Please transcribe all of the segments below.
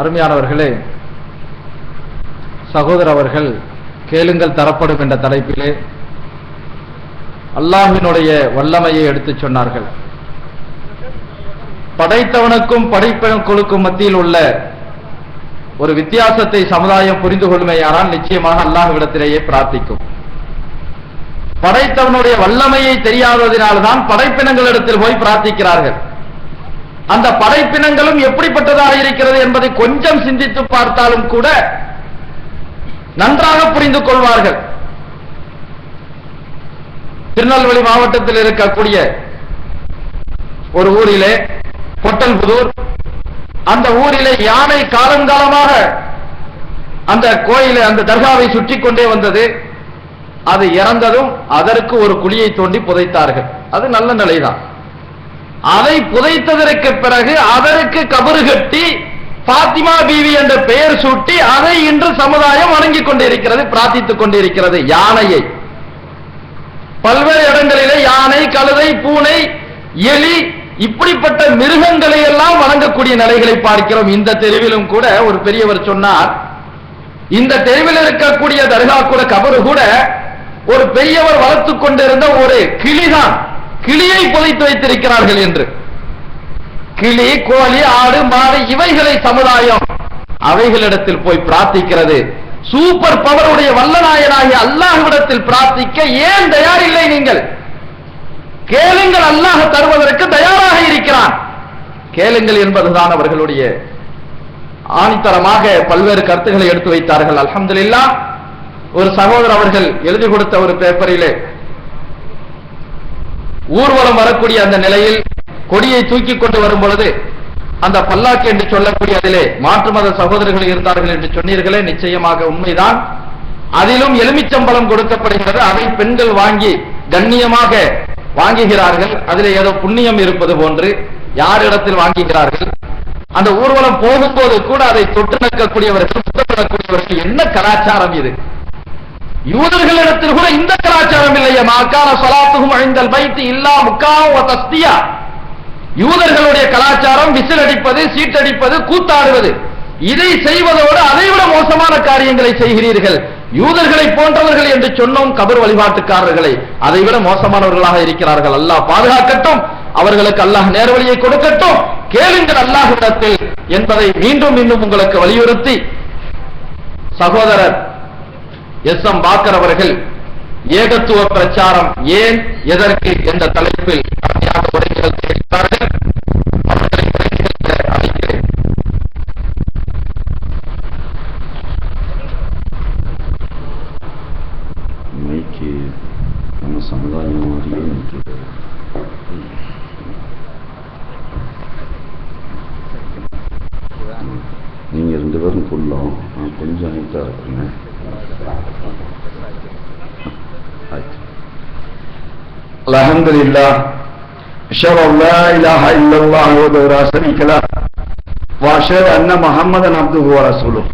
அருமையானவர்களே, சகோதரர் அவர்கள் கேளுங்கள் தரப்படும் என்ற தலைப்பிலே அல்லாஹ்வினுடைய வல்லமையை எடுத்துச் சொன்னார்கள். படைத்தவனுக்கும் படைப்பினங்களுக்கும் மத்தியில் உள்ள ஒரு வித்தியாசத்தை சமுதாயம் புரிந்து கொள்மையானால் நிச்சயமாக அல்லாஹ்விடத்திலேயே பிரார்த்திக்கும். படைத்தவனுடைய வல்லமையை தெரியாததினால்தான் படைப்பினங்களிடத்தில் போய் பிரார்த்திக்கிறார்கள். அந்த படைப்பினங்களும் எப்படிப்பட்டதாக இருக்கிறது என்பதை கொஞ்சம் சிந்தித்து பார்த்தாலும் கூட நன்றாக புரிந்து கொள்வார்கள். திருநெல்வேலி மாவட்டத்தில் இருக்கக்கூடிய ஒரு ஊரிலே, பொட்டல்புதூர், அந்த ஊரிலே யானை காலங்காலமாக அந்த கோயிலை, அந்த தர்காவை சுற்றி கொண்டே வந்தது. அது இறந்ததும் அதற்கு ஒரு குழியை தோண்டி புதைத்தார்கள். அது நல்ல நிலைதான். அதை புதைத்ததற்கு பிறகு அதற்கு கபறு கட்டி பாத்திமா பீவி என்ற பெயர் சூட்டி அதை இன்று சமுதாயம் வணங்கிக் கொண்டிருக்கிறது, பிரார்த்தித்துக் கொண்டிருக்கிறது. யானையை பல்வேறு இடங்களிலே யானை, கழுதை, பூனை, எலி, இப்படிப்பட்ட மிருகங்களை எல்லாம் வணங்கக்கூடிய நிலைகளை பார்க்கிறோம். இந்த தெருவிலும் கூட ஒரு பெரியவர் சொன்னார், இந்த தெருவில் இருக்கக்கூடிய தர்கா கூட, கபறு கூட ஒரு பெரியவர் வளர்த்துக் கொண்டிருந்த ஒரு கிளிதான், கிளியை புதைத்து வைத்திருக்கிறார்கள் என்று. கிளி, கோழி, ஆடு, மாடு இவைகளை சமுதாயம் அவைகளிடத்தில் போய் பிரார்த்திக்கிறது. சூப்பர் பவருடைய வல்லநாயனாகிய அல்லாஹ்விடத்தில் பிரார்த்திக்க ஏன் தயாரில்லை? நீங்கள் கேளுங்கள், அல்லாஹ் தருவதற்கு தயாராக இருக்கிறான். கேளுங்கள் என்பதுதான் அவர்களுடைய ஆணித்தரமாக பல்வேறு கருத்துக்களை எடுத்து வைத்தார்கள். அல்ஹம்துலில்லாஹ். ஒரு சகோதரர் அவர்கள் எழுதி கொடுத்த ஒரு பேப்பரிலே ஊர்வலம் வரக்கூடிய அந்த நிலையில் கொடியை தூக்கி கொண்டு வரும் பொழுது அந்த பல்லாக்கு என்று சொல்லக்கூடிய அதிலே மாற்று மத சகோதரர்கள் இருந்தார்கள் என்று சொன்னீர்களே, நிச்சயமாக உண்மைதான். அதிலும் எலுமிச்சம்பழம் கொடுக்கப்படுகிறது. அதை பெண்கள் வாங்கி கண்ணியமாக வாங்குகிறார்கள். அதிலே ஏதோ புண்ணியம் இருப்பது போன்று யாரிடத்தில் வாங்குகிறார்கள். அந்த ஊர்வலம் போகும்போது கூட அதை தொட்டு நிற்கக்கூடியவர்கள் என்ன கலாச்சாரம் இது? யூதர்களிடத்தில் கூட இந்த கலாச்சாரம் இல்லையா? மாக்கான ஸலாத்துஹும் இன்தல் பைத்தி இல்லா முக்காம் வ தஸ்தியா. யூதர்களுடைய கலாச்சாரம் விசில் அடிப்பது, சீட்டடிப்பது, கூத்தாடுவது. இதை செய்வதோடு அதைவிட மோசமான காரியங்களை செய்கிறீர்கள். யூதர்களை போன்றவர்கள் என்று சொன்னோம், கபர் வழிபாட்டுக்காரர்களை அதைவிட மோசமானவர்களாக இருக்கிறார்கள். அல்லாஹ் பாதுகாக்கட்டும், அவர்களுக்கு அல்லாஹ் நேர்வழியை கொடுக்கட்டும். கேளுங்கள் அல்லாஹ்விடத்தில் என்பதை மீண்டும் மீண்டும் உங்களுக்கு வலியுறுத்தி, சகோதரர் எஸ்.எம். பாக்கர் அவர்கள் ஏகத்துவ பிரச்சாரம் ஏன், எதற்கு என்ற தலைப்பில் உரைகள் தெரிவித்தார்கள். அவர்களை அழைக்கிறேன். இன்னைக்கு நம்ம சமுதாயம் நீங்க ரெண்டு பேரும் கொள்ளோம், நான் கொஞ்சம் அனைத்தா இருக்கிறேன். அல்ஹம்துலில்லாஹ், அஷ்ஹது அன் லா இலாஹ இல்லல்லாஹ் வஹ்தஹு லா ஷரீக லஹ் வ அஷ்ஹது அன்ன முஹம்மதன் அப்துஹு வ ரசூலுஹு.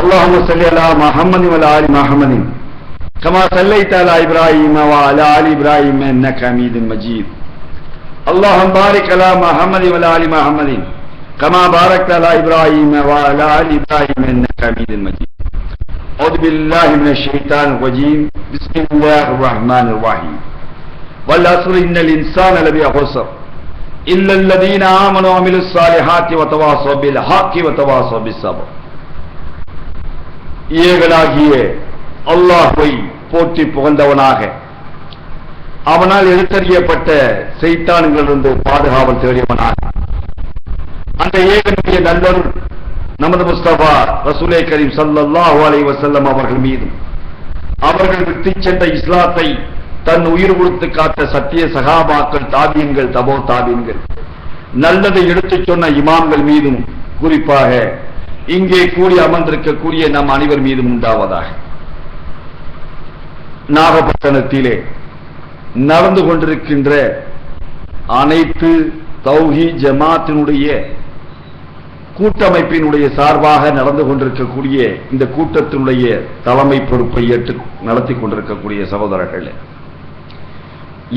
அல்லாஹும்ம ஸல்லி அலா முஹம்மதின் வ அலா ஆலி முஹம்மதின் கமா ஸல்லைத அலா இப்ராஹீம வ அலா ஆலி இப்ராஹீம இன்னக ஹமீதும் மஜீத். அல்லாஹும்ம பாரிக் அலா முஹம்மதின் வ அலா ஆலி முஹம்மதின் கமா பாரக்த அலா இப்ராஹீம வ அலா ஆலி இப்ராஹீம இன்னக ஹமீதும் மஜீத். அஊது பில்லாஹி மினஷ் ஷைத்தானிர் ரஜீம். பிஸ்மில்லாஹிர் ரஹ்மானிர் ரஹீம். والعصر إن الإنسان لفي خسر إلا الذين آمنوا وعملوا الصالحات وتواصوا بالحق وتواصوا بالصبر. ஏகனாகிய அல்லாஹ்வை போற்றி புகழ்ந்தவனாக, அவனால் எடுத்தறியப்பட்ட சைத்தான்களிலிருந்து பாதுகாவல் தேடியவனாக, அந்த ஏகனுடைய நல்லருள் நமது முஸ்தபா ரசூலே கரீம் ஸல்லல்லாஹு அலைஹி வஸல்லம் அவர்கள் மீதும், அவர்கள் விட்டு சென்ற இஸ்லாத்தை தன் உயிர் கொடுத்து காத்த சத்திய சகாபாக்கள், தாபியன்கள், தபோ தாபியன்கள், நல்லதை எடுத்துச் சொன்ன இமாம்கள் மீதும், குறிப்பாக இங்கே கூடி அமர்ந்திருக்கக்கூடிய நம் அனைவர் மீதும் உண்டாவதாக. நாகப்பட்டினத்திலே நடந்து கொண்டிருக்கின்ற அனைத்து தௌஹீத் ஜமாத்தினுடைய கூட்டமைப்பினுடைய சார்பாக நடந்து கொண்டிருக்கக்கூடிய இந்த கூட்டத்தினுடைய தலைமை பொறுப்பை ஏற்று நடத்தி கொண்டிருக்கக்கூடிய சகோதரர்களே,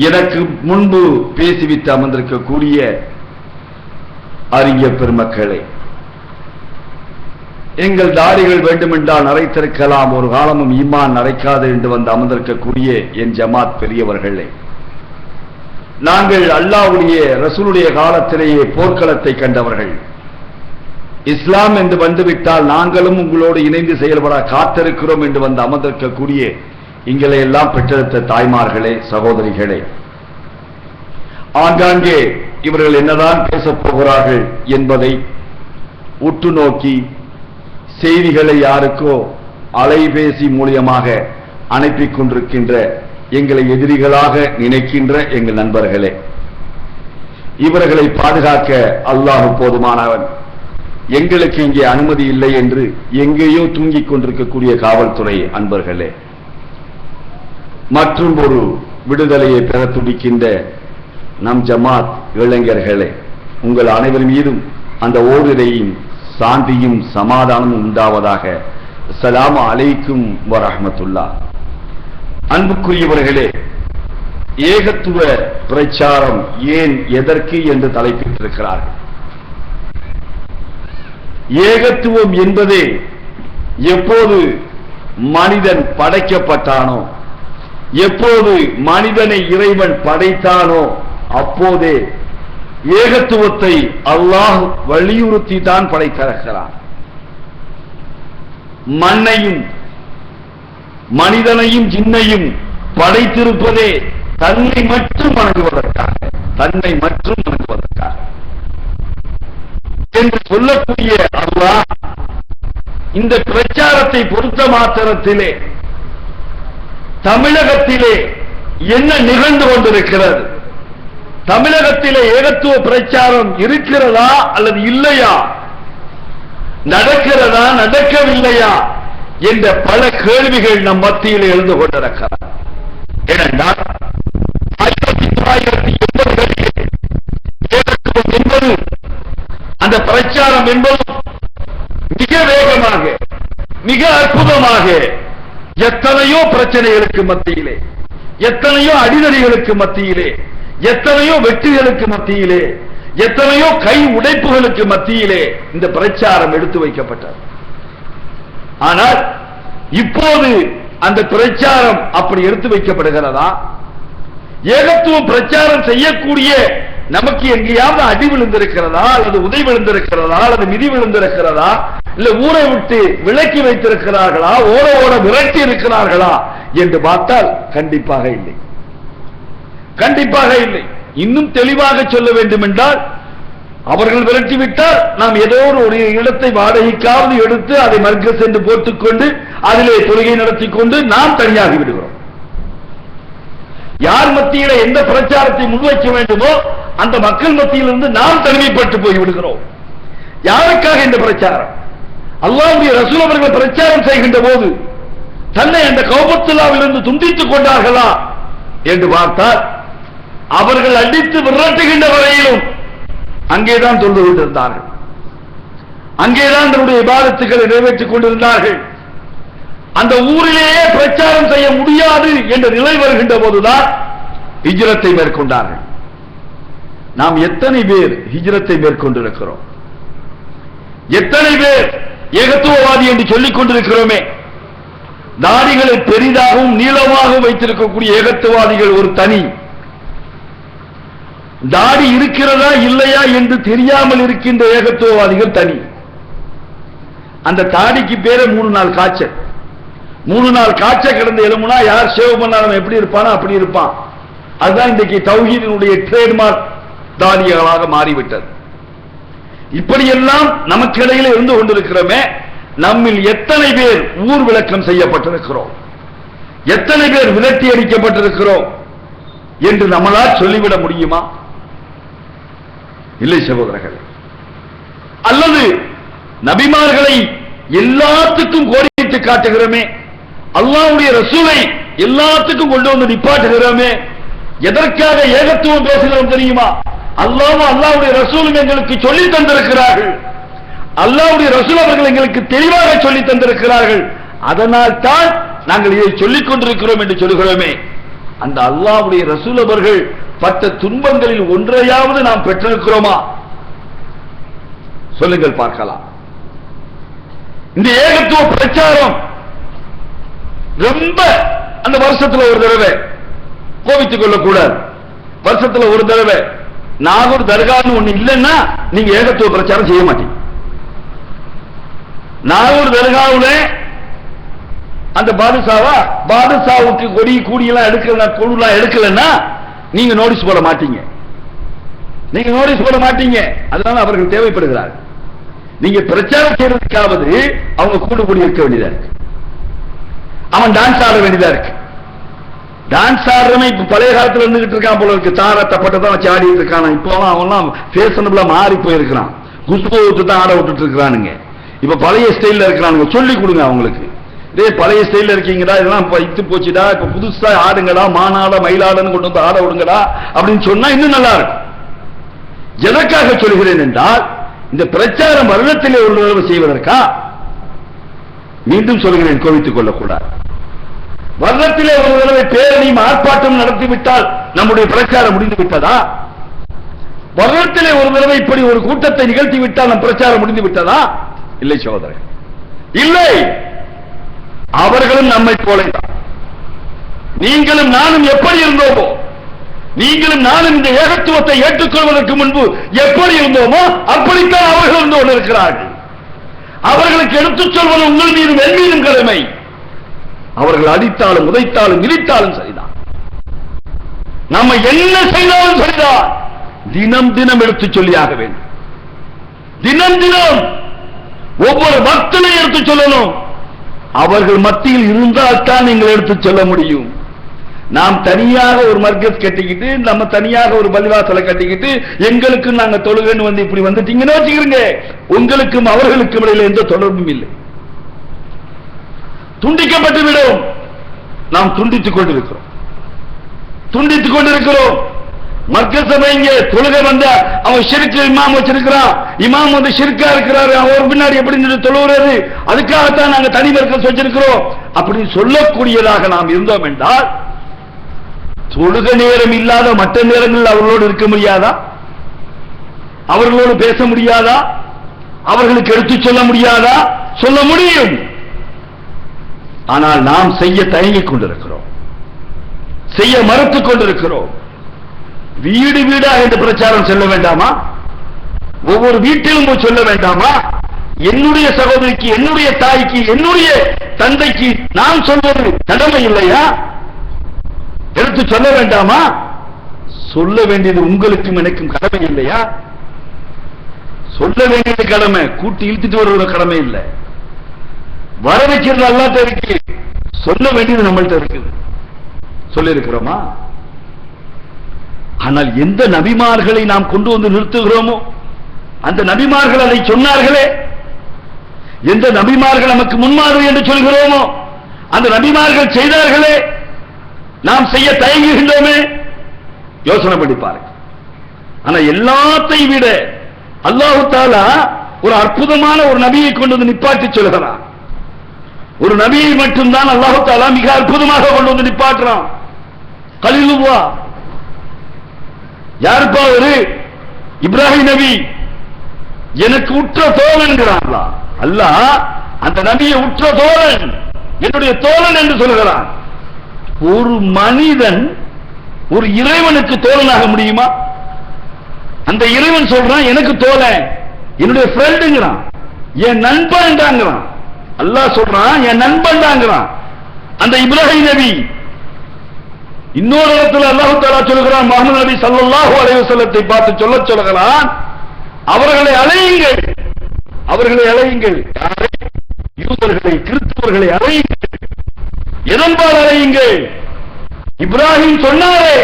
எனக்கு முன்பு பேசிவிட்டு அமர்ந்திருக்கக்கூடிய அறிஞர் பெருமக்களே, எங்கள் தாடிகள் வேண்டுமென்றால் நரைத்திருக்கலாம், ஒரு காலமும் ஈமான் நரைக்காது என்று வந்து அமர்ந்திருக்கக்கூடிய என் ஜமாத் பெரியவர்களே, நாங்கள் அல்லாஹ்வுடைய ரசூலுடைய காலத்திலேயே போர்க்களத்தை கண்டவர்கள். இஸ்லாம் என்று வந்துவிட்டால் நாங்களும் உங்களோடு இணைந்து செயல்பட காத்திருக்கிறோம் என்று வந்து அமர்ந்திருக்கக்கூடிய எங்களை எல்லாம் பெற்றெடுத்த தாய்மார்களே, சகோதரிகளே, ஆங்காங்கே இவர்கள் என்னதான் பேசப் போகிறார்கள் என்பதை உற்று நோக்கி செய்திகளை யாருக்கோ அலைபேசி மூலியமாக அனுப்பிக் கொண்டிருக்கின்ற எங்களை எதிரிகளாக நினைக்கின்ற எங்கள் நண்பர்களே, இவர்களை பாதுகாக்க அல்லாஹ் போதுமானவன். எங்களுக்கு இங்கே அனுமதி இல்லை என்று எங்கேயோ தூங்கிக் கொண்டிருக்கக்கூடிய காவல்துறை அன்பர்களே, மற்றும் ஒரு விடுதலையை பெற துடிக்கின்ற நம் ஜமாத் இளைஞர்களே, உங்கள் அனைவர் மீதும் அந்த ஓரிரையும் சாந்தியும் சமாதானமும் உண்டாவதாக. அஸ்ஸலாமு அலைக்கும் வரஹ்மத்துல்லாஹ். அன்புக்குரியவர்களே, ஏகத்துவ பிரச்சாரம் ஏன் எதற்கு என்று தலைப்பிட்டிருக்கிறார்கள். ஏகத்துவம் என்பதே எப்போது மனிதன் படைக்கப்பட்டானோ, எப்போது மனிதனை இறைவன் படைத்தானோ அப்போதே ஏகத்துவத்தை அல்லாஹ் வலியுறுத்தி தான் படைத்திருக்கிறான். மண்ணையும் மனிதனையும் ஜின்னையும் படைத்திருப்பதே தன்னை மட்டும் வணங்குவதற்காக, தன்னை மட்டும் வணங்குவதற்காக என்று சொல்லக்கூடிய அல்லாஹ் இந்த பிரச்சாரத்தை பொறுத்த மாத்திரத்திலே தமிழகத்திலே என்ன நிகழ்ந்து கொண்டிருக்கிறது, தமிழகத்திலே ஏகத்துவ பிரச்சாரம் இருக்கிறதா அல்லது இல்லையா, நடக்கிறதா நடக்கவில்லையா என்ற பல கேள்விகள் நம் மத்தியில் எழுந்து கொண்டிருக்கிறது. ஏனென்றால் 1980களிலே ஏகத்துவம் என்பது, அந்த பிரச்சாரம் என்பது மிக வேகமாக மிக அற்புதமாக எத்தனையோ பிரச்சனைகளுக்கு மத்தியிலே, எத்தனையோ அடிதடிகளுக்கு மத்தியிலே, எத்தனையோ வெற்றிகளுக்கு மத்தியிலே, எத்தனையோ கை உடைப்புகளுக்கு மத்தியிலே இந்த பிரச்சாரம் எடுத்து வைக்கப்பட்டது. ஆனால் இப்போது அந்த பிரச்சாரம் அப்படி எடுத்து வைக்கப்படுகிறதா? ஏகத்துவ பிரச்சாரம் செய்யக்கூடிய நமக்கு எங்கேயாவது அடி விழுந்திருக்கிறதா, அல்லது உதை விழுந்திருக்கிறதா, அல்லது மிதி விழுந்திருக்கிறதா, இல்ல ஊரை விட்டு விலக்கி வைத்திருக்கிறார்களா, ஓட ஓட விரட்டி இருக்கிறார்களா என்று பார்த்தால் கண்டிப்பாக இல்லை, கண்டிப்பாக இல்லை. இன்னும் தெளிவாக சொல்ல வேண்டும் என்றால், அவர்கள் விரட்டிவிட்டால் நாம் ஏதோ ஒரு இடத்தை வாடகைக்காவது எடுத்து அதை மர்கஸ் என்று போட்டுக்கொண்டு அதிலே தொழுகை நடத்தி கொண்டு நாம் தனியாகி விடுகிறோம். யார் மத்தியிலே எந்த பிரச்சாரத்தை முன்வைக்க வேண்டுமோ அந்த மக்கள் மத்தியிலிருந்து நாம் தனிமைப்பட்டு போய் விடுகிறோம். யாருக்காக இந்த பிரச்சாரம்? அல்லாஹ்வுடைய ரசூல் அவர்கள் பிரச்சாரம் செய்கின்ற போது தன்னை அந்த கௌபத்துல்லாவிலிருந்து துண்டித்துக் கொண்டார்களா என்று பார்த்தால், அவர்கள் அடித்து விரட்டுகின்ற வரையிலும் அங்கேதான் தொழுது கொண்டிருந்தார்கள், அங்கேதான் தன்னுடைய இபாதத்துக்களை நிறைவேற்றிக் கொண்டிருந்தார்கள். அந்த ஊரிலேயே பிரச்சாரம் செய்ய முடியாது என்ற நிலை வருகின்ற போதுதான் ஹிஜ்ரத்தை மேற்கொண்டார்கள். நாம் எத்தனை பேர் ஹிஜ்ரத்தை மேற்கொண்டிருக்கிறோம்? எத்தனை பேர் ஏகத்துவவாதி என்று சொல்லிக் கொண்டிருக்கிறோமே? தாடிகளை பெரிதாகவும் நீளமாகவும் வைத்திருக்கக்கூடிய ஏகத்துவவாதிகள் ஒரு தனி, தாடி இருக்கிறதா இல்லையா என்று தெரியாமல் இருக்கின்ற ஏகத்துவவாதிகள் தனி. அந்த தாடிக்கு பேரே 3 நாள் காய்ச்சல். 3 நாள் காய்ச்சல் கிடந்து எழுமுனா யார் சேவ் பண்ணாலும் எப்படி இருப்பானோ அப்படி இருப்பான். அதுதான் இன்றைக்கு தௌஹீதினுடைய ட்ரேட்மார்க் தாடிகளாக மாறிவிட்டது. இப்படியெல்லாம் நமக்கு இடையில இருந்து கொண்டிருக்கிறோமே, நம்மில் எத்தனை பேர் ஊர் விளக்கம் செய்யப்பட்டிருக்கிறோம், எத்தனை பேர் விரட்டி அடிக்கப்பட்டிருக்கிறோம் என்று நம்மளால் சொல்லிவிட முடியுமா? இல்லை சகோதரர்களே. அல்லது நபிமார்களை எல்லாத்துக்கும் கோடிட்டு காட்டுகிறோமே, அல்லாஹ்வுடைய ரசூலை எல்லாத்துக்கும் கொண்டு வந்து நிப்பாட்டுகிறோமே, எதற்காக ஏகத்துவம் பேசுகிறோம் தெரியுமா? அல்லாஹ்வும் அல்லாஹ்வுடைய ரசூலும் எங்களுக்கு சொல்லி தந்திருக்கிறார்கள், அல்லாஹ்வுடைய ரசூல் அவர்கள் எங்களுக்கு தெளிவாக சொல்லி தந்திருக்கிறார்கள், அதனால் தான் நாங்கள் இதை சொல்லிக் கொண்டிருக்கிறோம் என்று சொல்கிறோமே. அந்த அல்லாஹ்வுடைய ரசூல் அவர்கள் பட்ட துன்பங்களில் ஒன்றையாவது நாம் பெற்றிருக்கிறோமா? சொல்லுங்கள் பார்க்கலாம். இந்த ஏகத்துவ பிரச்சாரம் ரொம்ப அந்த வருஷத்துல ஒரு தடவை கோபித்துக் கொள்ளக்கூடாது. வருஷத்துல ஒரு தடவை நாகூர் தர்கான்னு ஒண்ணு இல்லைன்னா நீங்க ஏகத்துவ பிரச்சாரம் செய்ய மாட்டீங்க. நாகூர் தர்காவுல அந்த பாதுஷாவுக்கு கொடி கூடியெல்லாம் எடுக்கலன்னா நீங்க நோட்டீஸ் போட மாட்டீங்க. அதனால அவர்கள் தேவைப்படுகிறார்கள். நீங்க பிரச்சாரம் செய்யறதுக்காவது அவங்க கூடி இருக்க வேண்டியதா இருக்கு. அவன் டான்ஸ் ஆட வேண்டியதா இருக்கு. டான்ஸ் ஆடுறவன் இப்ப பழைய காலத்துல இருந்துகிட்டு இருக்கான் போல இருக்கு. தாரத்தப்பட்டதான் வச்சு ஆடிட்டு இருக்கான். இப்போ அவன்லாம் ஃபேஷனபிளா மாறி போயிருக்கிறான். குஷ்பூத்து தான் ஆட விட்டுட்டு இருக்கிறானுங்க. இப்ப பழைய ஸ்டைல்ல இருக்கிறானுங்க. சொல்லி கொடுங்க அவங்களுக்கு. இதே பழைய ஸ்டைல்ல இருக்கீங்கடா, இதெல்லாம் இத்து போச்சுடா, இப்ப புதுசா ஆடுங்கடா, மானாட மயிலாடன்னு கொண்டு வந்து ஆட விடுங்கடா அப்படின்னு சொன்னா இன்னும் நல்லா இருக்கும். எதற்காக சொல்கிறேன் என்றால், இந்த பிரச்சாரம் வருடத்திலே ஒரு தடவை செய்வதற்கா? மீண்டும் சொல்கிறேன், கோபித்துக் கொள்ளக்கூடாது. வருடத்திலே ஒரு தடவை பேரணியும் ஆர்ப்பாட்டம் நடத்திவிட்டால் நம்முடைய பிரச்சாரம் முடிந்து விட்டதா? வருடத்திலே ஒரு தடவை இப்படி ஒரு கூட்டத்தை நிகழ்த்தி விட்டால் நம் பிரச்சாரம் முடிந்து விட்டதா? இல்லை சகோதரர், இல்லை. அவர்களும் நம்மை போலதான். நீங்களும் நானும் எப்படி இருந்தோமோ, நீங்களும் நானும் இந்த ஏகத்துவத்தை ஏற்றுக்கொள்வதற்கு முன்பு எப்படி இருந்தோமோ அப்படித்தான் அவர்கள் இருந்து கொண்டிருக்கிறார்கள். அவர்களுக்கு எடுத்துச் சொல்வது உங்கள் மீதும் என் மீதும் கடமை. அவர்கள் அடித்தாலும் உதைத்தாலும் இடித்தாலும் சரிதான், நம்ம என்ன செய்தாலும் சரிதான், தினம் தினம் எடுத்துச் சொல்லியாக வேண்டும். தினம் தினம் ஒவ்வொரு பக்தனையும் எடுத்துச் சொல்லணும். அவர்கள் மத்தியில் இருந்தால் தான் நீங்கள் எடுத்துச் சொல்ல முடியும். நாம் தனியாக ஒரு மர்கஸ் கட்டிக்கிட்டு, நம்ம தனியாக ஒரு பள்ளிவாசலை கட்டிக்கிட்டு, எங்களுக்கு நாங்க தொழுகைன்னு வந்து இப்படி வந்துட்டீங்கன்னு வச்சுக்கிறீங்க, உங்களுக்கும் அவர்களுக்கும் இடையில எந்த தொடர்பும் இல்லை, துண்டிக்கப்பட்டு விடும். நாம் துண்டித்துக் கொண்டிருக்கிறோம். மர்கஸ் சபை இங்கே தொழுகை வந்த அவன் ஷிர்க் இமாம் வச்சிருக்கிறான், இமாம் வந்து ஷிர்கா இருக்கிறாரு, அவர் பின்னாடி எப்படி தொழுகிறது, அதுக்காகத்தான் நாங்க தனி மர்கஸ் வச்சிருக்கிறோம் அப்படின்னு சொல்லக்கூடியதாக நாம் இருந்தோம் என்றால், தொழுகை நேரம் இல்லாத மற்ற நேரங்களில் அவர்களோடு இருக்க முடியாதா? அவர்களோடு பேச முடியாதா? அவர்களுக்கு எடுத்துச் சொல்ல முடியாதா? சொல்ல முடியும். ஆனால் நாம் செய்ய தயங்கிக் கொண்டிருக்கிறோம், செய்ய மறுத்துக் கொண்டிருக்கிறோம். வீடு வீடாக இந்த பிரச்சாரம் செல்ல வேண்டாமா? ஒவ்வொரு வீட்டிலும் போய் சொல்ல வேண்டாமா? என்னுடைய சகோதரிக்கு, என்னுடைய தாய்க்கு, என்னுடைய தந்தைக்கு நான் சொல்வது கடமை இல்லையா? எடுத்து சொல்ல வேண்டாமா? சொல்ல வேண்டியது உங்களுக்கும் எனக்கும் கடமை இல்லையா? சொல்ல வேண்டியது கடமை, கூட்டி இழுத்துட்டு வருகிற கடமை இல்லை. வர வைக்கிறது அல்லாஹ் இருக்கு, சொல்ல வேண்டியது நம்மள்ட்ட இருக்குது. சொல்லி இருக்கிறோமா? ஆனால் எந்த நபிமார்களை நாம் கொண்டு வந்து நிறுத்துகிறோமோ, அந்த நபிமார்கள் அதை சொன்னார்களே, எந்த நபிமார்கள் நமக்கு முன்மாதிரி என்று சொல்கிறோமோ அந்த நபிமார்கள் செய்தார்களே, நாம் செய்ய தயங்குகின்றோமே. யோசனை பண்ணி பாருங்க. ஆனா எல்லாத்தையும் விட அல்லாஹ் தஆலா ஒரு அற்புதமான ஒரு நபியை கொண்டு வந்து நிப்பாட்டி சொல்கிறான். ஒரு நபியை மட்டும்தான் அல்லாஹ் தஆலா மிக அற்புதமாக கொண்டு வந்து நிப்பாட்டுறான். கலீலுல்லாஹ் யாருப்பா? ஒரு இப்ராஹிம் நபி எனக்கு உற்ற தோழன்கிறான் அல்லாஹ். அந்த நபியை உற்ற தோழன், என்னுடைய தோழன் என்று சொல்கிறான். ஒரு மனிதன் ஒரு இறைவனுக்கு தோழனாக முடியுமா? அந்த இறைவன் சொல்றான் எனக்கு தோழன், என்னுடைய ஃப்ரெண்டுங்கிறான், என் நண்பன் தாங்கிறான். அல்லாஹ் சொல்றான் என் நண்பன் தாங்கிறான். அந்த இப்ராஹிம் நபி இன்னொரு இடத்துல அல்லாஹ் தஆலா சொல்கிறான், முஹம்மது நபி ஸல்லல்லாஹு அலைஹி வஸல்லத்தை பார்த்து சொல்லுகிறான், அவர்களை அழையுங்கள், அவர்களை அழையுங்கள். யூதர்களை, கிறிஸ்தவர்களை அழையுங்கள். எதன்பால் அழையுங்கள்? இப்ராஹிம் சொன்னாரே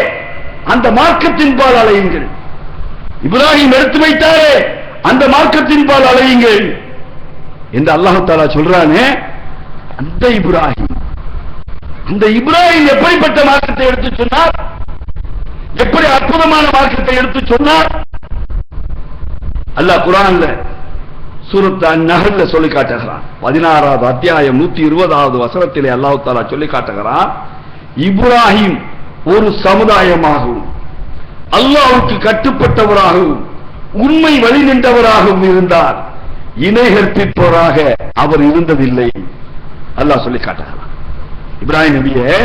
அந்த மார்க்கத்தின் பால் அழையுங்கள். இப்ராஹிம் எடுத்து வைத்தாரே அந்த மார்க்கத்தின் பால் அழையுங்கள் என்று அல்லாஹ் தஆலா சொல்றானே. அந்த இப்ராஹிம், அந்த இப்ராஹிம் எப்படிப்பட்ட மார்க்கத்தை எடுத்து சொன்னார்? எப்படி அற்புதமான மார்க்கத்தை எடுத்து சொன்னார்? அல்லாஹ் குர்ஆன்ல சூரத் அன்-நஹ்ல்ல சொல்லி காட்டுகிறான். 16வது அத்தியாயம் 120வது வசனத்திலே அல்லாஹ் தஆலா சொல்லி காட்டுகிறான், இப்ராஹிம் ஒரு சமுதாயமாகவும் அல்லாஹ்வுக்கு கட்டுப்பட்டவராகவும் உண்மை வழி நின்றவராகவும் இருந்தார், இணை கற்பிப்பவராக அவர் இருந்ததில்லை. அல்லாஹ் சொல்லி காட்டுகிறான். இப்ராஹிம் நபியே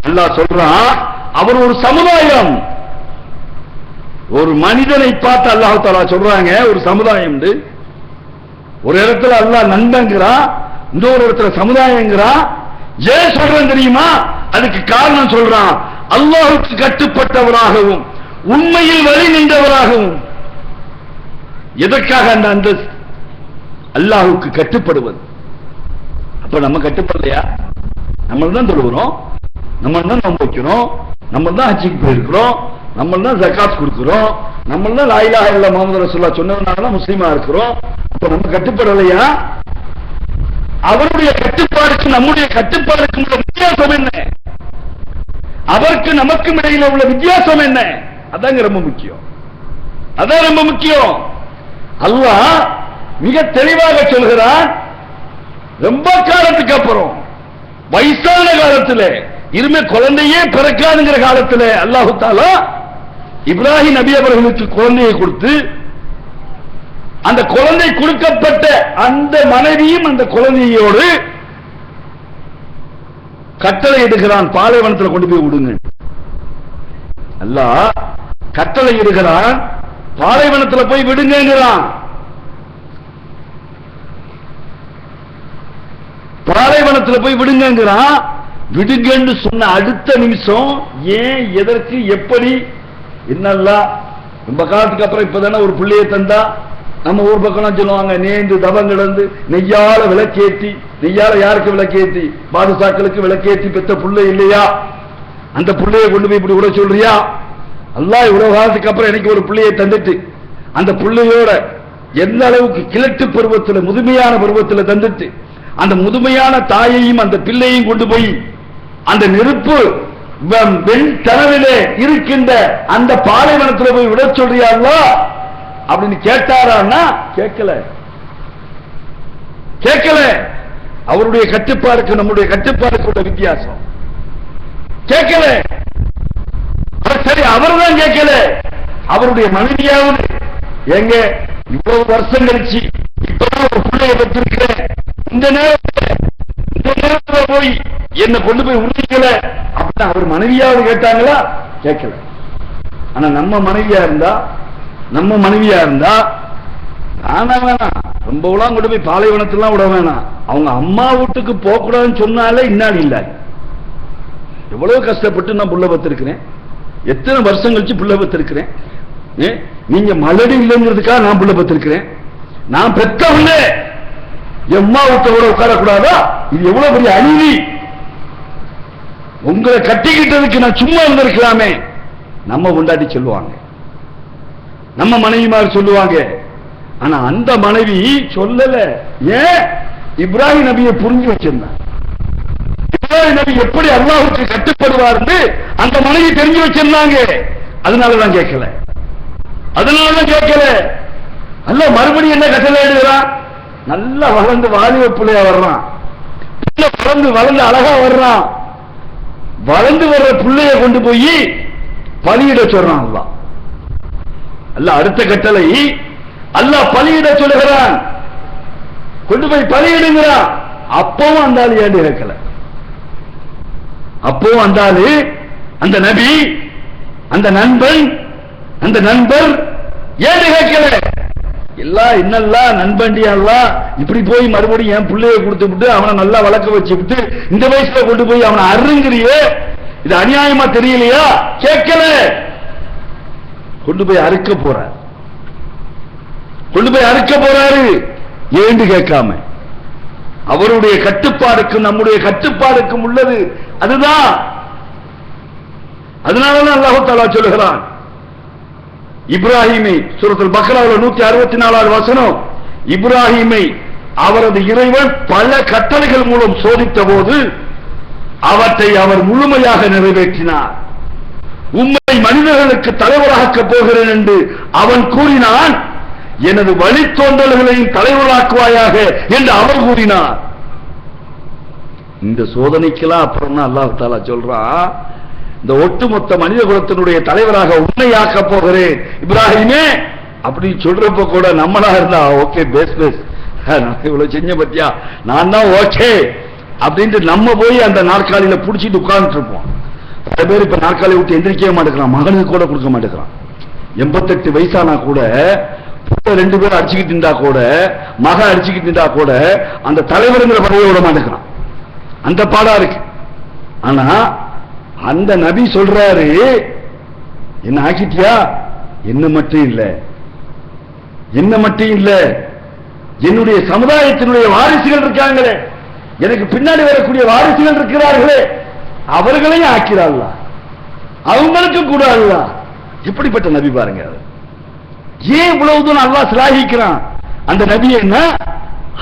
அல்லாஹ் சொல்றான், அவர் ஒரு சமுதாயம். ஒரு மனிதனை பார்த்து அல்லாஹ் தஆலா சொல்றாங்க ஒரு சமுதாயம். ஒரு இடத்துல அல்லாஹ் நண்பங்கிறான், இன்னொரு இடத்துல சமுதாயங்கிறான். ஏன் சொல்றேன் தெரியுமா? அதுக்கு காரணம் சொல்றான், அல்லாஹ்வுக்கு கட்டுப்பட்டவராகவும் உண்மையில் வழி நின்றவராகவும். எதற்காக அந்த அந்தஸ்து? அல்லாஹ்வுக்கு கட்டுப்படுவது. அப்ப நம்ம கட்டுப்படலையா? நம்ம தான் தொழுகிறோம், நம்ம தான் நோன்பு வைக்கிறோம், நம்ம தான் ஹஜ்ஜுக்கு போயிருக்கிறோம், நம்ம தான் ஜகாத் கொடுக்கிறோம், நம்ம தான் லா இலாஹ இல்லல்லாஹ் முஹம்மது ரசூலுல்லாஹ் சொன்னதுனால முஸ்லீமா இருக்கிறோம். அப்ப நம்ம கட்டுப்படலையா? அவருடைய கட்டுப்பாடுக்கு நம்முடைய கட்டுப்பாடுக்கு உள்ள வித்தியாசம் என்ன? அவருக்கு நமக்கும் இடையில உள்ள வித்தியாசம் என்ன? அதாங்க ரொம்ப முக்கியம். அதான் ரொம்ப முக்கியம். அல்லாஹ் மிக தெளிவாக சொல்கிறான். ரொம்ப காலத்துக்கு அப்புறம், வயசான காலத்தில், இருமே குழந்தையே பிறக்காதுங்கிற காலத்தில் அல்லாஹ் தஆலா இப்ராஹிம் நபி அவர்களுக்கு குழந்தையை கொடுத்து, அந்த குழந்தை கொடுக்கப்பட்ட அந்த மனைவியும் அந்த குழந்தையோடு கட்டளை இடுகிறான், பாலைவனத்தில் கொண்டு போய் விடுங்க. அல்லாஹ் கட்டளை இடுகிறான், பாலைவனத்தில் போய் விடுங்கிறான். பாலைவனத்தில் போய் விடுங்கிறான். விடுங்கன்னு சொன்ன அடுத்த நிமிஷம் ஏன், எதற்கு, எப்படி, என்னெல்லாம் ரொம்ப காலத்துக்கு அப்புறம் இப்பதானே ஒரு பிள்ளையை தந்தா, நம்ம ஊர் பக்கம் சொல்லுவாங்க, நேர்ந்து தவம் கிடந்து நெய்யால விளக்கேற்றி, நெய்யால யாருக்கு விளக்கேற்றி? பாதுசாக்களுக்கு விளக்கேற்றி பெற்ற பிள்ளை இல்லையா? அந்த பிள்ளையை கொண்டு போய் இப்படி விட சொல்றியா? அல்லாஹ் இவ்வளவு காலத்துக்கு அப்புறம் எனக்கு ஒரு பிள்ளையை தந்துட்டு, அந்த பிள்ளையோட எந்த அளவுக்கு கிழட்டு பருவத்தில், முதுமையான பருவத்தில் தந்துட்டு, அந்த முதுமையான தாயையும் அந்த பிள்ளையும் கொண்டு போய் அந்த நெருப்பு வெண் கனவிலே இருக்கின்ற அந்த பாலைவனத்தில் போய் விட சொல்றியா அப்படின்னு கேட்டாரான்னா கேட்கல. கேட்கல. அவருடைய கட்டுப்பாடுக்கு நம்முடைய கட்டுப்பாடுக்கு உள்ள வித்தியாசம். கேட்கல. சரி, அவர் தான் கேட்கல. அவருடைய மனைவியாவது, எங்க இவ்வளவு வருஷம் கழிச்சு இப்பதான் ஒரு பிள்ளையை பெற்றிருக்கிறேன், இந்த நேரத்தில் போய் என்ன கொண்டு போய் உறுதிக்கல அப்படின்னு அவர் மனைவியாவது கேட்டாங்களா? கேட்கல. ஆனா நம்ம மனைவியா இருந்தா வேணாம், ரொம்பலாம் கொண்டு போய் பாலைவனத்திலாம் விட வேணாம். அவங்க அம்மா வீட்டுக்கு போக கூடாதுன்னு சொன்னாலே இன்னாடி இல்ல. எவ்வளவு கஷ்டப்பட்டு நான் புள்ள பத்திருக்கிறேன், எத்தனை வருஷம் கழிச்சு புள்ள பத்திருக்கிறேன். நீங்க மலடி இல்லைங்கிறதுக்காக நான் புள்ள பத்திருக்கிறேன். நான் பெற்றவங்க எம்மா வீட்டோட உட்காரக்கூடாதா? இது எவ்வளவு பெரிய அநீதி. உங்களை கட்டிக்கிட்டதுக்கு நான் சும்மா இருந்திருக்கலாமே. நம்ம கொண்டாடி சொல்லுவாங்க, நம்ம மனைவிமார் சொல்லுவாங்க. ஆனா அந்த மனைவி சொல்லல. ஏன்? இப்ராஹிம் நபியை புரிஞ்சு வச்சிருந்தாங்க. இப்ராஹிம் நபி எப்படி அல்லாஹ்வுக்கு கட்டுப்படுவார்னு அந்த மனைவி தெரிஞ்சு வச்சிருந்தாங்க. அதனாலதான் கேட்கல. அல்லாஹ் மறுபடியும் என்ன கட்டளை எழுதுறான்? நல்லா வளர்ந்து வாலிப பிள்ளையா வர்றான், வளர்ந்து அழகா வர்றான். வளர்ந்து வர்ற பிள்ளைய கொண்டு போய் பலியிட சொல்றான். அல்லாஹ் அடுத்த கட்டளை, அல்லாஹ் பலியிட சொல்லுகிறான், கொண்டு போய் பலியிடுங்கிறான். அப்பவும் அந்த ஆளு ஏண்டு கேட்கல. அப்பவும் அந்த ஆளு, அந்த நபி, அந்த நண்பர் ஏண்டு கேட்கல. எல்லாம் இன்னெல்லாம் நண்பண்டியெல்லாம் இப்படி போய் மறுபடியும் என் பிள்ளைய கொடுத்து விட்டு அவனை நல்லா வளர்க்க வச்சு விட்டு இந்த வயசுல கொண்டு போய் அவனை அருங்கிறியே, இது அநியாயமா தெரியலையா? கேட்கல. கொண்டு போய் அறுக்க போறாரு. ஏண்டு கேட்காம. அவருடைய கட்டுப்பாடுக்கும் நம்முடைய கட்டுப்பாடுக்கும் உள்ளது அதுதான். அதனாலதான் அல்லாஹ் தஆலா சொல்லுகிறான், இப்ராஹிமை சூரத்துல் பக்ராவில் 164வது வசனம், இப்ராஹிமை அவரது இறைவன் பல கட்டளைகள் மூலம் சோதித்த போது அவற்றை அவர் முழுமையாக நிறைவேற்றினார். உம்மை மனிதர்களுக்கு தலைவராக்கப் போகிறேன் என்று அவன் கூறினான். எனது வழித்தோன்றல்களையும் தலைவராக்குவாயாக என்று அவர் கூறினார். இந்த சோதனைக்கெல்லாம் அப்புறம் தான் அல்லாஹ் தஆலா சொல்றான், இந்த ஒட்டுமொத்த மனித குலத்தினுடைய தலைவராக உன்னை ஆக்கப் போகிறேன் இப்ராஹிமே, அப்படி சொல்றப்ப கூட நம்மளா இருந்தா ஓகே பேஸ் நான் இவ்வளவு செஞ்ச பத்தியா நான் தான் ஓகே அப்படின்ட்டு நம்ம போய் அந்த நாற்காலியில புடிச்சிட்டு உட்கார்ந்துட்டு இருப்போம். பல பேர் இப்ப நாற்காலியை விட்டு எந்திரிக்கவே மாட்டேங்கிறான், மகனுக்கு கூட கொடுக்க மாட்டேங்கிறான். 88 வயசானா கூட 2 பேர் அடிச்சுக்கிட்டு இருந்தா கூட, மகன் அடிச்சுக்கிட்டு இருந்தா கூட அந்த தலைவருங்கிற பதவியை விட மாட்டேங்கிறான். அந்த பாடா இருக்கு. ஆனா அந்த நபி சொல்றாரு, என்ன ஆக்கிட்டியா? என்ன மட்டும் இல்ல, என்ன மட்டும் இல்ல, என்னுடைய சமுதாயத்தினுடைய வாரிசுகள் இருக்காங்களே, எனக்கு பின்னாடி வரக்கூடிய வாரிசுகள் இருக்கிறார்களே, அவர்களையும் ஆக்கிறாள், அவங்களுக்கும் கூட அல்ல. எப்படிப்பட்ட நபி பாருங்க. ஏன் இவ்வளவு தூரம் அல்லாஹ் சிலாகிக்கிறான் அந்த நபியை?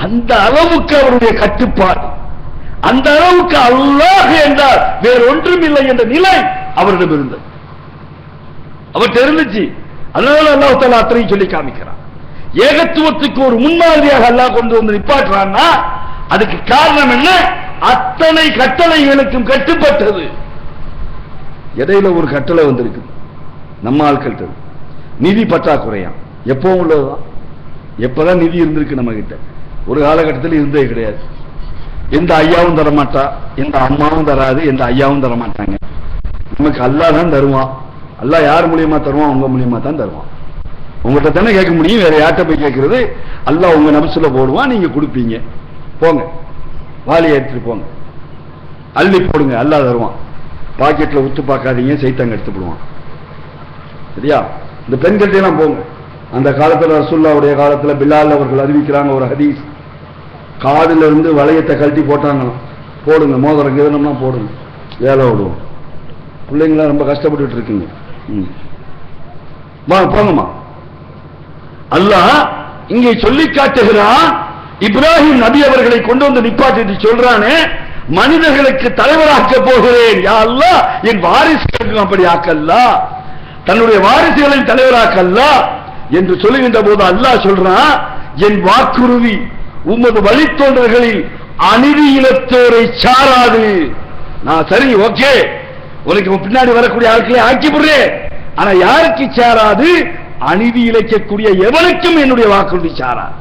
அந்த அளவுக்கு அவருடைய கட்டுப்பாடு, அந்த அளவுக்கு அல்லாஹ் என்றால் வேற ஒன்றும் இல்லை என்ற நிலை அவரிடம் இருந்தது. அவர் தெரிஞ்சிச்சு. அதனால அல்லாஹ் தஆலா அத்தனையும் சொல்லி காமிக்கிறான். ஏகத்துவத்துக்கு ஒரு முன்மாதிரியாக அல்லாஹ் கொண்டு வந்து நிப்பாட்டுறான்னா அதுக்கு காரணம் என்ன? அத்தனை கட்டளைகளுக்கும் கட்டுப்பட்டது. இடையில ஒரு கட்டளை வந்திருக்கு நம்ம ஆட்கள், நிதி பற்றாக்குறையா எப்பவும் உள்ளதுதான். எப்பதான் நிதி இருந்திருக்கு நம்ம கிட்ட? ஒரு காலகட்டத்தில் இருந்தே கிடையாது. எந்த ஐயாவும் தரமாட்டா, எந்த அம்மாவும் தராது, எந்த ஐயாவும் தரமாட்டாங்க. நமக்கு அல்லாஹ் தான் தருவான். அல்லாஹ் யார் மூலியமா தருவான்? உங்க மூலியமா தான் தருவான். உங்கள்கிட்ட தானே கேட்க முடியும், வேற யார்கிட்ட போய் கேட்கறது? அல்லாஹ் உங்க நபிசுல போடுவான், நீங்க கொடுப்பீங்க. போங்க, வாலியை எடுத்துட்டு போங்க, அள்ளி போடுங்க, அல்லாஹ் தருவான். பாக்கெட்ல உத்து பார்க்காதீங்க, சைத்தாங்க எடுத்து போடுவான். சரியா? இந்த பெண்கள்ட்ட எல்லாம் போங்க. அந்த காலத்துல ரசூலுல்லாஹ்வுடைய காலத்துல பிலால் அவர்கள் அறிவிக்கிறாங்க ஒரு ஹதீஸ், காதுல இருந்து வளையத்தை கழட்டி போட்டாங்களாம். போடுங்க, மோதிரம் கிதனம்னா போடுங்க, வேலை விடுவோம். பிள்ளைங்களாம் ரொம்ப கஷ்டப்பட்டு இருக்குங்க. போங்கம்மா. அல்லாஹ் இங்கே சொல்லி காட்டுகிறான், இப்ராஹிம் நபி அவர்களை கொண்டு வந்து நிப்பாட்டி சொல்றானே, மனிதர்களுக்கு தலைவராக்க போகிறேன் யா அல்லாஹ், என் வாரிசுகளுக்கு அப்படி ஆக்கல்லா, தன்னுடைய வாரிசுகளின் தலைவராக்கல்லா என்று சொல்லுகின்ற போது அல்லாஹ் சொல்றான், என் வாக்குறுதி உமது வழித்தோன்றர்களில் அநீதி இழத்தோரை சாராது. நான் சரி ஓகே, உனக்கு பின்னாடி வரக்கூடிய ஆட்களை ஆக்கி விடுறேன், ஆனா யாருக்கு சாராது? அநீதி இழைக்கக்கூடிய எவனுக்கும் என்னுடைய வாக்குறுதி சாராது.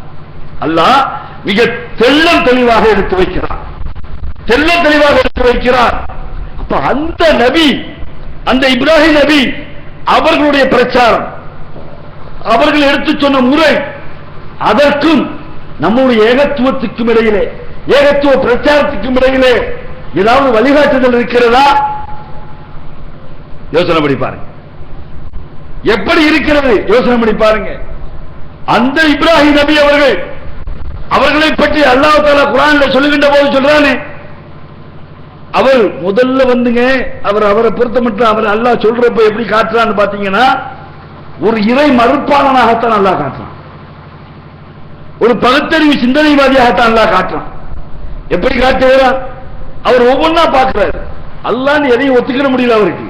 அல்லாஹ் மிக தெள்ளம் தெளிவாக எடுத்து வைக்கிறார், தெள்ளம் தெளிவாக எடுத்து வைக்கிறார். அப்ப அந்த நபி, அந்த இப்ராஹிம் நபி அவர்களுடைய பிரச்சாரம், அவர்கள் எடுத்து சொன்ன முறை, அதற்கும் நம்முடைய ஏகத்துவத்துக்கும் இடையிலே, ஏகத்துவ பிரச்சாரத்துக்கும் இடையிலே ஏதாவது வழிகாட்டுதல் இருக்கிறதா? யோசனை பண்ணி பாருங்க. எப்படி இருக்கிறது? யோசனை பண்ணி பாருங்க. அந்த இப்ராஹிம் நபி அவர்கள், அவர்களை பற்றி அல்லாஹ் தஆலா குர்ஆன்ல சொல்லுகின்ற போது சொல்றானே, அவர் முதல்ல வந்துங்க, அவரை பொறுத்த மட்டும் அவர் அல்லாஹ் சொல்றப்ப எப்படி காட்டுறான்னு பாத்தீங்கன்னா, ஒரு இறை மறுப்பாளனாகத்தான் அல்லாஹ் காட்டுறான், ஒரு பகுத்தறிவு சிந்தனைவாதியாகத்தான் அல்லாஹ் காட்டுறான். எப்படி காட்டுகிறான்? அவர் ஒவ்வொன்னா பார்க்கிறார். அல்லாஹ்னு எதையும் ஒத்துக்கிற முடியல அவருக்கு.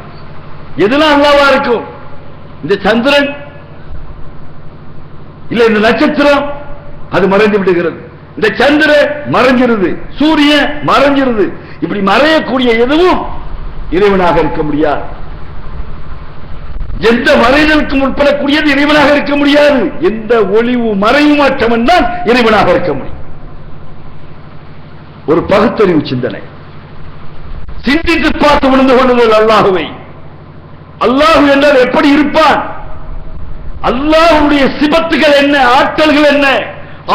எதுலாம் அல்லாஹ்வா இருக்கும்? இந்த சந்திரன் இல்ல இந்த நட்சத்திரம் அது மறைந்து விடுகிறது, இந்த சந்திரன் மறைஞ்சிருது, சூரியன் மறைஞ்சிருது. இப்படி மறையக்கூடிய எதுவும் இறைவனாக இருக்க முடியாது. எந்த மறைதலுக்கும் உட்படக்கூடியது இறைவனாக இருக்க முடியாது. எந்த ஒளிவு மறைவுமாற்றவன் தான் இறைவனாக இருக்க முடியும். ஒரு பகுத்தறிவு சிந்தனை, சிந்தித்து பார்த்து உணர்ந்து கொண்டது அல்லாஹுவை. அல்லாஹு என்றால் எப்படி இருப்பான்? அல்லாஹ்வுடைய சிபத்துகள் என்ன, ஆற்றல்கள் என்ன,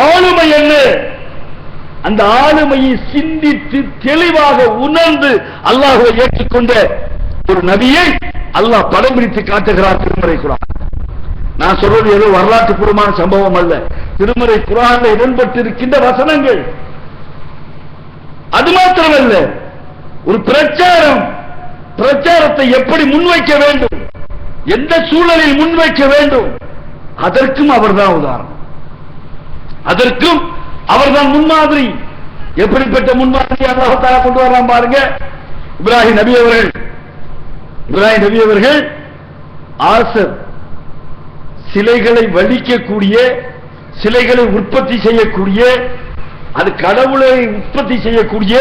ஆளுமை என்ன? அந்த ஆளுமையை சிந்தித்து தெளிவாக உணர்ந்து அல்லாஹ்வை ஏற்றுக்கொண்ட ஒரு நபியை அல்லாஹ் படம் பிடித்து காட்டுகிறார் திருமறை குர்ஆன். நான் சொல்றது ஏதோ வரலாற்று பூர்வமான சம்பவம் அல்ல, திருமறை குர்ஆன்ல இடம்பெற்றிருக்கின்ற வசனங்கள். அது மாத்திரமல்ல, ஒரு பிரச்சாரத்தை எப்படி முன்வைக்க வேண்டும், எந்த சூழலில் முன்வைக்க வேண்டும், அதற்கும் அவர்தான் உதாரணம், அதற்கும் அவர்தான் முன்மாதிரி. எப்படிப்பட்ட முன்மாதிரி அல்லாஹ் தஆலா கொண்டு வரலாம் பாருங்க. இப்ராஹிம் நபி அவர்கள் ஆசர் சிலைகளை வலிக்கக்கூடிய, சிலைகளை உற்பத்தி செய்யக்கூடிய, அது கடவுளை உற்பத்தி செய்யக்கூடிய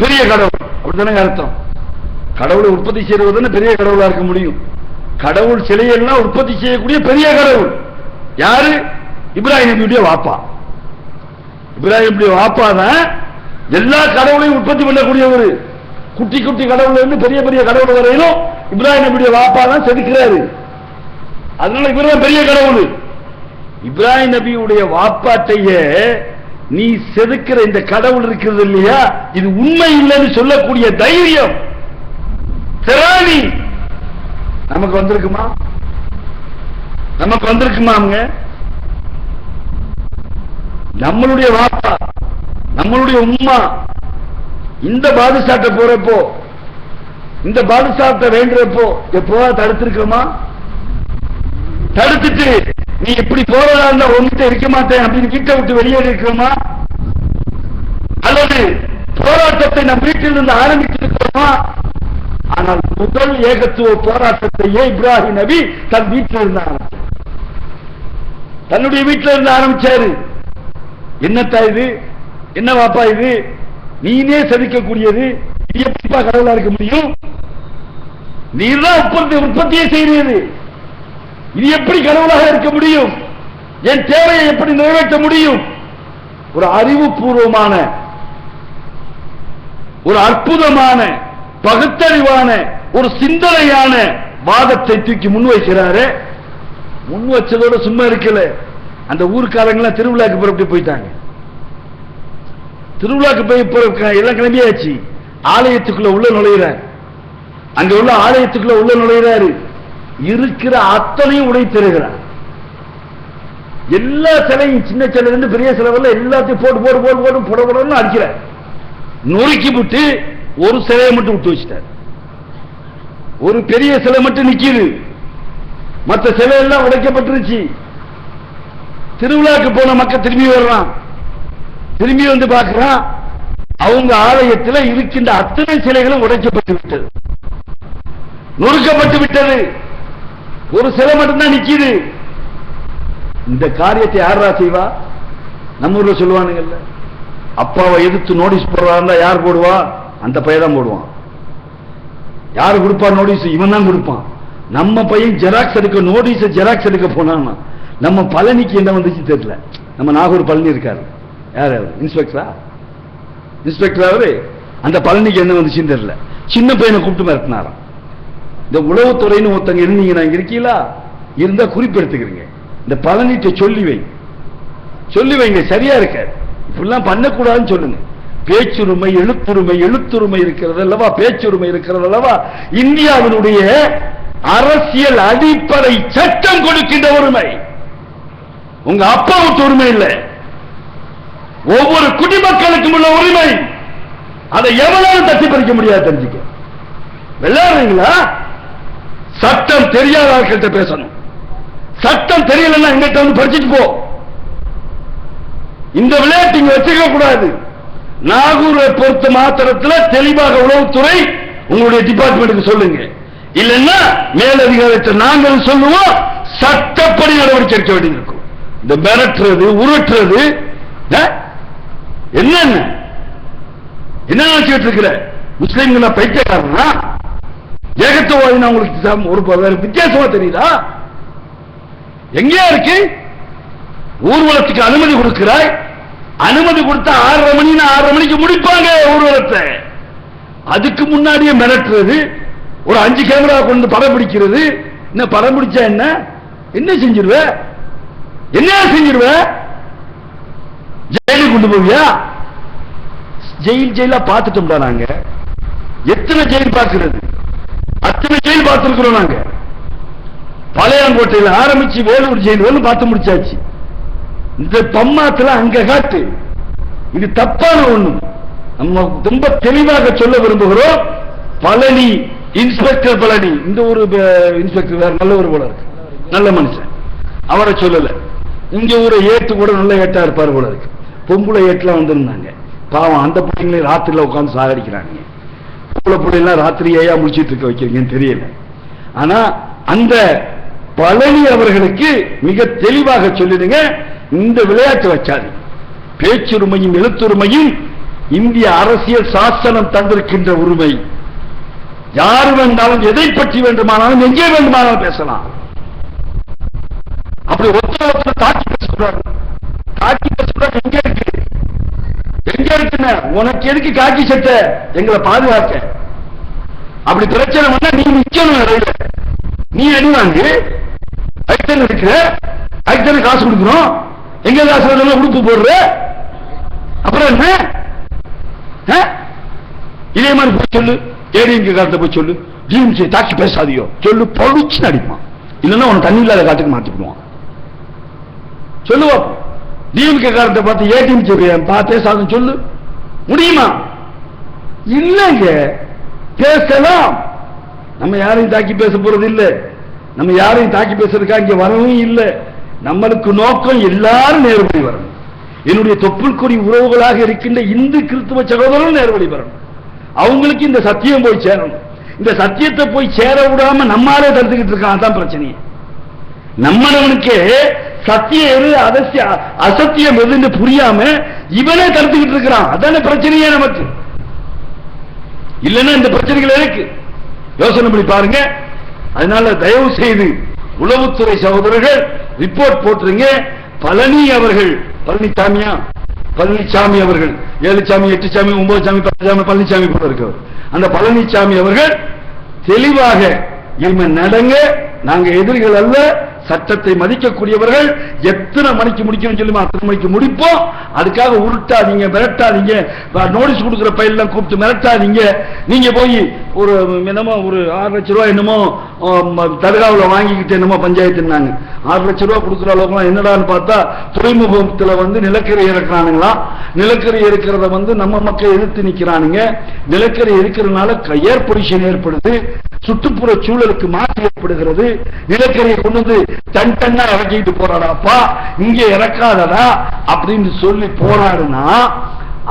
பெரிய கடவுள், அப்படித்தானே அர்த்தம்? கடவுளை உற்பத்தி செய்வது பெரிய கடவுளா இருக்க முடியும். கடவுள் சிலையெல்லாம் உற்பத்தி செய்யக்கூடிய பெரிய கடவுள். யாரு? இப்ராஹிம் நபியுடைய வாப்பா. இப்ராஹிம் நபியுடைய வாப்பா தான் எல்லா கடவுளையும் உற்பத்தி பண்ணக்கூடியவர். குட்டி குட்டி கடவுள்ல இருந்து பெரிய பெரிய கடவுள் வரையிலும் இப்ராஹிம் நபியுடைய வாப்பா தான் செதுக்கிறாரு. அதனால இவர்தான் பெரிய கடவுள். இப்ராஹிம் நபியுடைய வாப்பாட்டையே நீ செதுக்கிற இந்த கடவுள் இருக்கிறது இல்லையா, இது உண்மை இல்லைன்னு சொல்லக்கூடிய தைரியம் திராணி நமக்கு வந்திருக்குமா? நமக்கு வந்திருக்குமா? அவங்க நம்மளுடைய வாப்பா, நம்மளுடைய உம்மா இந்த பாதுஷாட்ட போறப்போ, இந்த பாதுஷாட்ட வேண்டுறப்போ எப்போ தடுத்திருக்கோமா? தடுத்துட்டு நீ எப்படி போறதா இருந்தா ஒன்றுட்ட இருக்க மாட்டேன் அப்படின்னு வீட்டை விட்டு வெளியேறி இருக்கிறோமா? அல்லது போராட்டத்தை நம் வீட்டில் இருந்து ஆரம்பித்திருக்கிறோமா? ஆனால் முதல் ஏகத்துவ போராட்டத்தையே இப்ராஹிம் நபி தன் வீட்டில் இருந்து ஆரம்பிச்சார். தன்னுடைய வீட்டில் இருந்து ஆரம்பிச்சாரு. என்னத்தா இது? என்ன வாப்பா இது? நீனே செதுக்கக்கூடியது, இது எப்படிப்பா கடவுளா இருக்க முடியும்? நீதான் உற்பத்தியை செய்யறது, இது எப்படி கடவுளாக இருக்க முடியும்? என் தேவையை எப்படி நிறைவேற்ற முடியும்? ஒரு அறிவுபூர்வமான, ஒரு அற்புதமான, பகுத்தறிவான, ஒரு சிந்தனையான வாதத்தை தூக்கி முன்வைக்கிறாரு. முன் வச்சதோட சும்மா இருக்கல. அந்த ஊருக்காரங்களாம் திருவிழாக்கு புறப்பட்டு போயிட்டாங்க. திருவிழாக்கு போய் எல்லாம் கிளம்பியாச்சு. ஆலயத்துக்குள்ள உள்ள நுழைகிறார். அங்க உள்ள ஆலயத்துக்குள்ள உள்ள நுழைகிறாரு. இருக்கிற அத்தனையும் உடைத்திருக்கிறார். எல்லா சிலையும், சின்ன சிலை இருந்து பெரிய சிலை எல்லாத்தையும் போட்டு போட்டு போட்டு போட்டு போட போடணும்னு அடிக்கிறார். நொறுக்கி விட்டு ஒரு சிலையை மட்டும் விட்டு வச்சுட்டார். ஒரு பெரிய சிலை மட்டும் நிக்குது, மற்ற சிலை எல்லாம் உடைக்கப்பட்டுருச்சு. திருவிழாக்கு போன மக்கள் திரும்பி வர்றான். திரும்பி வந்து பார்க்கிறான், அவங்க ஆலயத்தில் இருக்கின்ற அத்தனை சிலைகளும் உடைக்கப்பட்டு விட்டது, நொறுக்கப்பட்டு விட்டது. ஒரு சிலை மட்டும்தான் நிக்குது. இந்த காரியத்தை யாரா செய்வா? நம்ம ஊர்ல சொல்லுவானுங்கல்ல, அப்பாவை எதிர்த்து நோட்டீஸ் போடுறா யார் போடுவா? அந்த பையன் தான் போடுவான். யாரு கொடுப்பா நோட்டீஸ்? இவன் தான் கொடுப்பான். நம்ம பையன் ஜெராக்ஸ் எடுக்க, நோட்டீஸ் ஜெராக்ஸ் எடுக்க போனான். நம்ம பழனிக்கு என்ன வந்துச்சு தெரியல. நம்ம நாகூர் பழனி இருக்காரு, யார் இன்ஸ்பெக்டரா? இன்ஸ்பெக்டர் அவரு. அந்த பழனிக்கு என்ன வந்துச்சுன்னு தெரியல. சின்ன பையனை கூப்பிட்டு மிரட்டினாராம். இந்த உளவுத்துறைன்னு ஒருத்தங்க இருந்தீங்கன்னா, இருக்கீங்களா? இருந்தா குறிப்பெடுத்துக்கிறீங்க. இந்த பழனிட்ட சொல்லி வைங்க, சரியா இருக்க. இப்படிலாம் பண்ணக்கூடாதுன்னு சொல்லுங்க. பேச்சுரிமை, எழுத்துரிமை இருக்கிறது அல்லவா? பேச்சுரிமை இருக்கிறது அல்லவா? இந்தியாவினுடைய அரசியல் அடிப்படை சட்டம் கொடுக்கின்ற உரிமை. உங்க அப்பாவுக்கு உரிமை இல்லை, ஒவ்வொரு குடிமக்களுக்கும் உள்ள உரிமை. அதை எவ்வளவு தட்டி பறிக்க முடியாது. தெரிஞ்சுக்க. விளையாடுறீங்களா? சட்டம் தெரியாத ஆட்கிட்ட பேசணும். சட்டம் தெரியலன்னா எங்கிட்ட வந்து படிச்சுட்டு போ. இந்த விளையாட்டு இங்க வச்சுக்க கூடாது. நாகூரை பொறுத்த மாத்திரத்தில் தெளிவாக உளவுத்துறை உங்களுடைய டிபார்ட்மெண்ட்டுக்கு சொல்லுங்க. இல்லைன்னா மேலதிகாரத்தை நாங்கள் சொல்லுவோம், சட்டப்படி நடவடிக்கை எடுக்க வேண்டியது இருக்கும். இந்த மிரட்டுறது, உருட்டுறது என்ன நினைச்சுட்டு இருக்கிற? முஸ்லீம்கள பைத்தியக்காரனா? ஏகத்துவாதினா உங்களுக்கு ஒரு வித்தியாசமா தெரியுதா? எங்கேயா இருக்கு? ஊர்வலத்துக்கு அனுமதி கொடுக்கிறாய். அனுமதி கொடுத்தா 6:30 மணிக்கு முடிப்பாங்க ஊர்வலத்தை. அதுக்கு முன்னாடியே மிரட்டுறது, ஒரு 5 கேமரா கொண்டு படம் பிடிக்கிறது. என்ன படம் பிடிச்சா என்ன செஞ்சிருவ? என்ன செஞ்சிருவ? ஜெயிலுக்கு கொண்டு போவியா? ஜெயிலா பார்த்துட்டோம்டா நாங்க. எத்தனை ஜெயில் பார்க்கிறது? அத்தனை ஜெயில் பார்த்திருக்கிறோம் நாங்க. பழையாங்கோட்டையில் ஆரம்பிச்சு வேலூர் ஜெயில் பார்த்து முடிச்சாச்சு. இந்த பம்மாத்துல அங்க காட்டு. இது தப்பான ஒண்ணு. நம்ம ரொம்ப தெளிவாக சொல்ல விரும்புகிறோம். பழனி இன்ஸ்பெக்டர் பழனி, இந்த ஒரு இன்ஸ்பெக்டர் வேற நல்ல ஒரு போல இருக்கு, நல்ல மனுஷன். அவரை சொல்லல. இங்க ஒரு ஏட்டு கூட நல்ல ஏட்டா இருப்பார் போல இருக்கு. பொம்பளை ஏட்டுலாம் வந்திருந்தாங்க. பாவம், அந்த பிள்ளைங்களையும் ராத்திரில உட்காந்து சாகடிக்கிறாங்க. பொம்பளை பிள்ளைலாம் ராத்திரி ஏயா முடிச்சிட்டு இருக்க வைக்கிறீங்கன்னு தெரியல. ஆனா அந்த பழனி அவர்களுக்கு மிக தெளிவாக சொல்லிடுங்க, இந்த விளையாட்டு வச்சாது. பேச்சுரிமையும் எழுத்துரிமையும் இந்திய அரசியல் சாசனம் தந்திருக்கின்ற உரிமை. யாரு வேண்டாலும் எதை பற்றி வேண்டுமானாலும் எங்கே வேண்டுமானாலும் பேசலாம். அப்படி ரோட்ல தாக்கி பேசக்கூடாது. தாக்கி பேசக்கூடாது எங்க இருக்கு? எங்க இருக்குன்னு உனக்கு எதுக்கு காக்கி சட்டை? எங்களை பாதுகாக்க. அப்படி பிரச்சனை பண்ணா நீ நிக்கணும் இடையில. நீ அடி வாங்கு, அதுக்கு இருக்கிற, அதுக்கு காசு கொடுக்கணும். எங்க காசு உடுப்பு போடுற, அப்புறம் என்ன? இதே மாதிரி போய் சொல்லு, ஏடிஎம்கே காலத்தை போய் சொல்லு, டிஎம்கே தாக்கி பேசாதியோ சொல்லு, பொழிச்சு அடிப்பான். இல்லைன்னா உன் தண்ணி இல்லாத காட்டுக்கு மாத்திக்குவான். சொல்லுவா, டிஎம்கே காலத்தை பார்த்து ஏடிஎம்கே பேசாதுன்னு சொல்லு, முடியுமா? இல்லைங்க, பேசலாம். நம்ம யாரையும் தாக்கி பேச போறது இல்லை. நம்ம யாரையும் தாக்கி பேசுறதுக்காக இங்க வரவும் இல்லை. நம்மளுக்கு நோக்கம் எல்லாரும் நேர்வழி வரணும். என்னுடைய தொப்புள் கொடி உறவுகளாக இருக்கின்ற இந்து கிறிஸ்துவ சகோதரர்கள் நேர்வழி வரணும். அவங்களுக்கு இந்த சத்தியம் போய் சேரணும். இந்த சத்தியத்தை போய் சேர விடாம நம்மாலே தடுத்துக்கிட்டு இருக்கான். தான் பிரச்சனை. நம்மளுக்கு சத்தியம் எது அசத்தியம் எதுன்னு புரியாம இவனே தடுத்துக்கிட்டு இருக்கிறான். அதான பிரச்சனையே நமக்கு. இல்லைன்னா இந்த பிரச்சனைகள் இருக்கு. யோசனை பண்ணி பாருங்க. அதனால தயவு செய்து உளவுத்துறை சகோதரர்கள் ரிப்போர்ட் போட்டுருங்க. பழனி அவர்கள், பழனிசாமி அவர்கள், 7 சாமி 8 சாமி 9 சாமி 10 சாமி பழனிசாமி போல இருக்கவர், அந்த பழனிசாமி அவர்கள் தெளிவாக இனிமே நடங்க, நாங்க எதிரிகள் அல்ல, சட்டத்தை மதிக்கக்கூடியவர்கள். எத்தனை மணிக்கு முடிக்கணும் சொல்லுமா அத்தனை மணிக்கு முடிப்போம். அதுக்காக உருட்டாதீங்க, மிரட்டாதீங்க, நோட்டீஸ் கொடுக்கிற பையெல்லாம் கூப்பிட்டு மிரட்டாதீங்க. நீங்க போய் ஒரு என்னமோ ஒரு 6 லட்ச ரூபாய் என்னமோ தர்காவில் வாங்கிக்கிட்டு என்னமோ பஞ்சாயத்துனாங்க. 6 லட்ச ரூபாய் கொடுக்குற அளவுக்குலாம் என்னடான்னு பார்த்தா துறைமுகத்தில் நிலக்கரி இறக்குறானுங்களா. நிலக்கரி இருக்கிறத நம்ம மக்கள் எதிர்த்து நிற்கிறானுங்க. நிலக்கரி இருக்கிறதுனால ஏர் பொல்யூஷன் ஏற்படுது, சுற்றுப்புற சூழலுக்கு மாற்று ஏற்படுகிறது. நிலக்கரியை கொண்டு வந்து டன்னா இறக்கிட்டு போறாடாப்பா, இங்க இறக்காதடா அப்படின்னு சொல்லி போராடுனா,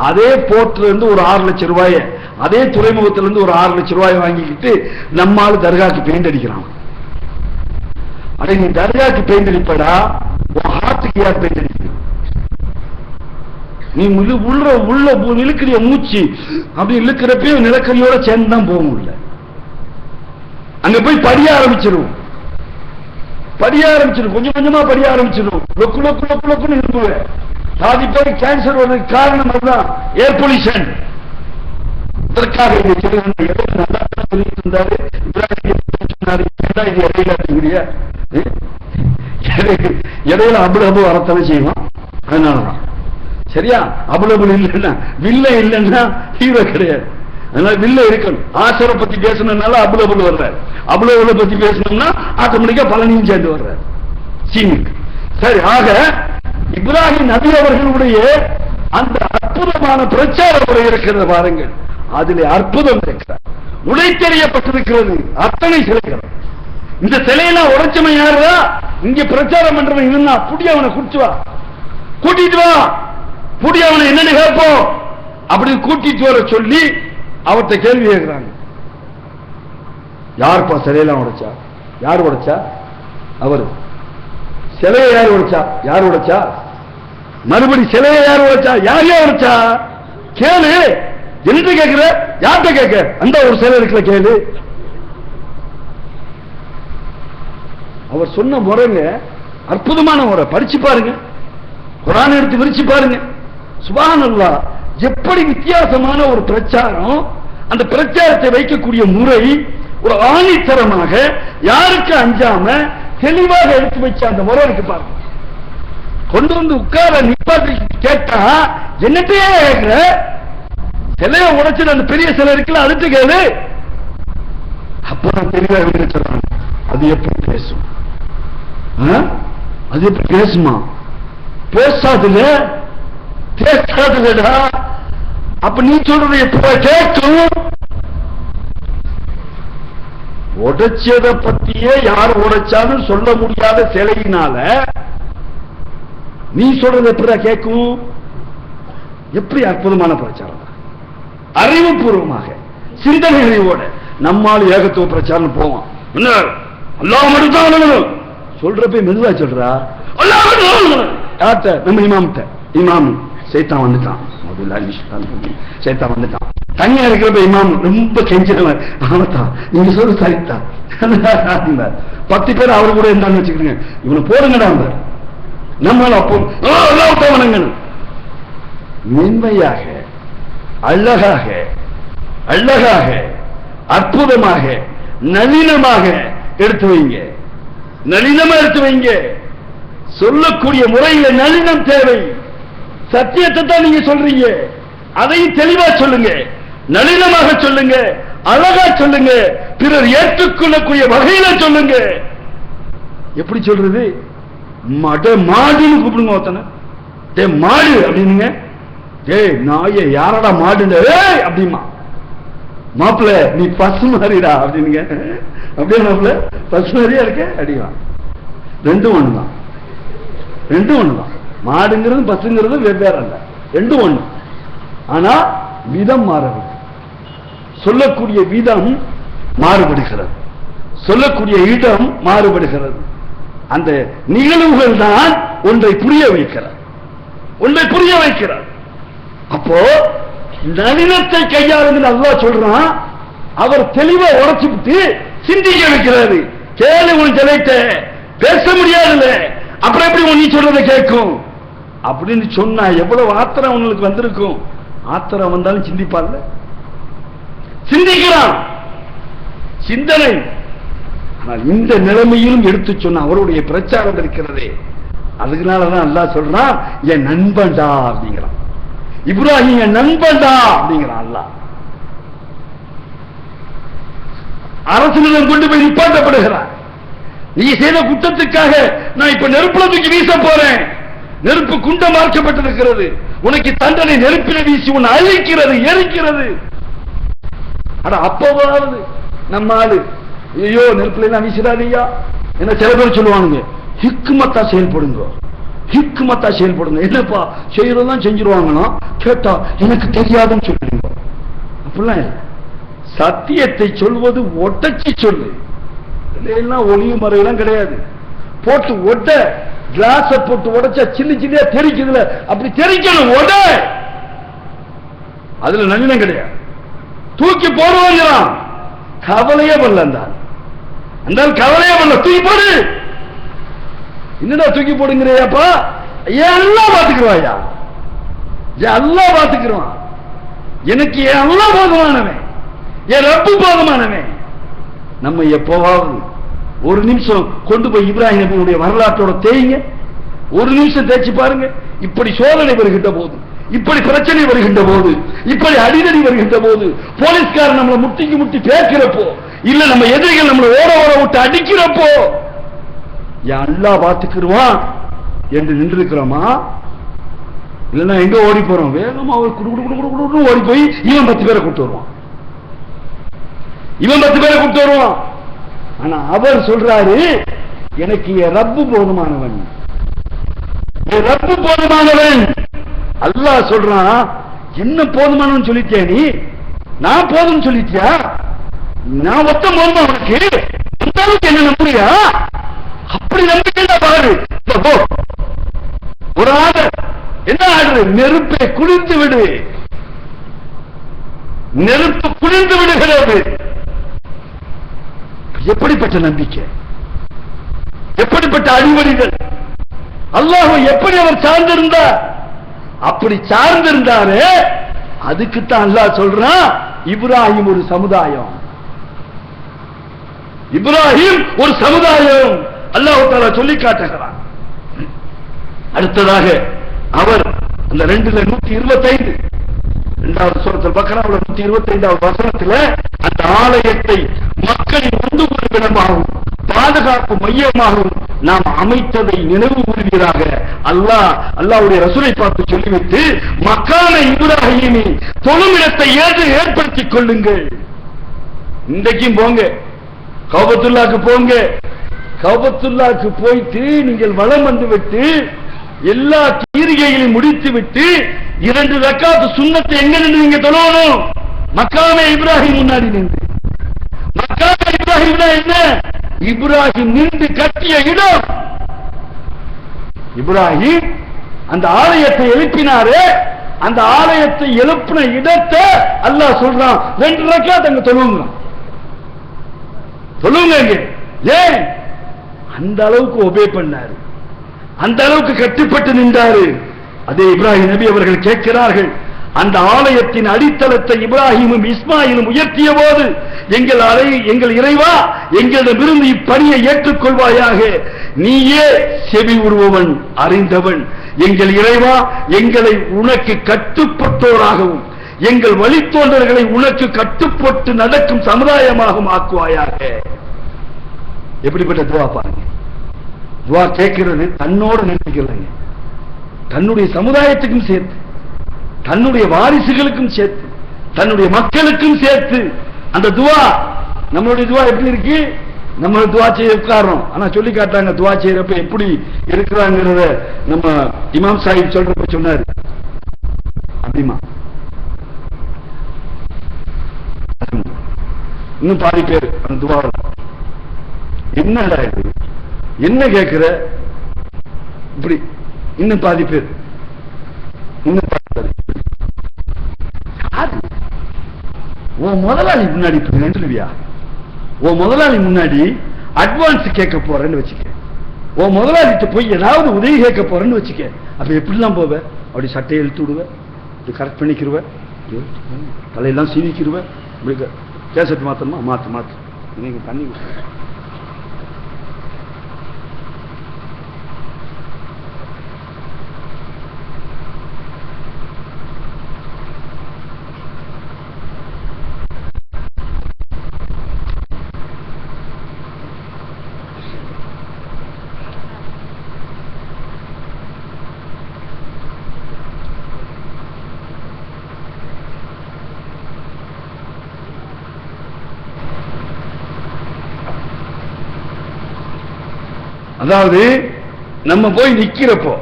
அதே போர்ட்ல இருந்து ஒரு 6 லட்சம் ரூபாய், அதே துறைமுகத்திலிருந்து ஒரு 6 லட்சம் ரூபாய் வாங்கிக்கிட்டு நம்மால தர்காக்கு பெயிண்ட் அடிக்கிறான். அட நீ தர்காக்கு பெயிண்ட் அடிப்படா, ஹார்ட்டுக்கு யார் பெயிண்ட் அடிக்க? நீ உள்ள இழுக்கிற மூச்சு அப்படி இழுக்கிறப்ப நிலக்கரியோட சேர்ந்து தான் போக முடியல. அங்க போய் படிய ஆரம்பிச்சிடும், கொஞ்சம் கொஞ்சமா படிய ஆரம்பிச்சிடும். லொக்கு லொக்கு லொக்கு லொக்குன்னு இருப்புவேன். பாதி பேர் கேன்சர் வர்றதுக்கு காரணம் அதுதான், ஏர் பொல்யூஷன். அதற்காக சொல்லிட்டு இருந்தாரு இடையில அபுலபு வரத்தனை செய்வான். அதனாலதான் சரியா, அபுலபு இல்லைன்னா வில்ல இல்லைன்னா ஹீரோ கிடையாது. அதனால வில்ல இருக்கணும். ஆசரை பத்தி பேசணும்னால அபுலபுல் வர்றாரு, அபுலபுல பத்தி பேசணும்னா ஆட்டோமேட்டிக்கா பழனியும் சேர்ந்து வர்றாரு சீனுக்கு. சரி, ஆக இப்ராஹிம் நபி அவர்களுடைய அந்த அற்புதமான பிரச்சார முறை இருக்கிறது பாருங்கள், அதில் அற்புதம் இருக்கிறார், உடைத்தெறியப்பட்டிருக்கிறது அத்தனை சிலைகள். இந்த சிலையெல்லாம் உடைச்சவன் யாருதா? இங்க பிரச்சாரம் பண்றவன் இருந்தா புடி அவனை கூட்டிட்டு வா, புடி அவனை என்னன்னு கேட்போம் அப்படின்னு கூட்டிட்டு வர சொல்லி அவர்கிட்ட கேள்வி கேட்கிறாங்க. யாருப்பா சிலையெல்லாம் உடைச்சா? யார் உடைச்சா? அவரு. சிலையை யார் உடைச்சா? யார் உடைச்சா? மறுபடி சிலையை யார் உடைச்சா? யார் உடைச்சா? கேளு என்று கேட்கிற. யார்கிட்ட கேட்க? அந்த ஒரு சிலை இருக்குல்ல, கேளு. அவர் சொன்ன முறைங்க அற்புதமான முறை. படிச்சு பாருங்க, குர்ஆன் எடுத்து விரிச்சு பாருங்க. சுப்ஹானல்லாஹ், எப்படி வித்தியாசமான ஒரு பிரச்சாரம். அந்த பிரச்சாரத்தை வைக்கக்கூடிய முறை ஒரு ஆணித்தரமாக, யாருக்கு அஞ்சாம தெளிவாக எடுத்து வச்ச அந்த முறை இருக்கு பாருங்க. கொண்டு வந்து உட்கார நிப்பாட்டி கேட்டா என்னத்தையே கேட்கிற? சிலையை உடைச்சது அந்த பெரிய சிலை இருக்குல்ல, அதுக்கு கேளு. அப்புறம் தெளிவாக சொல்றாங்க, அது எப்படி பேசும்? அது எப்படி பேசுமா? பேசாதுடா. அப்ப நீ சொல்றது எப்ப கேட்கும்? உடைச்சதை பத்தியே யார் உடைச்சாலும் சொல்ல முடியாத சிலையினால நீ சொல்றது எப்படி கேட்கும்? எப்படி அற்புதமான பிரச்சாரம்! அறிவுபூர்வமாக சிந்தனைகளோட நம்மால் ஏகத்துவ பிரச்சாரம் போவான். என்ன அல்லாஹ் மட்டும்தான் சொல்றப்ப மெதுவா சொல்றா, நம்ம இமாம் சைத்தான் வந்துட்டான், சைத்தான் வந்துட்டான். தனியா இருக்கிறப்ப இமாம் ரொம்ப கெஞ்சினவர், ஆமத்தான் நீங்க சொல்ற சரித்தான். 10 பேர் அவரு கூட இருந்தான்னு வச்சுக்கிறீங்க, இவனை போடுங்கடா. நம்மள அப்போ அல்லாஹ்வை வணங்கணும். மென்மையாக, அழகாக, அழகாக, அற்புதமாக, நளினமாக எடுத்து வைங்க. நளினமா எடுத்து வைங்க. சொல்லக்கூடிய முறையில நளினம் தேவை. சத்தியத்தை தான் நீங்க சொல்றீங்க, அதையும் தெளிவா சொல்லுங்க, நளினமாக சொல்லுங்க, அழகா சொல்லுங்க, பிறர் ஏற்றுக்கொள்ளக்கூடிய வகையில சொல்லுங்க. எப்படி சொல்றது? மாடுன்னு கூப்பிடுங்க ஒருத்தனை, டே மாடு அப்படின்னுங்க. டேய் நாய யாரடா மாடுண்ட அப்படிமா. மாப்பிள்ள நீ பசு மாதிரிடா அப்படின்னுங்க. அப்படியே மாப்பிள்ள பசு மாதிரியா இருக்க அப்படிவா. ரெண்டும் ஒண்ணுதான், ரெண்டும் ஒண்ணுதான். மாடுங்கிறது பசுங்கிறது வெவ்வேறு அல்ல, ரெண்டும் ஒண்ணு. ஆனா விதம் மாறவில்லை. சொல்லக்கூடிய விதம் மாறுபடுகிறது, சொல்லக்கூடிய இடம் மாறுபடுகிறது. அந்த நிகழ்வுகள் தான் ஒன்றை புரிய வைக்கிறார், ஒன்றை புரிய வைக்கிறார். அப்போ நளினத்தை கையாளுங்க அல்லாஹ் சொல்றான். அவர் தெளிவா உடைச்சு விட்டு சிந்திக்க வைக்கிறாரு. கேளு உன் ஜலைத்த பேச முடியாதுல்ல, அப்புறம் எப்படி நீ சொல்றதை கேட்கும் அப்படின்னு சொன்னா எவ்வளவு ஆத்திரம் உங்களுக்கு வந்திருக்கும். ஆத்திரம் வந்தாலும் சிந்திப்பார்ல, சிந்திக்கிறான், சிந்தனை. ஆனால் இந்த நிலைமையிலும் எடுத்து சொன்ன அவருடைய பிரச்சாரம் இருக்கிறதே, அதுக்குனாலதான் அல்லாஹ் சொல்றான் என் நண்பன்டா அப்படிங்கிறான். இப்ராஹிம் என் நண்பன்டா அப்படிங்கிறான் அல்லாஹ். அரசனிடம் கொண்டு போய் நிப்பாட்டப்படுகிறான். நீ செய்த குற்றத்துக்காக நான் இப்ப நெருப்புல தூக்கி வீச போறேன். நெருப்பு குண்டமாக்கப்பட்டிருக்கிறது, உனக்கு தண்டனை நெருப்பில வீசி உன்னை அழிக்கிறது, எரிக்கிறது. ஆனா அப்பவாவது நம்ம ஆளு ஐயோ நெருப்புல எல்லாம் வீசிடாதீயா என்ன சில பேர் சொல்லுவானுங்க. ஹிக்மத்தா செயல்படுங்க, ஹிக்மத்தா செயல்படுங்க. என்னப்பா செய்யறதெல்லாம் செஞ்சிருவாங்கன்னா கேட்டா எனக்கு தெரியாதுன்னு சொல்லுங்க. அப்படிலாம் இல்லை. சத்தியத்தை சொல்வது ஒட்டச்சி சொல்லு, எல்லாம் ஒளியும் மறையெல்லாம் கிடையாது. போட்டு ஒட்ட கிளாஸ போட்டு உடைச்சா சின்ன சின்ன தெரிக்குதுல, அப்படி தெரிக்கணும் ஒட. அதுல நன்மை கிடையாது. தூக்கி போடுவாங்கிறான், கவலையே பண்ணல அந்த கவலையே பண்ணல. தூக்கி போடு. என்னடா தூக்கி போடுங்கிறியாப்பா? எல்லாம் பாத்துக்குவாயா? எல்லாம் பாத்துக்குவான். எனக்கு எல்லாம் போதுமானவன், என் ரப்பு போதுமானவன். நம்ம எப்பவாவது ஒரு நிமிஷம் கொண்டு போய் இப்ராஹிம் நபியுடைய வரலாற்றோட தேய்ங்க, ஒரு நிமிஷம் தேய்ச்சி பாருங்க. இப்படி சோதனை வருகின்ற போது, இப்படி பிரச்சனை வருகின்ற போது, இப்படி அடிதடி வருகின்ற போது, போலீஸ்காரன் நம்மளை முட்டிக்கு முட்டி பேக்கிறப்போ, இல்ல நம்ம எதிரிகள் நம்மளை ஓட ஓட விட்டு அடிக்கிறப்போ அல்லாஹ் பாத்துக்கிடுவான் என்று நின்றிருக்கிறோமா? இல்லைன்னா எங்க ஓடி போறோம்? வேகமா ஓடி போய் இவன் 10 பேரை கூட்டு வருவான், இவன் 10 பேரை கூட்டு வருவான். ஆனா அவர் சொல்றாரு எனக்கு என் ரப்பு போதுமானவன், என் ரப்பு போதுமானவன். அல்லாஹ் சொல்றான் என்ன போதுமானவன் சொல்லிட்டியா நீ? நான் போதும் சொல்லிட்டியா? நான் ஒத்த போதுமா உனக்கு? அந்த அளவுக்கு என்ன நம்புறியா? அப்படி நம்பிக்கை பாரு. ஒரு ஆர்டர் என்ன ஆர்டர்? நெருப்பை குளிர்ந்து விடு. நெருப்பு குளிர்ந்து விடுகிறது. எப்படிப்பட்ட நம்பிக்கை, எப்படிப்பட்ட அடிவடிகள்! அல்லாஹ்வை எப்படி அவர் சார்ந்திருந்தார்? அப்படி சார்ந்திருந்தாரு. அதுக்குத்தான் அல்லாஹ் சொல்றான் இப்ராஹிம் ஒரு சமுதாயம், இப்ராஹிம் ஒரு சமுதாயம். அல்லாஹ் தஆலா சொல்லி காட்டுகிறான். அடுத்ததாக அவர் அந்த 2:125 இரண்டாவது சூரத்துல் பக்ராவுல 125வது வசனத்தில் அந்த ஆலயத்தை மக்களின் ஒன்று கூடும் இடமாகவும் பாதுகாப்பு மையமாகவும் நாம் அமைத்ததை நினைவு கூறுவீராக. அல்லாஹ்வுடைய ரசூலை பார்த்து சொல்லிவிட்டு மக்கான இப்ராஹீமி தொழுமிடத்தை ஏற்படுத்திக் கொள்ளுங்கள். இன்றைக்கும் போங்க, கௌபத்துல்லாஹ்க்கு போங்க. கௌபத்துல்லாஹ்க்கு போயிட்டு நீங்கள் வலம் வந்து விட்டு எல்லா கீரிகைகளையும் முடித்து விட்டு 2 ரக்காத் சுன்னத்தை எங்க நின்று நீங்க தொழணும்? மக்காமே இப்ராஹிம் முன்னாடி நின்று. மக்காமே இப்ராஹிம் என்ன? இப்ராஹிம் நின்று கட்டிய இடம். இப்ராஹிம் அந்த ஆலயத்தை எழுப்பினாரே, அந்த ஆலயத்தை எழுப்பின இடத்தை அல்லாஹ் சொல்றான் 2 ரக்காத் அங்க தொழுங்க, தொழுங்க. ஏன் அந்த அளவுக்கு ஒபே பண்ணாரு? அந்த அளவுக்கு கட்டுப்பட்டு நின்றாரு. அதே இப்ராஹிம் நபி அவர்கள் கேட்கிறார்கள், அந்த ஆலயத்தின் அடித்தளத்தை இப்ராஹிமும் இஸ்மாயிலும் உயர்த்திய போது எங்கள் இறைவா, எங்களிடமிருந்து இப்பணியை ஏற்றுக்கொள்வாயாக, நீயே செவி உருவவன் அறிந்தவன், எங்கள் இறைவா எங்களை உனக்கு கட்டுப்பட்டோராகவும் எங்கள் வழித்தோன்றர்களை உனக்கு கட்டுப்பட்டு நடக்கும் சமுதாயமாகவும் ஆக்குவாயாக. எப்படிப்பட்ட துவா பாருங்க. துவா கேட்கிறது தன்னோடு நினைக்கிறாங்க, தன்னுடைய சமுதாயத்துக்கும் சேர்த்து, தன்னுடைய வாரிசுகளுக்கும் சேர்த்து, தன்னுடைய மக்களுக்கும் சேர்த்து. அந்த துவா, நம்மளுடைய துவா எப்படி இருக்கு? நம்ம துவா செய்ய உட்காரோம், ஆனா சொல்லி காட்டாங்க துவா செய்யறப்ப எப்படி இருக்கிறாங்கிறத நம்ம இமாம் சாஹிப் சொல்றப்ப சொன்னாரு. அப்படிமா இன்னும் பாதி பேர் அந்த துவா என்னடா இது, என்ன கேட்கிற, இப்படி இன்னும் பாதி பேர் இன்னும் உன் முதலாளி முன்னாடி சொல்லுவியா? உன் முதலாளி முன்னாடி அட்வான்ஸ் கேட்க போறேன்னு வச்சுக்க, உன் முதலாளிட்டு போய் ஏதாவது உதவி கேட்க போறேன்னு வச்சுக்க, அப்ப எப்படிலாம் போவ? அப்படி சட்டையை இழுத்து விடுவேன், இப்படி கரெக்ட் பண்ணிக்கிருவேன், தலையெல்லாம் சீவிக்கிருவேன், இப்படி கேசட் மாத்தணுமா மாத்து நீங்க தண்ணி. அதாவது நம்ம போய் நிக்கிறப்போ,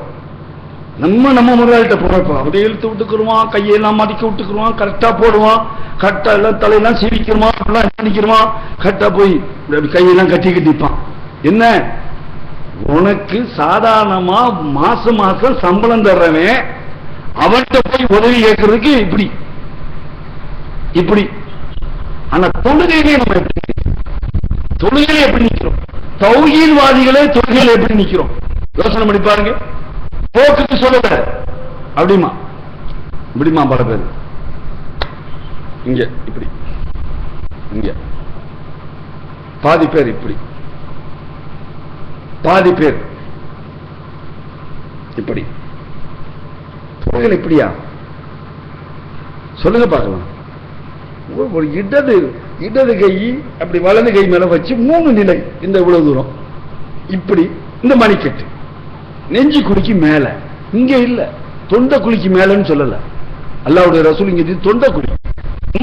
நம்ம முதலாளிட்ட போறப்போ அப்படியே இழுத்து விட்டுக்குருவான், கையெல்லாம் மடிக்க விட்டுக்குருவான், கரெக்டா போடுவான், கரெக்டா எல்லாம் தலையெல்லாம் சீவிக்கிறோம், அப்படிலாம் நினைக்கிறோம், கரெக்டா போய் கையெல்லாம் கட்டிக்கிட்டு நிற்பான். என்ன, உனக்கு சாதாரணமா மாசம் சம்பளம் தர்றவன் அவன்கிட்ட போய் உதவி கேட்கறதுக்கு இப்படி இப்படி. ஆனா தொழுகையிலே நம்ம எப்படி நிக்கிறோம்? தௌஹீத்வாதிகளே தொழுகையில எப்படி நிக்கிறோம்? யோசனை பண்ணி பாருங்க. போக்குக்கு சொல்லல அப்படிமா இப்படிமா பல பேர் இங்க இப்படி, இங்க பாதி பேர் இப்படி, பாதி பேர் இப்படி. தொழுகையில் இப்படியா சொல்லுங்க பார்க்கலாம். ஒரு இடது கை அப்படி வலது கை மேல வச்சு 3 நிலை, இந்த இவ்வளவு தூரம் இப்படி, இந்த மணிக்கட்டு நெஞ்சு குழிக்கு மேல, இங்க இல்ல தொண்டை குழிக்கு மேலன்னு சொல்லல அல்லாஹ்வுடைய ரசூல், இங்க தொண்டை குழி,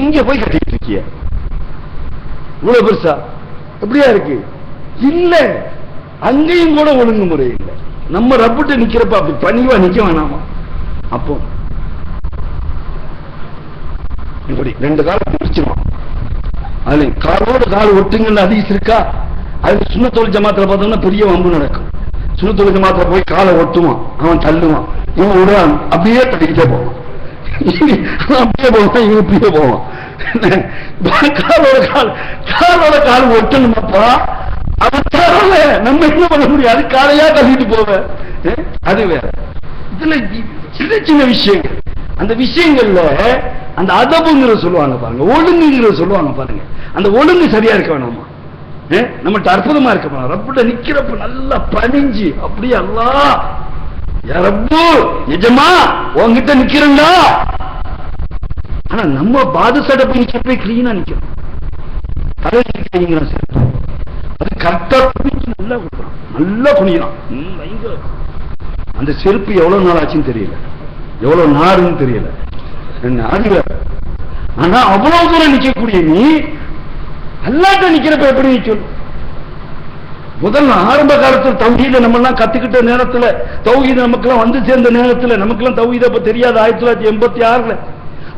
இங்க போய் கட்டிட்டு இருக்கிய இவ்வளவு பெருசா எப்படியா இருக்கு? இல்ல, அங்கேயும் கூட ஒழுங்குமுறை இல்லை. நம்ம ரப்பிட்டு நிக்கிறப்ப அப்படி பணிவா நிக்க வேணாமா? அப்போ இப்படி 2 காலம் பிடிச்சிருவான், அதுல காலோட கால் ஒட்டுங்கன்னு ஹதீஸ் இருக்கா? அது சுன்னத்துல் ஜமாத்துல பார்த்தோம்னா பெரிய வம்பு நடக்கும். சுன்னத்துல் ஜமாத்துல போய் காலை ஒட்டுவான், அவன் தள்ளுவான், இவன் விடுவான், அப்படியே தட்டிக்கிட்டே போவான், அப்படியே போவான், இவன் இப்படியே போவான். காலோட கால் ஒட்டணுமாப்பா, அவன் தரல, நம்ம என்ன பண்ண முடியும்? அது காலையா தள்ளிட்டு போவேன், அது வேற. இதுல சின்ன சின்ன விஷயங்கள், அந்த விஷயங்கள்ல அந்த அதபுங்கிற சொல்லுவாங்க பாருங்க, ஒழுங்குங்கிற சொல்லுவாங்க பாருங்க, அந்த ஒழுங்கு சரியா இருக்க வேணாமா? நம்மகிட்ட அற்புதமா இருக்க வேணாம். ரப்பிட்ட நிக்கிறப்ப நல்லா பணிஞ்சு அப்படியே அல்லாஹ் யா ரப்பு நிஜமா உன்கிட்ட நிக்கிறேன்டா. ஆனா நம்ம பாதுசட போய் நிக்கிறப்ப கிளீனா நிக்கிறோம், தலை நிற்கிறீங்க, அது கரெக்டா நல்லா கொடுக்குறான், நல்லா குனிகிறான். அந்த செருப்பு எவ்வளவு நாள் ஆச்சுன்னு தெரியல, எவ்வளவு நாருன்னு தெரியல, ஆனா அவ்வளவு தூரம் நிக்கக்கூடிய நீ அல்லாஹ்ட்ட நிக்கிறப்ப எப்படி நிக்கும்? முதல்ல ஆரம்ப காலத்தில் தௌஹீத நம்ம எல்லாம் கத்துக்கிட்ட நேரத்துல, தௌஹீத் நமக்கெல்லாம் வந்து சேர்ந்த நேரத்துல, நமக்கெல்லாம் தௌஹீத அப்ப தெரியாது. 1986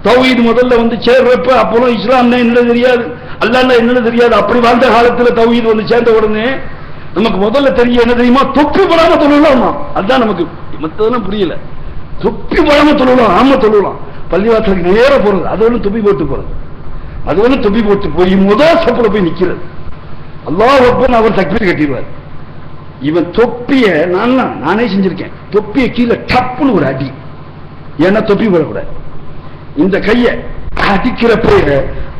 தௌஹீத் முதல்ல வந்து சேர்றப்ப அப்போலாம் இஸ்லாம்னா என்னன்னு தெரியாது, அல்லாஹ்னா என்னன்னு தெரியாது. அப்படி வாழ்ந்த காலத்துல தௌஹீத் வந்து சேர்ந்த உடனே நமக்கு முதல்ல தெரிய என்ன தெரியுமா? தொப்பி போடாம தொழலாமா, அதுதான் நமக்கு மத்ததெல்லாம் புரியல. தொப்பி போடாம தொழலாம், ஆமா தொழலாம், பள்ளிவாசலுக்கு நேர போறது, அது ஒண்ணு தொப்பி போட்டு போறது, அது ஒண்ணு தொப்பி போட்டு போய் முதல் சப்புல போய் நிக்கிறது, அல்லாஹ் அக்பர் அவர் தக்பீர் கட்டிடுவார். இவன் தொப்பிய நானே செஞ்சிருக்கேன். தொப்பிய கீழே டப்புன்னு ஒரு அடி, ஏன்னா தொப்பி போடக்கூடாது. இந்த கைய அடிக்கிறப்ப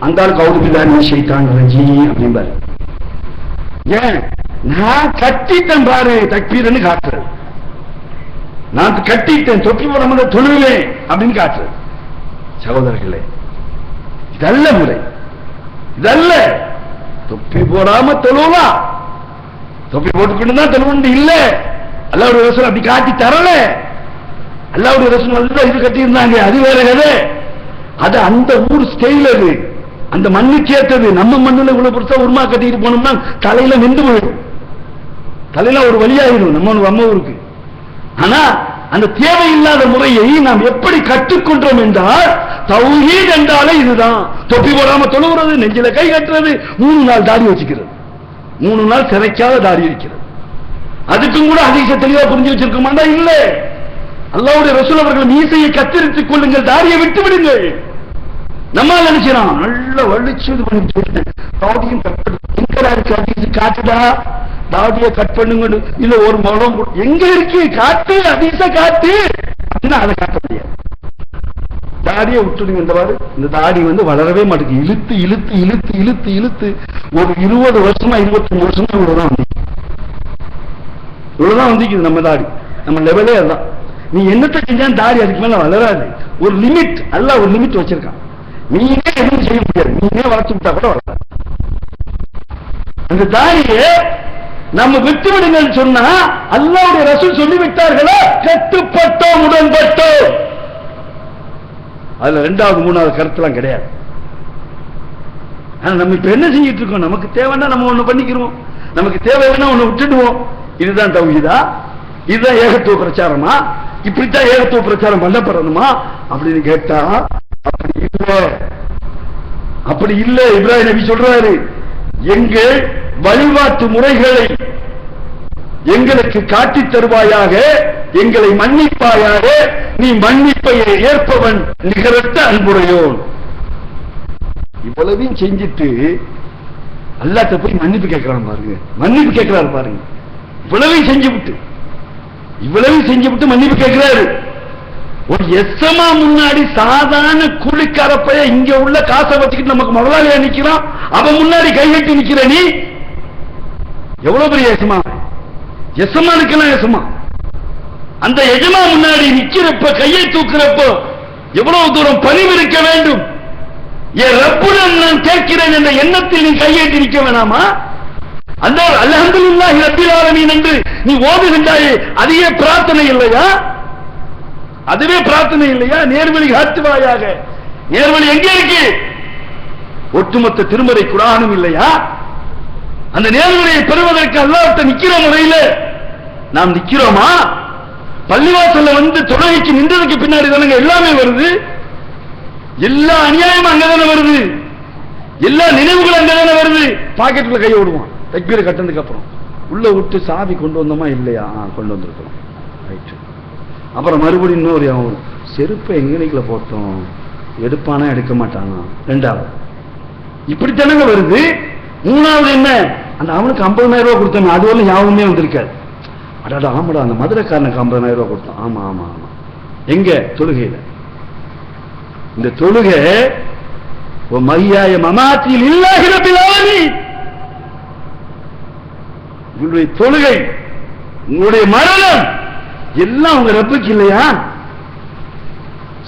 அந்த ஆளுக்கு அவுதுபில்லாஹி ஷைத்தானிர் ரஜீம் அப்படிம்பாரு. ஏன் நான் கட்டிட்டேன் பாரு தக்பீர்னு காட்டுறது, நான் கட்டிட்டேன் தொப்பி போடாம தொழுவேன் அப்படின்னு காட்டுறது. சகோதரர்களே, இதல்ல முறை, இதல்ல. தொப்பி போடாம தொழுவலாம், தொப்பி போட்டுக்கிட்டு தான் தொழுவண்டு இல்ல. அல்லாஹ்வுடைய ரசூல் அப்படி காட்டி தரல. அல்லாஹ்வுடைய ரசூல் நல்லா இது கட்டி இருந்தாங்க, அது வேற கதை. அது அந்த ஊர் ஸ்டைல், அது அந்த மண்ணுக்கு ஏற்றது. நம்ம மண்ணுல இவ்வளவு பெருசா உருமா கட்டிட்டு போனோம்னா தலையில நின்று போயிடும், தலையில ஒரு வழியாயிடும் நம்ம ஊருக்கு. ஆனா அந்த தேவையில்லாத முறையை நாம் எப்படி கற்றுக்கொண்டோம் என்றால், தௌஹீத் என்றாலே இதுதான். தொப்பி போடாம தொழுகிறது, நெஞ்சில கை கட்டுறது, 3 நாள் தாடி வச்சுக்கிறது, 3 நாள் சிறைக்காத தாடி இருக்கிறது. அதுக்கும் கூட ஹதீஸை தெளிவா புரிஞ்சு வச்சிருக்கோமாண்டா? இல்ல. அல்லாஹ்வுடைய ரசூல் அவர்கள் மீசையை கத்தரித்துக் கொள்ளுங்கள், தாடியை விட்டு விடுங்கள். நம்ம நினைக்கிறோம் நல்ல வலிச்சு இது பண்ணிட்டு தாடியும் கட் பண்ணி காட்டுடா, தாடியை கட் பண்ணுங்க. இல்ல ஒரு மரம் எங்க இருக்கு காட்டு, ஹதீஸ காட்டு அப்படின்னா அதை காட்ட முடியாது. தாடியை விட்டுடுங்க. இந்த மாதிரி இந்த தாடி வளரவே மாட்டேங்குது. இழுத்து இழுத்து இழுத்து இழுத்து இழுத்து ஒரு 20 வருஷமா 23 வருஷமா இவ்வளவுதான் வந்திக்குது நம்ம தாடி. நம்ம லெவலே அதுதான். நீ என்னத்தை செஞ்சா தாடி அதுக்கு மேல வளராது. ஒரு லிமிட், அல்லாஹ் ஒரு லிமிட் வச்சிருக்கான். நீங்க எதுவும் செய்ய முடியாது, நீங்க வளர்த்து விட்டா கூட வளராது. அந்த தாடியை நம்ம விட்டு விடுங்கள் சொன்னா அல்லாஹ்வுடைய ரசூல் சொல்லி விட்டார்களா? கட்டுப்பட்டோம், உடன்பட்டோம். அதுல 2வது 3வது கருத்துலாம் கிடையாது. ஆனா நம்ம இப்ப என்ன செஞ்சிட்டு இருக்கோம்? நமக்கு தேவைன்னா நம்ம ஒண்ணு பண்ணிக்கிறோம், நமக்கு தேவைன்னா ஒண்ணு விட்டுடுவோம். இதுதான் தௌஹீதா? இதுதான் ஏகத்துவ பிரச்சாரமா? இப்படித்தான் ஏகத்துவ பிரச்சாரம் பண்ணப்படணுமா அப்படின்னு கேட்டா அப்படி இல்ல, அப்படி இல்ல. இப்ராஹிம் நபி சொல்றாரு, எங்கள் வழிபாட்டு முறைகளை எங்களுக்கு காட்டித் தருவாயாக, எங்களை மன்னிப்பாயாக, நீ மன்னிப்பை ஏற்பவன் நிகரற்ற அன்புடையோன். இவ்வளவையும் செஞ்சிட்டு அல்லாஹ்ட்ட போய் மன்னிப்பு கேட்கிறான் பாருங்க, மன்னிப்பு கேட்கிறாரு பாருங்க. இவ்வளவையும் செஞ்சுவிட்டு மன்னிப்பு கேட்கிறாரு. ஒரு எஸ்எம்மா முன்னாடி சாதாரண கூலிக்காரப்பைய இங்க உள்ள காசை வச்சுக்கிட்டு நமக்கு முதலாளியா நிக்கிறான், அவன் முன்னாடி கையெட்டி நிக்கிற நீ எவ்வளவு பெரிய எஸ்எம்மா? எஸ்எம்மானுக்கெல்லாம் எஸ்எம்மா. அந்த எஜமா முன்னாடி நிக்கிறப்ப, கையை தூக்குறப்ப எவ்வளவு தூரம் பணிவு இருக்க வேண்டும். என் ரப்புடன் நான் கேட்கிறேன் என்ற எண்ணத்தில் நீ கையெட்டி நிக்க வேணாமா? அந்த அல்ஹம்துலில்லாஹி ரப்பில் ஆலமீன் என்று நீ ஓதுகின்றாயே, அதுவே பிரார்த்தனை இல்லையா? அதுவே பிரார்த்தனை இல்லையா? நேர்வழி காட்டுவாயாக. நேர்வழி எங்கே இருக்கு? ஒட்டுமொத்த திருமறை குர்ஆனும் இல்லையா? அந்த நேர்வழியை பெறுவதற்கு அல்லாஹ்ட்ட நிக்கிற முறையில் நாம் நிக்கிறோமா? பள்ளிவாசல்ல தொழுகைக்கு நின்றதுக்கு பின்னாடி தானங்க எல்லாமே வருது. எல்லா அநியாயமும் அங்கதானே வருது, எல்லா நினைவுகளும் அங்கதானே வருது. பாக்கெட்ல கையை விடுவான் தக்பீர் கட்டினதுக்கு அப்புறம். உள்ள விட்டு சாவி கொண்டு வந்தோமா இல்லையா? கொண்டு வந்திருக்கோம். ரைட். அப்புறம் மறுபடியும் இன்னொரு செருப்பை எங்கனைக்குள்ள போட்டோம், எடுப்பானா எடுக்க மாட்டானா? 2வது இப்படித்தானங்க வருது. 3வது என்ன? அந்த அவனுக்கு 50,000 ரூபாய் கொடுத்தோம், அது வரல யாவுமே வந்திருக்காது. அடாடா ஆமாடா, அந்த மதுரைக்காரனுக்கு 50,000 ரூபாய் கொடுத்தோம். ஆமா ஆமா ஆமா. எங்க? தொழுகையில. இந்த தொழுகை மய்யாய மமாத்தில் இல்லாஹி ரப்பில் ஆலமீன். உங்களுடைய தொழுகை, உங்களுடைய மரணம் எல்லாம் உங்க ரப்புக்கு இல்லையா?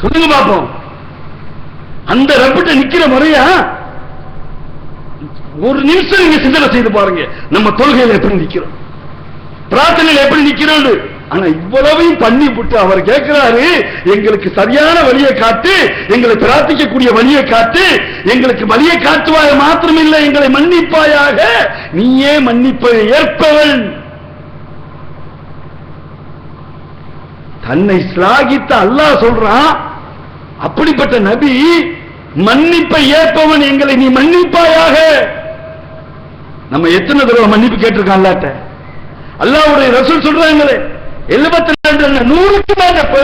சொல்லுங்க பாப்போம். அந்த ரப்பிட்ட நிக்கிற முறையா? ஒரு நிமிஷம் நீங்க சிந்தனை செய்து பாருங்க, நம்ம தொழுகையில எப்படி நிக்கிறோம், பிரார்த்தனையில எப்படி நிக்கிறோம். ஆனா இவ்வளவையும் பண்ணி விட்டு அவர் கேட்கிறாரு, எங்களுக்கு சரியான வழியை காட்டு, எங்களை பிரார்த்திக்கக்கூடிய வழியை காட்டு, எங்களுக்கு வழியை காட்டுவாய மாத்திரமில்லை, எங்களை மன்னிப்பாயாக, நீயே மன்னிப்பை ஏற்பவன். தன்னை ஸ்லாகித்த அல்லாஹ் சொல்றான், அப்படிப்பட்ட நபி மன்னிப்பை ஏற்பவன், எங்களை நீ மன்னிப்பாயாக. நம்ம எத்தனை தடவை மன்னிப்பு கேட்டிருக்கோம் அல்லாஹ்ட்ட? அல்லாஹ்வுடைய ரசூல் சொல்றாங்களே 72 100க்கு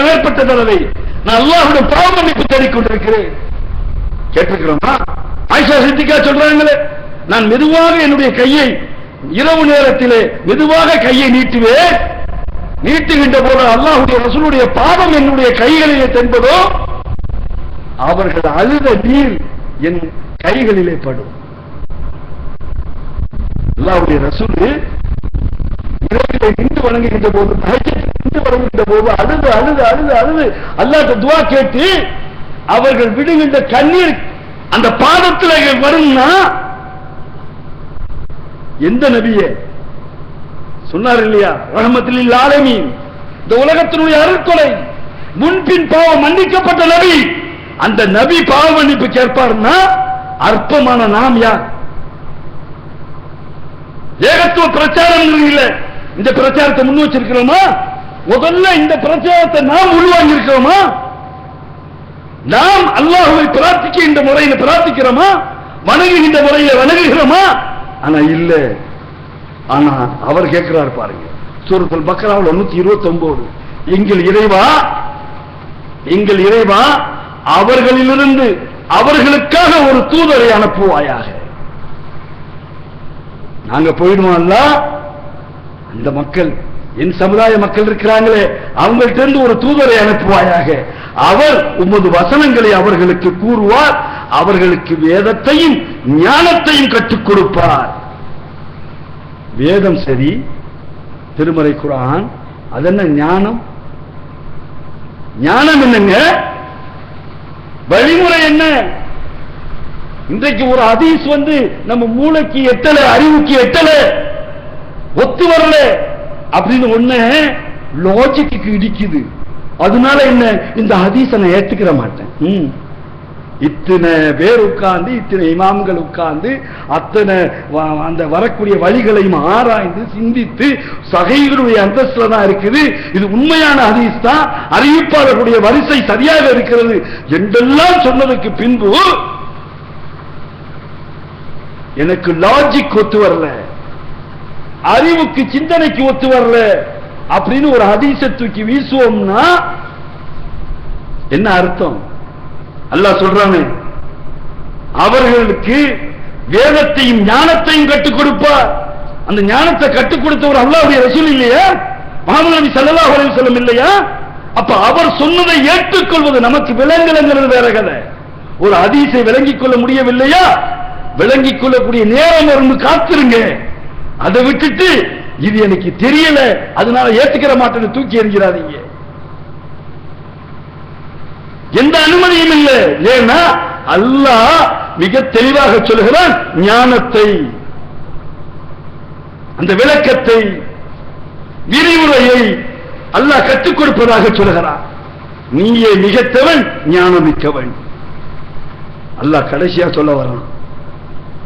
மேற்பட்ட தடவை நான் அல்லாஹ்வுடைய பாவ மன்னிப்பு தேடிக் கொண்டிருக்கிறேன். கேட்டிருக்கிறோமா? ஆயிஷா சித்திகா சொல்றாங்களே, நான் மெதுவாக என்னுடைய கையை இரவு நேரத்திலே மெதுவாக கையை நீட்டுவேன். நீட்டுகின்ற போது அல்லாஹ்வுடைய ரசூலுடைய பாதம் என்னுடைய கைகளிலே தென்பதோ அவர்கள் அழுத நீர் என் கைகளிலே படும். அல்லாஹ்வுடைய ரசூல் இரவிலே நின்று வணங்குகின்ற போது, நின்று வணங்குகின்ற போது அழுது அழுது அழுது அழுது அல்லாஹ்ட்ட துஆ கேட்டு அவர்கள் விடுகின்ற கண்ணீர் அந்த பாதத்தில் வரும்னா எந்த நபியே சொன்னார் இல்லையா? ரஹ்மத்துல் ஆலமீன், இந்த உலகத்தினுடைய அருட்கொடை, முன்பின் பாவம் மன்னிக்கப்பட்ட நபி. அந்த நபி பாவ மன்னிப்பு கேட்பார்னா அற்பமான நாம் யார்? ஏகத்துவ பிரச்சாரம் இல்லை. இந்த பிரச்சாரத்தை முன் வச்சிருக்கிறோமா? முதல்ல இந்த பிரச்சாரத்தை நாம் உள்வாங்கி இருக்கிறோமா? நாம் அல்லாஹ்வை பிரார்த்திக்கின்ற முறையில் பிரார்த்திக்கிறோமா? வணங்குகின்ற முறையில் வணங்குகிறோமா? ஆனா இல்ல. ஆனா அவர் கேட்கிறார் பாருங்க, சூரத்துல் பக்ராவில் 129, எங்கள் இறைவா, எங்கள் இறைவா, அவர்களிலிருந்து அவர்களுக்காக ஒரு தூதரை அனுப்புவாயாக. நாங்க போயிடுவோம்ல, அந்த மக்கள், என் சமுதாய மக்கள் இருக்கிறாங்களே, அவங்கள்ட்ட இருந்து ஒரு தூதரை அனுப்புவாயாக. அவர் உமது வசனங்களை அவர்களுக்கு கூறுவார், அவர்களுக்கு வேதத்தையும் ஞானத்தையும் கற்றுக் கொடுப்பார். வேதம் சரி, திருமறை குர்ஆன், அதென்ன ஞானம்? ஞானம் என்னங்க? வழிமுறை என்ன? இன்றைக்கு ஒரு ஹதீஸ் நம்ம மூளைக்கு எட்டல, அறிவுக்கு எட்டல, ஒத்து வரல அப்படின்னு ஒண்ணு லாஜிக்கு இடிக்குது. அதனால என்ன, இந்த ஹதீஸை நான் ஏத்துக்கிற மாட்டேன். இத்தனை பேர் உட்கார்ந்து, இத்தனை இமாம்கள் உட்கார்ந்து, அத்தனை அந்த வரக்கூடிய வழிகளையும் ஆராய்ந்து சிந்தித்து சஹீஹுடைய அந்தஸ்துல தான் இருக்குது, இது உண்மையான ஹதீஸ் தான், அறிவிப்பாளர்களுடைய வரிசை சரியாக இருக்கிறது என்றெல்லாம் சொன்னதுக்கு பின்பு எனக்கு லாஜிக் ஒத்து வரல, அறிவுக்கு சிந்தனைக்கு ஒத்து வரல அப்படின்னு ஒரு ஹதீஸை தூக்கி வீசுவோம்னா என்ன அர்த்தம்? அல்லாஹ் சொல்றானே, அவர்களுக்கு வேதத்தையும் ஞானத்தையும் கற்றுக் கொடுப்பார். அந்த ஞானத்தை கற்றுக் கொடுத்தவர் அல்லாஹ்வுடைய ரசூல் இல்லையா? முஹம்மது நபி ஸல்லல்லாஹு அலைஹி வஸல்லம் இல்லையா? அப்ப அவர் சொன்னதை ஏற்றுக்கொள்வது நமக்கு விளங்கலங்கிறது வேற கதை. ஒரு ஹதீஸை விளங்கிக் கொள்ள முடியவில்லையா? விளங்கிக் கொள்ளக்கூடிய நேரம் வரும், காத்திருங்க. அதை விட்டுட்டு இது எனக்கு தெரியல அதனால ஏத்துக்கிற மாட்டேன்னு தூக்கி எறிகிறாதீங்க. எந்த அனுமதியும் இல்லை. ஏன்னா அல்லாஹ் மிக தெளிவாக சொல்லுகிறான், ஞானத்தை, அந்த விளக்கத்தை, விரிவுரையை அல்லாஹ் கற்றுக் கொடுப்பதாக சொல்லுகிறான். நீயே மிகத்தவன், ஞானமிக்கவன். அல்லாஹ் கடைசியா சொல்ல வரான்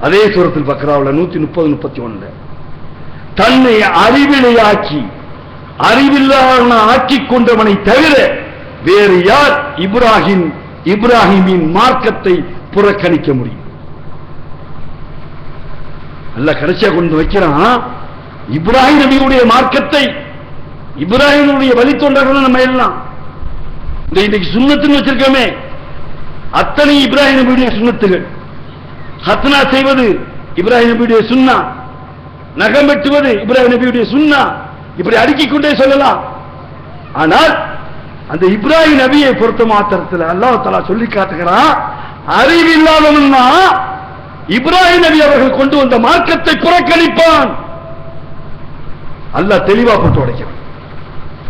அதே சூரத்துல் பக்ராவில் 130-131, தன்னை அறிவிலையாக்கி அறிவில்லாத ஆக்கிக் கொண்டவனை தவிர வேறு யார் இப்ராஹிமின் மார்க்கத்தை புறக்கணிக்க முடியும்? அல்லாஹ் கடைசியா கொண்டு வைக்கிறான் இப்ராஹிம் நபியுடைய மார்க்கத்தை. இப்ராஹிமுடைய வழித்தொண்டர்கள் நம்ம எல்லாம் இன்னைக்கு சுன்னத்துன்னு வச்சிருக்கோமே, அத்தனை இப்ராஹிம் நபியுடைய சுன்னத்துகள். ஹத்னா செய்வது இப்ராஹிம் நபியுடைய சுன்னா, நகம் வெட்டுவது இப்ராஹிம் நபியுடைய சுன்னா, இப்படி அடுக்கிக் கொண்டே சொல்லலாம். ஆனால் அந்த இப்ராஹிம் நபியை பொறுத்த மாத்திரத்தில் அல்லாஹ் தஆலா சொல்லி காட்டுகிறான், அறிவில்லாதவன்னா இப்ராஹிம் நபி அவர்கள் கொண்டு வந்த மார்க்கத்தை புறக்கணிப்பான். அல்லாஹ் தெளிவா போட்டு உடைக்கிறான்.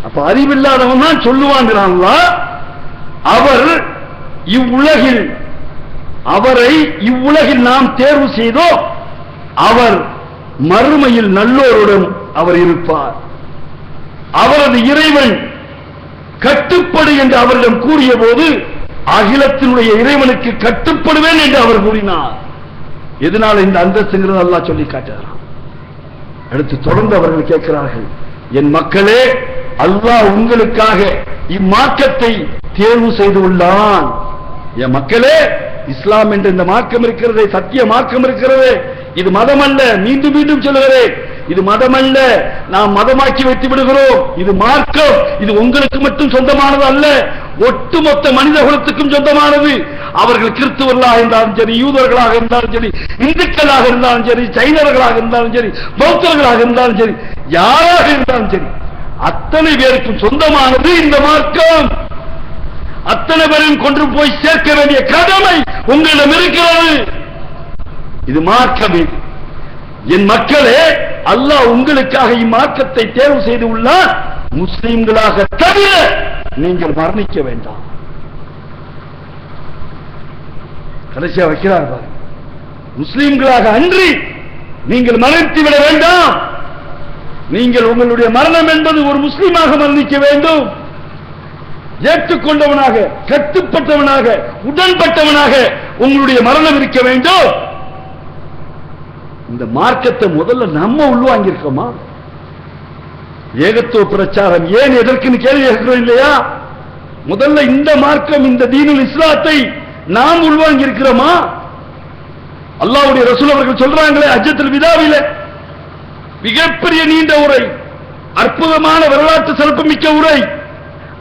அப்ப அறிவில்லாதவன் தான் சொல்லுவாங்கிறான். அவர் இவ்வுலகில், அவரை இவ்வுலகில் நாம் தேர்வு செய்தோ அவர் மறுமையில் நல்லோருடன் அவர் இருப்பார். அவரது இறைவன் கட்டுப்படு என்று அவரிடம் கூறிய போது அகிலத்தினுடைய இறைவனுக்கு கட்டுப்படுவேன் என்று அவர் கூறினார். எதனால இந்த அந்தஸ்துங்கிறது அல்லாஹ் சொல்லி காட்டுகிறான். அடுத்து தொடர்ந்து அவர்கள் கேட்கிறார்கள், என் மக்களே, அல்லாஹ் உங்களுக்காக இம்மார்க்கத்தை தேர்வு செய்து உள்ளான். என் மக்களே, இஸ்லாம் என்ற இந்த மார்க்கம் இருக்கிறது, சத்திய மார்க்கம் இருக்கிறது, இது மதம் அல்ல. மீண்டும் மீண்டும் சொல்லுகிறேன், இது மதம் அல்ல, நாம் மதமாக்கி வைத்து விடுகிறோம். இது மார்க்கம். இது உங்களுக்கு மட்டும் சொந்தமானது அல்ல, ஒட்டுமொத்த மனித குலத்துக்கும் சொந்தமானது. அவர்கள் கிறிஸ்துவர்களாக இருந்தாலும் சரி, யூதர்களாக இருந்தாலும் சரி, இந்துக்களாக இருந்தாலும் சரி, சைனர்களாக இருந்தாலும் சரி, பௌத்தர்களாக இருந்தாலும் சரி, யாராக இருந்தாலும் சரி, அத்தனை பேருக்கும் சொந்தமானது இந்த மார்க்கம். அத்தனை பேரையும் கொண்டு போய் சேர்க்க வேண்டிய கடமை உங்களிடம் இருக்கிறது. இது மார்க்கம். என் மக்களே, அல்லாஹ் உங்களுக்காக இம்மார்க்கத்தை தேர்வு செய்து உள்ளார். முஸ்லிம்களாக தவிர நீங்கள் மரணிக்க வேண்டாம். கடைசியா வைக்கிறார், முஸ்லிம்களாக அன்றி நீங்கள் மரணித்து விட வேண்டாம். நீங்கள் உங்களுடைய மரணம் என்பது ஒரு முஸ்லிமாக மரணிக்க வேண்டும். ஏற்றுக்கொண்டவனாக, கட்டுப்பட்டவனாக, உடன்பட்டவனாக உங்களுடைய மரணம் இருக்க வேண்டும். இந்த மார்க்கத்தை முதல்ல நம்ம உள்வாங்கி இருக்கோமா? ஏகத்துவ பிரச்சாரம் ஏன் எதற்குன்னு கேள்வி கேட்கிறோம் இல்லையா? முதல்ல இந்த மார்க்கம், இந்த தீனுல் இஸ்லாத்தை நாம் உள்வாங்கி இருக்கிறோமா? அல்லாஹ்வுடைய ரசூல் அவர்கள் சொல்றாங்களே ஹஜ்ஜத்துல் விதாவிலே, மிகப்பெரிய நீண்ட உரை, அற்புதமான வரலாற்று சிறப்புமிக்க உரை.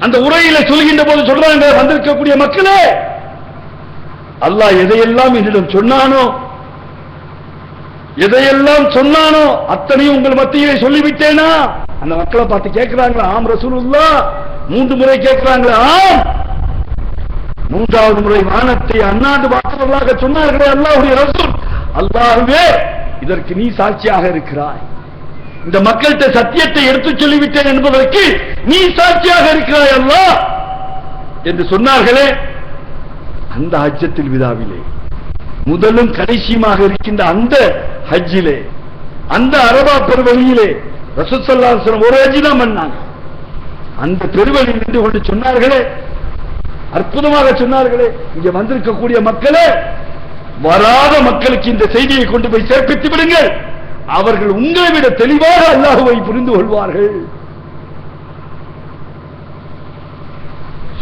அந்த உரையில சொல்கின்ற போது சொல்றாங்க, வந்திருக்கக்கூடிய மக்களே, அல்லாஹ் எதையெல்லாம் என்னிடம் சொன்னானோ, எதையெல்லாம் சொன்னானோ அத்தனையும் உங்கள் மத்தியிலே சொல்லிவிட்டேனா? அந்த மக்களை பார்த்து கேட்கிறாங்களா? ஆம் ரசூலுல்லாஹ். 3 முறை கேட்கிறாங்களா? ஆம். 3வது முறை வானத்தை அண்ணாண்டு பார்த்தவர்களாக சொன்னார்களே அல்லாஹ்வுடைய ரசூல், அல்லாஹ்வே இதற்கு நீ சாட்சியாக இருக்கிறாய். இந்த மக்கள்கிட்ட சத்தியத்தை எடுத்து சொல்லிவிட்டேன் என்பதற்கு நீ சாட்சியாக இருக்கிறாய் அல்லாஹ் என்று சொன்னார்களே. அந்த ஹஜ்ஜத்துல் விதாவிலே, முதலும் கடைசியுமாக இருக்கின்ற அந்த ஹஜ்ஜிலே, அந்த அரபா பெருவழியிலே ரசூல் ஸல்லல்லாஹு அலைஹி வஸல்லம் ஒரு ஹஜ் தான் பண்ணாங்க. அந்த பெருவழியில் நின்று கொண்டு சொன்னார்களே, அற்புதமாக சொன்னார்களே, இங்க வந்திருக்கக்கூடிய மக்களே, வராத மக்களுக்கு இந்த செய்தியை கொண்டு போய் சேர்ப்பித்து விடுங்கள். அவர்கள் உங்களை விட தெளிவாக அல்லாஹ்வை புரிந்து கொள்வார்கள்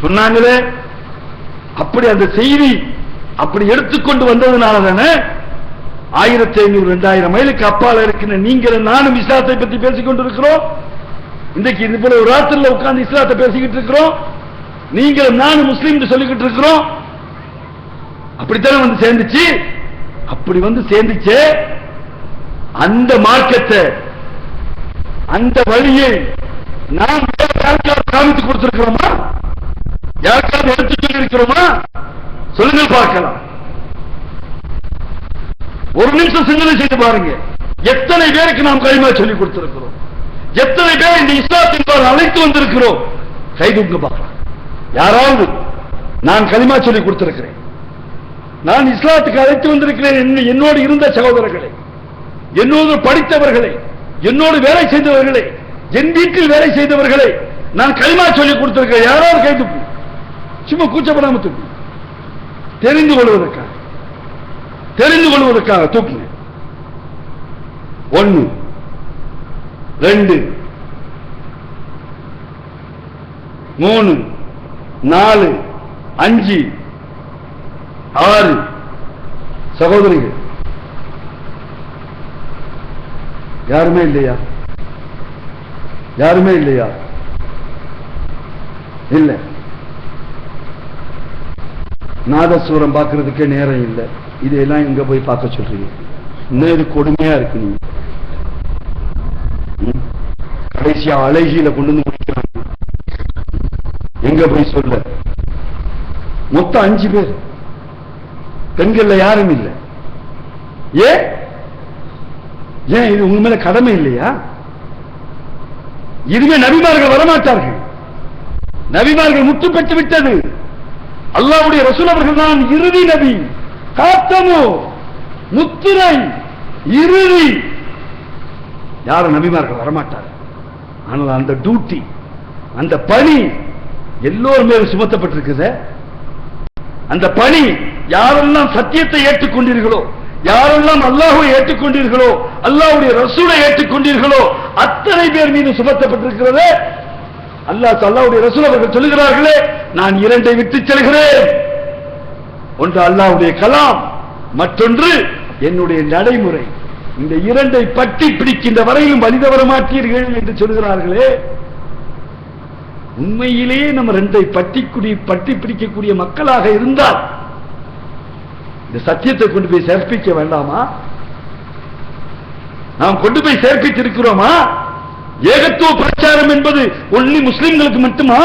சொன்னாங்களே. அப்படி அந்த செய்தி அப்படி எடுத்துக்கொண்டு வந்ததுனால தானே 1500-2000 மைலுக்கு அப்பால இருக்கிற நீங்கள் நானும் இஸ்லாத்தை பத்தி பேசிக் கொண்டிருக்கிறோம். இன்றைக்கு இது போல ஒரு ராத்திரில உட்கார்ந்து இஸ்லாத்தை பேசிக்கிட்டு இருக்கிறோம். நீங்களும் நானும் முஸ்லீம் சொல்லிக்கிட்டு இருக்கிறோம். அப்படித்தானே வந்து சேர்ந்துச்சு. அப்படி வந்து சேர்ந்துச்சு. அந்த மார்க்கத்தை, அந்த வழியை நாம் யாருக்காவது காமித்து கொடுத்திருக்கிறோமா? யாருக்காவது எடுத்து சொல்லி இருக்கிறோமா? சொல்லுங்கள் பார்க்கலாம். ஒரு நிமிஷம் சிந்தனை செய்து பாருங்க. எத்தனை பேருக்கு நாம் களிமா சொல்லி கொடுத்திருக்கிறோம்? எத்தனை பேர் இந்த இஸ்லாத்தின் பால் அழைத்து வந்திருக்கிறோம்? கைதுங்க பார்க்கலாம். யாராவது நான் களிமா சொல்லி கொடுத்திருக்கிறேன், நான் இஸ்லாத்துக்கு அழைத்து வந்திருக்கிறேன் என்னோடு இருந்த சகோதரர்களை, என்னோடு படித்தவர்களை, என்னோடு வேலை செய்தவர்களை, என் வீட்டில் வேலை செய்தவர்களை நான் களிமா சொல்லி கொடுத்திருக்கிறேன். யாராவது கைது சும்மா கூச்சப்படாம தூக்கு. தெரிந்து கொள்வதற்காக தூக்குங்க. 1 2 3 4 5 6 சகோதரிகள் யாருமே இல்லையா? யாருமே இல்லையா? இல்ல. நாதஸ்வரம் பார்க்கறதுக்கே நேரம் இல்லை. இதெல்லாம் எங்க போய் பார்க்க சொல்றீங்க? இன்னும் இது கொடுமையா இருக்கு. நீங்க கடைசியா அழகியில கொண்டு வந்து முடிக்கிறாங்க. எங்க போய் சொல்ல? மொத்தம் 5 பேர், பெண்கள்ல யாரும் இல்லை. ஏன் இது உங்க மேல கடமை இல்லையா? இதுவே நபிமார்கள் வரமாட்டார்கள். நபிமார்கள் முற்று பெற்று விட்டது. அல்லாஹ்வுடைய ரசூல் அவர்கள் தான் இறுதி நபி. காத்தமோ முத்திரை இறுதி. யாரும் நபிமார்கள் வரமாட்டார். ஆனால் அந்த டியூட்டி, அந்த பணி எல்லோரும் மேலும் சுமத்தப்பட்டிருக்குது. அந்த பணி யாரெல்லாம் சத்தியத்தை ஏற்றுக்கொண்டீர்களோ, யாரெல்லாம் அல்லாஹ்வை ஏற்றுக்கொண்டீர்களோ, அல்லாஹ்வுடைய ரசூலை ஏற்றுக்கொண்டீர்களோ அத்தனை பேர் மீது சுமத்தப்பட்டிருக்கிறது. அல்லாஹ்வுடைய ரசூல் அவர்கள் சொல்லுகிறார்களே, நான் 2 விட்டு செல்கிறேன். ஒன்று அல்லாஹ்வுடைய கலாம், மற்றொன்று என்னுடைய நடைமுறை, இந்த இரண்டை பற்றி பிடிக்கின்ற வரையிலும் வழி தவற மாட்டீர்கள் என்று சொல்கிறார்களே, உண்மையிலேயே நம்ம ரெண்டை பற்றி பிடிக்கக்கூடிய மக்களாக இருந்தால் இந்த சத்தியத்தை கொண்டு போய் சேர்ப்பிக்க வேண்டாமா? நாம் கொண்டு போய் சேர்ப்பித்திருக்கிறோமா? ஏகத்துவ பிரச்சாரம் என்பது ஒன்லி முஸ்லிம்களுக்கு மட்டுமா?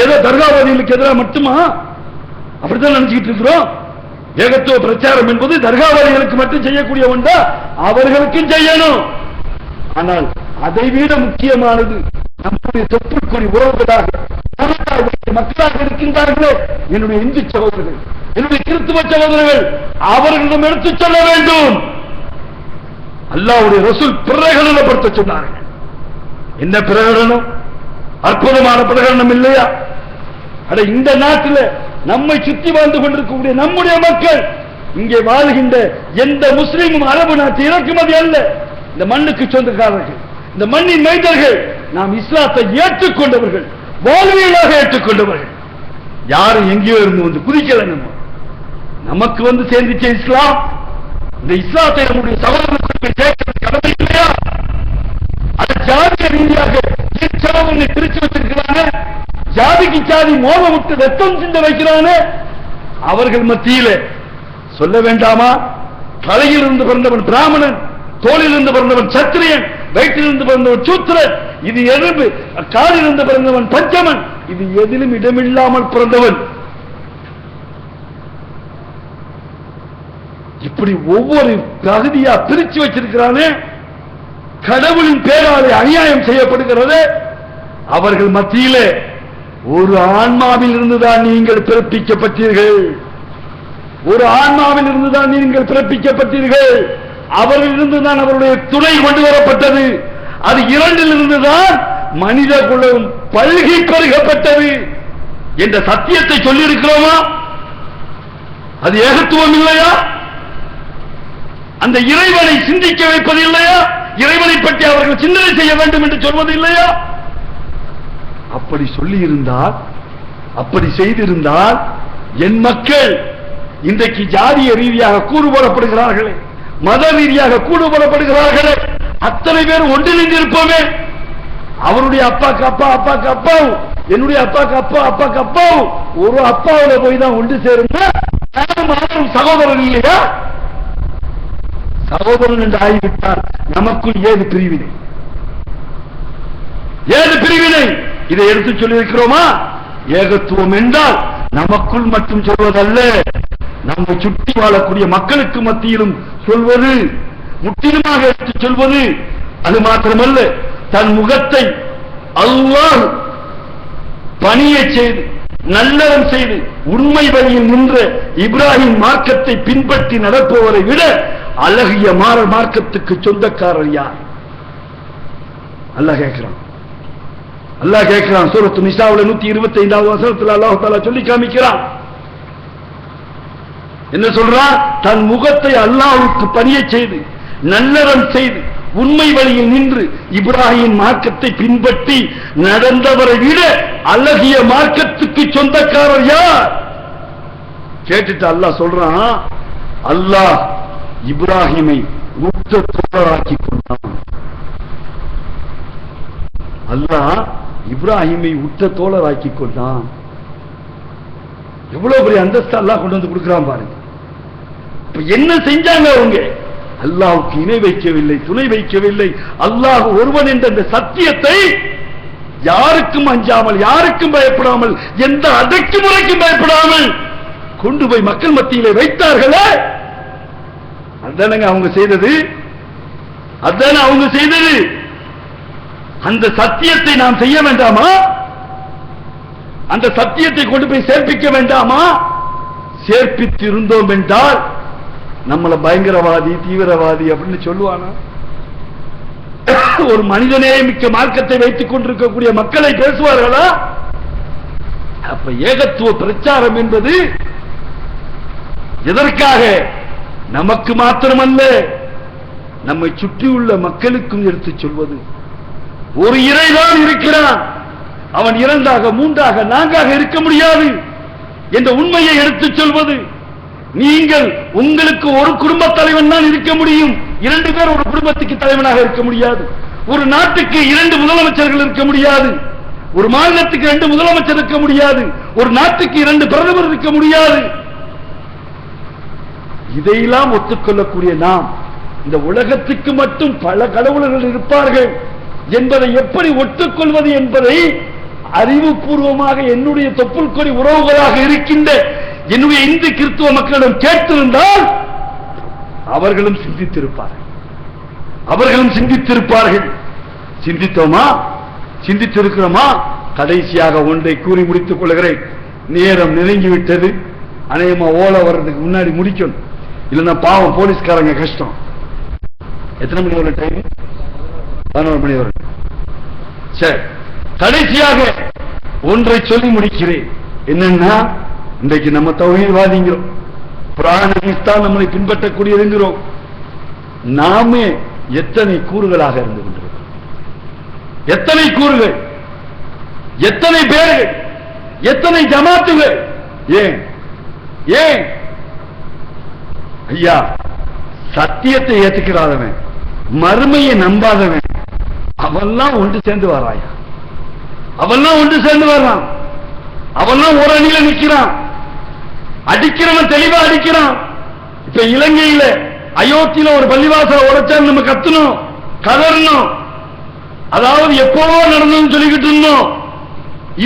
ஏதோ தர்காவாதிகளுக்கு எதிராக மட்டுமா? அப்படித்தான் நினைச்சுக்கிட்டு இருக்கிறோம். ஏகத்துவ பிரச்சாரம் என்பது தர்காவாதிகளுக்கு மட்டும் செய்யக்கூடிய ஒன்றா? அவர்களுக்கும் செய்யணும். ஆனால் அதை விட முக்கியமானது நம்முடைய தொப்புள்கொடி உறவுகளாக மக்களாக இருக்கின்றார்களே, என்னுடைய இந்து சகோதரர்கள், என்னுடைய கிறிஸ்துவ சகோதரர்கள், அவர்களிடம் எடுத்துச் சொல்ல வேண்டும். அல்லாஹ்வுடைய ரசூல் பிரகடனப்படுத்த சொன்னார்கள். என்ன பிரகடனம்? அற்புதமான பிரகடனம் இல்லையா? அட, இந்த நாட்டில் நம்மை சுற்றி வாழ்ந்து கொண்டிருக்கக்கூடிய நம்முடைய மக்கள், இங்கே வாழ்கின்ற எந்த முஸ்லீமும் அரபு நாட்டு இறக்குமதி அல்ல. இந்த மண்ணுக்கு சொந்தக்காரர்கள், இந்த மண்ணின் மைந்தர்கள், நாம் இஸ்லாத்தை ஏற்றுக்கொண்டவர்கள், வாழ்வியலாக ஏற்றுக்கொண்டவர்கள். யாரும் எங்கேயோ இருந்து வந்து குதிக்கல. நமக்கு வந்து சேர்ந்துச்ச இஸ்லாம். இந்த இஸ்லாத்தை நம்முடைய சகோதரர்களுக்கு சேர்க்கிறது கடமை இல்லையா? அது ஜாதிய ரீதியாக பிரிச்சு வச்சிருக்கிறாங்க. ஜாதிக்கு ஜாதி மோத விட்டு ரத்தம் சிந்த வைக்கிறாங்க. அவர்கள் மத்தியில சொல்ல வேண்டாமா? தலையில் இருந்து பிறந்தவன் பிராமணன், தோளில் இருந்து பிறந்தவன் சத்திரியன், வயிற்றிலிருந்து பிறந்தவன் சூத்திரன், இது எறும்பு, காலிலிருந்து பிறந்தவன் பஞ்சமன், இது எதிலும் இடமில்லாமல் பிறந்தவன். இப்படி ஒவ்வொரு பகுதியா பிரிச்சு வச்சிருக்கிறானே. கடவுளின் பேராலே அநியாயம் செய்யப்படுகிறது. அவர்கள் மத்தியிலே ஒரு ஆன்மாவில் இருந்துதான் நீங்கள் பிறப்பிக்கப்பட்டீர்கள். ஒரு ஆன்மாவில் இருந்துதான் நீங்கள் பிறப்பிக்கப்பட்டீர்கள். அவரிலிருந்து தான் அவருடைய துணை கொண்டு வரப்பட்டது. அது இரண்டில் இருந்துதான் மனித குலம் பல்கி பெருகப்பட்டது என்ற சத்தியத்தை சொல்லி இருக்கிறோமா? அது ஏகத்துவம் இல்லையா? அந்த இறைவனை சிந்திக்க வைப்பது இல்லையா? இறைவனை பற்றி அவர்கள் சிந்தனை செய்ய வேண்டும் என்று சொல்வது இல்லையா? அப்படி சொல்லி இருந்தால், அப்படி செய்திருந்தால், என் மக்கள் இன்றைக்கு ஜாதிய ரீதியாக கூறுபடப்படுகிறார்களே, மத ரீதியாக கூடுபடப்படுகிறார்களே, அத்தனை பேர் ஒன்றிணைந்திருப்போமே. அவருடைய அப்பாக்கு அப்பா, அப்பாக்கு அப்பாவும், என்னுடைய அப்பாக்கு அப்பா, அப்பாக்கு அப்பாவும் ஒரு அப்பாவில போய் தான் ஒன்று சேருங்க. சகோதரர் இல்லையா? சகோதரன் என்று ஆகிவிட்டால் நமக்குள் ஏது பிரிவினை? ஏது பிரிவினை? இதை எடுத்து சொல்லி இருக்கிறோமா? ஏகத்துவம் என்றால் நமக்குள் மட்டும் சொல்வதல்ல, நம்மை சுற்றி வாழக்கூடிய மக்களுக்கு மத்தியிலும் சொல்வது, முற்றிலுமாக எடுத்து சொல்வது. அது மாத்திரமல்ல, தன் முகத்தை அல்லாஹ் பணியை செய்து நல்லறம் செய்து உண்மை வழியில் நின்ற இப்ராஹிம் மார்க்கத்தை பின்பற்றி நடப்பவரை விட அழகிய மார்க்கத்துக்கு சொந்தக்காரர் யார்? அல்லாஹ் கேட்கிறான். அல்லாஹ் கேட்கிறான். சூரத்து நிசாவுல 125வது வசனத்தில் அல்லாஹ் தஆலா சொல்லி காமிக்கிறான். என்ன சொல்றான்? தன் முகத்தை அல்லாஹ்வுக்கு பணியை செய்து நல்லறம் செய்து உண்மை வழியில் நின்று இப்ராஹிம் மார்க்கத்தை பின்பற்றி நடந்தவரை விட அழகிய மார்க்கத்துக்கு சொந்தக்காரர் யார்? கேட்டுட்டு அல்லாஹ் சொல்றான், அல்லாஹ் இப்ராஹிமை உற்ற தோழராக்கி கொண்டான். அல்லாஹ் இப்ராஹிமை உற்ற தோழராக்கி கொண்டான். எவ்வளவு பெரிய அந்தஸ்து அல்லாஹ் கொண்டு வந்து கொடுக்கிறான் பாருங்க. இப்ப என்ன செஞ்சாங்க அவங்க? அல்லாஹ்வுக்கு இணை வைக்கவில்லை, துணை வைக்கவில்லை. அல்லாஹ் ஒருவன் என்ற அந்த சத்தியத்தை யாருக்கும் அஞ்சாமல், யாருக்கும் பயப்படாமல், எந்த அடக்குமுறைக்கும் பயப்படாமல் கொண்டு போய் மக்கள் மத்தியிலே வைத்தார்களே, அதானங்க அவங்க செய்தது. அதான அவங்க செய்தது. அந்த சத்தியத்தை நாம் செய்ய வேண்டாமா? அந்த சத்தியத்தை கொண்டு போய் சேர்ப்பிக்க வேண்டாமா? சேர்ப்பித்திருந்தோம் என்றால் நம்மளை பயங்கரவாதி, தீவிரவாதி அப்படின்னு சொல்லுவானா? ஒரு மனிதனே மிக்க மார்க்கத்தை வைத்துக் கொண்டிருக்கக்கூடிய மக்களை பேசுவார்களா? அப்ப ஏகத்துவ பிரச்சாரம் என்பது எதற்காக? நமக்கு மாத்திரமல்ல, நம்மை சுற்றியுள்ள மக்களுக்கும் எடுத்து சொல்வது. ஒரு இறைதான் இருக்கிறான், அவன் இரண்டாக, மூன்றாக, நான்காக இருக்க முடியாது என்ற உண்மையை எடுத்துச் சொல்வது. நீங்கள் உங்களுக்கு ஒரு குடும்ப தலைவன் தான் இருக்க முடியும். 2 பேர் ஒரு குடும்பத்துக்கு தலைவனாக இருக்க முடியாது. ஒரு நாட்டுக்கு 2 முதலமைச்சர்கள் இருக்க முடியாது. ஒரு மாநிலத்துக்கு 2 முதலமைச்சர் இருக்க முடியாது. ஒரு நாட்டுக்கு 2 பிரதமர் இருக்க முடியாது. இதையெல்லாம் ஒத்துக்கொள்ளக்கூடிய நாம் இந்த உலகத்துக்கு மட்டும் பல கடவுளர்கள் இருப்பார்கள் என்பதை எப்படி ஒத்துக்கொள்வது என்பதை அறிவுபூர்வமாக என்னுடைய தொப்புள் கொடி உறவுகளாக இருக்கின்ற என்னுடைய இந்து கிறிஸ்துவ மக்களிடம் கேட்டிருந்தால் அவர்களும் சிந்தித்திருப்பார்கள். சிந்தித்தோமா? சிந்தித்திருக்கிறோமா? கடைசியாக ஒன்றை கூறி முடித்துக் கொள்கிறேன். நேரம் நெருங்கிவிட்டது. அநேகமா ஓலை வர்றதுக்கு முன்னாடி முடிக்கணும். இல்லைன்னா பாவம் போலீஸ்காரங்க கஷ்டம். எத்தனை மணி வரை டைம்? 11 மணி வரை. சரி, கடைசியாக ஒன்றை சொல்லி முடிக்கிறேன். என்னன்னா, இன்றைக்கு நம்ம தௌஹீத்வாதிங்கிறோம், குர்ஆன் ஹதீஸ் தான் நம்மளை பின்பற்றக்கூடியதுங்கிறோம். நாமே எத்தனை கூறுகளாக இருந்து கொண்டிருக்கிறோம்? எத்தனை கூறுகள், எத்தனை பேர்கள், எத்தனை ஜமாத்துகள்? ஏன் ஏன் ஐயா, சத்தியத்தை ஏற்றுக்கிறாதவன், மறுமையை நம்பாதவன், அவெல்லாம் ஒன்று சேர்ந்து வராயா? அவெல்லாம் ஒன்று சேர்ந்து வர்றான். அவெல்லாம் ஒரு அணியில நிக்கிறான். அடிக்கிறவன் தெளிவா அடிக்கிறான். இப்ப இலங்கையில அயோத்தியில ஒரு பள்ளிவாசல உடைச்சா நம்ம கத்தணும், கதறணும். அதாவது எப்பவோ நடந்ததுன்னு சொல்லிக்கிட்டு இருந்தோம்.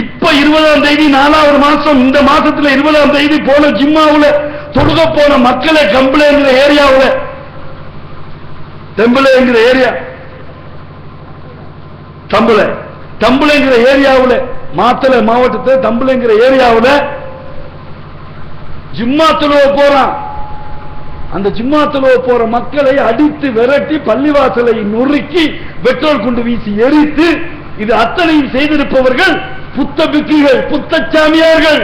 இப்ப 20ஆம் தேதி 4வது மாசம், இந்த மாசத்துல 20ஆம் தேதி போன ஜிம்மாவுல தொழுக போன மக்களை கம்பளைங்கிற ஏரியாவுல, தெம்பளைங்கிற ஏரியா, தம்பளைங்கிற ஏரியாவுல, மாத்தளை மாவட்டத்தில் தம்பளைங்கிற ஏரியாவுல ஜிம்மா தொழுவ போறான். அந்த ஜிம்மா தொழுவ போற மக்களை அடித்து விரட்டி பள்ளிவாசலை நொறுக்கி பெட்ரோல் கொண்டு வீசி எரித்து, இது அத்தனையும் செய்திருப்பவர்கள் புத்த பிக்குகள், புத்தச்சாமியார்கள்.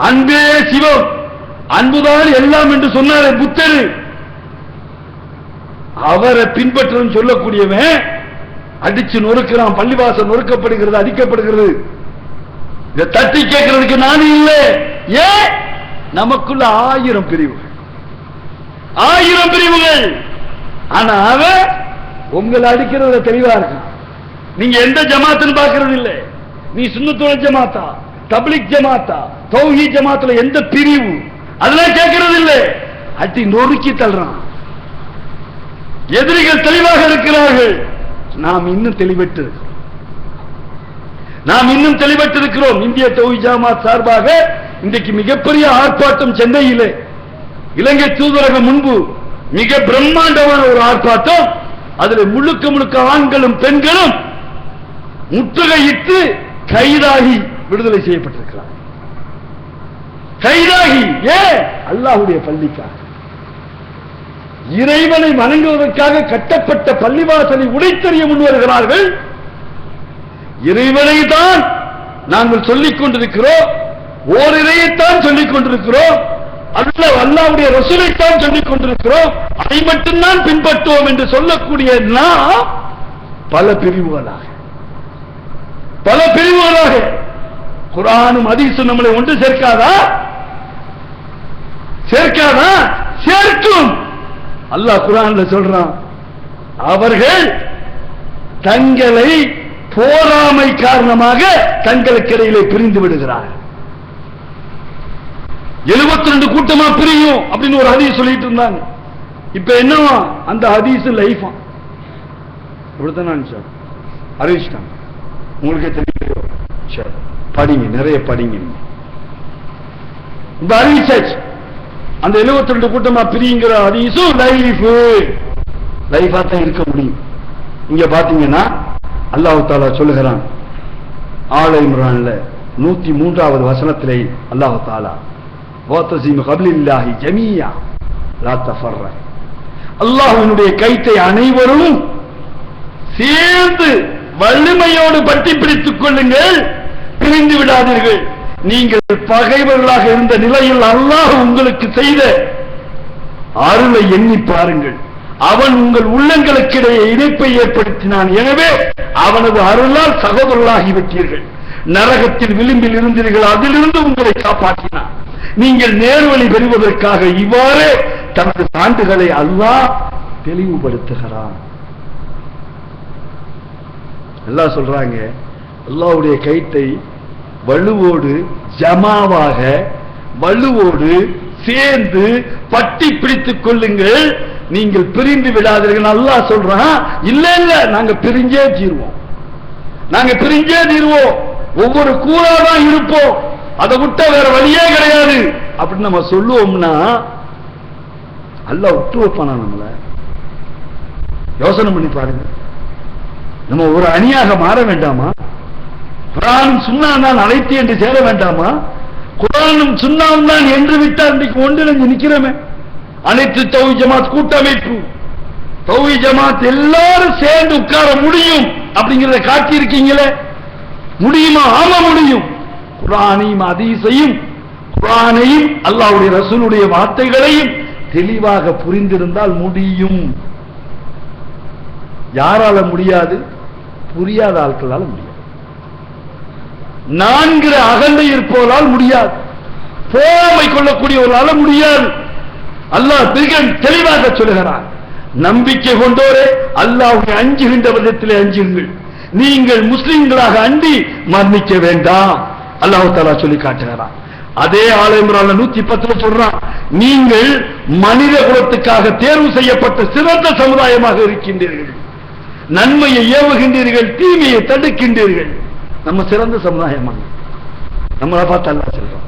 அன்பே சிவம், அன்புதான் எல்லாம் என்று சொன்னாரே புத்தர், அவரை பின்பற்றும் சொல்லக்கூடியவன் அடிச்சு நொறுக்கிறான். பள்ளிவாசல் நொறுக்கப்படுகிறது, அடிக்கப்படுகிறது. இதை தட்டி கேட்கிறதுக்கு நானும் இல்லை. ஏன்? நமக்குள்ள 1000 பிரிவுகள், 1000 பிரிவுகள். ஆனா அவன் உங்களை அடிக்கிறதுல தெளிவா இருக்கான். நீங்க எந்த ஜமாத்துன்னு பார்க்கறது இல்லை. நீ சுன்னத்துல் ஜமாத்தா, தப்லீக் ஜமாத்தா, தௌஹீத் ஜமாத்துல எந்த பிரிவு, அதெல்லாம் கேட்கறது இல்லை. அடி நொறுக்கி தள்ளுறான். எதிரிகள் தெளிவாக இருக்கிறார்கள். நாம் இன்னும் தெளிவற்றிருக்கிறோம். இந்திய தௌஹீத் ஜமாத் சார்பாக இன்றைக்கு மிகப்பெரிய ஆர்ப்பாட்டம் சென்னையிலே, இலங்கை தூதரகம் முன்பு மிக பிரம்மாண்டமான ஒரு ஆர்ப்பாட்டம். அதில் முழுக்க ஆண்களும் பெண்களும் முற்றுகையிட்டு கைதாகி விடுதலை செய்யப்பட்டிருக்கிறார். கைதாகி ஏன்? அல்லாஹ்வுடைய பள்ளிக்காக, இறைவனை வணங்குவதற்காக கட்டப்பட்ட பள்ளிவாசலை உடைத்தெறிய முன்வருகிறார்கள். இறைவனை தான் நாங்கள் சொல்லிக் கொண்டிருக்கிறோம், ஓரிரையைத்தான் சொல்லிக் கொண்டிருக்கிறோம், அல்லாஹ்வுடைய ரசூலைத்தான் சொல்லிக் கொண்டிருக்கிறோம், அதை மட்டும்தான் பின்பற்றுவோம் என்று சொல்லக்கூடிய நாம் பல பிரிவுகளாக குர்ஆனும் ஹதீஸும் நம்மளை ஒன்று சேர்க்காதா? சேர்க்கும். அல்லாஹ் குர்ஆன்ல சொல்றான், அவர்கள் தங்களை போராமை காரணமாக தங்களுக்கு இடையிலே பிரிந்து விடுகிறார்கள். 72 கூட்டமா பிரியும் அப்படின்னு ஒரு ஹதீஸ் சொல்லிட்டு இருந்தாங்க. இப்ப என்னவா? அந்த ஹதீஸ் லைஃபா இப்படித்தான் அறிவிச்சிட்டாங்க. உங்களுக்கு தெரியும், படிங்க, நிறைய படிங்க. இந்த அறிவிச்சாச்சு. அந்த 72 கூட்டமா பிரிங்கிற ஹதீஸும் லைஃபா தான் இருக்க முடியும். இங்க பாத்தீங்கன்னா அல்லாஹ் தஆலா சொல்லுகிறான், ஆல இம்ரான்ல 103வது வசனத்திலே அல்லாஹ் தஆலா வதஸிமு கப்லில்லாஹி ஜமீஆ லா தஃபர்ர, அல்லாஹ்வினுடைய கைத்தை அனைவரும் சேர்ந்து வலிமையோடு பற்றி பிடித்துக் கொள்ளுங்கள், பிரிந்து விடாதீர்கள். நீங்கள் பகைவர்களாக இருந்த நிலையில் அல்லாஹ் உங்களுக்கு செய்த அருளை எண்ணி பாருங்கள். அவன் உங்கள் உள்ளங்களுக்கிடையே இணைப்பை ஏற்படுத்தினான். எனவே அவனது அருளால் சகோதரர்களாகிவிட்டீர்கள். நரகத்தின் விளிம்பில் இருந்தீர்கள், அதிலிருந்து உங்களை காப்பாற்றினான். நீங்கள் நேர்வழி பெறுவதற்காக இவ்வாறு தனது சான்றுகளை அல்லாஹ் தெளிவுபடுத்துகிறான். எல்லாம் சொல்றாங்க, அல்லாஹ்வுடைய கைத்தை வலுவோடு ஜமாவாக வலுவோடு சேர்ந்து பட்டி பிடித்துக் கொள்ளுங்கள், நீங்கள் பிரிந்து விடாதீர்கள். அல்லாஹ் சொல்றான், இல்ல இல்ல நாங்க பிரிஞ்சே தீர்வோம், நாங்க பிரிஞ்சே தீர்வோம், ஒவ்வொரு கூறாதான் இருப்போம், அதை விட்ட வேற வழியே கிடையாது அப்படின்னு நம்ம சொல்லுவோம்னா அல்லாஹ் விட்டு வைப்பானா? நம்மள யோசனை பண்ணி பாருங்க. நம்ம ஒரு அணியாக மாற வேண்டாமா? குர்ஆனும் சுன்னாவும் தான் அழைத்து என்று சேர வேண்டாமா? குர்ஆனும் சுன்னாவும் தான் என்று விட்டால் இன்றைக்கு ஒன்றிணைஞ்சு நிக்கிறோமே. அனைத்து தௌஹீத் ஜமாத் கூட்டமைப்பு, தௌஹீத் ஜமாத் எல்லாரும் சேர்ந்து உட்கார முடியும் அப்படிங்கிறத காட்டி இருக்கீங்களே. முடியுமா? ஆமா முடியும். குர்ஆனையும் ஹதீஸையும், குர்ஆனையும் அல்லாஹ்வுடைய ரசூலுடைய வார்த்தைகளையும் தெளிவாக புரிந்திருந்தால் முடியும். யாரால முடியாது? புரியாத ஆட்களால முடியாது. நான்கிற அகந்தை இருப்பவர்களால் முடியாது, போமை கொள்ளக்கூடியவர்களால முடியாது. அல்லாஹ் மிக தெளிவாக சொல்லுகிறான், நம்பிக்கை கொண்டோரே அல்லாஹ்வை அஞ்சுகின்ற விதத்திலே அஞ்சுங்கள், நீங்கள் முஸ்லிம்களாக அண்டி மரணிக்க வேண்டாம் அல்லாஹ் தஆலா சொல்லி காட்டுகிறான். அதே ஆல இம்ரான்ல 110 சொல்றான், நீங்கள் மனித குலத்துக்காக தேர்வு செய்யப்பட்ட சிறந்த சமுதாயமாக இருக்கின்றீர்கள், நன்மையை ஏவுகின்றீர்கள், தீமையை தடுக்கின்றீர்கள். நம்ம சிறந்த சமுதாயமாக நம்மளை பார்த்து அல்லாஹ் சொல்றோம்,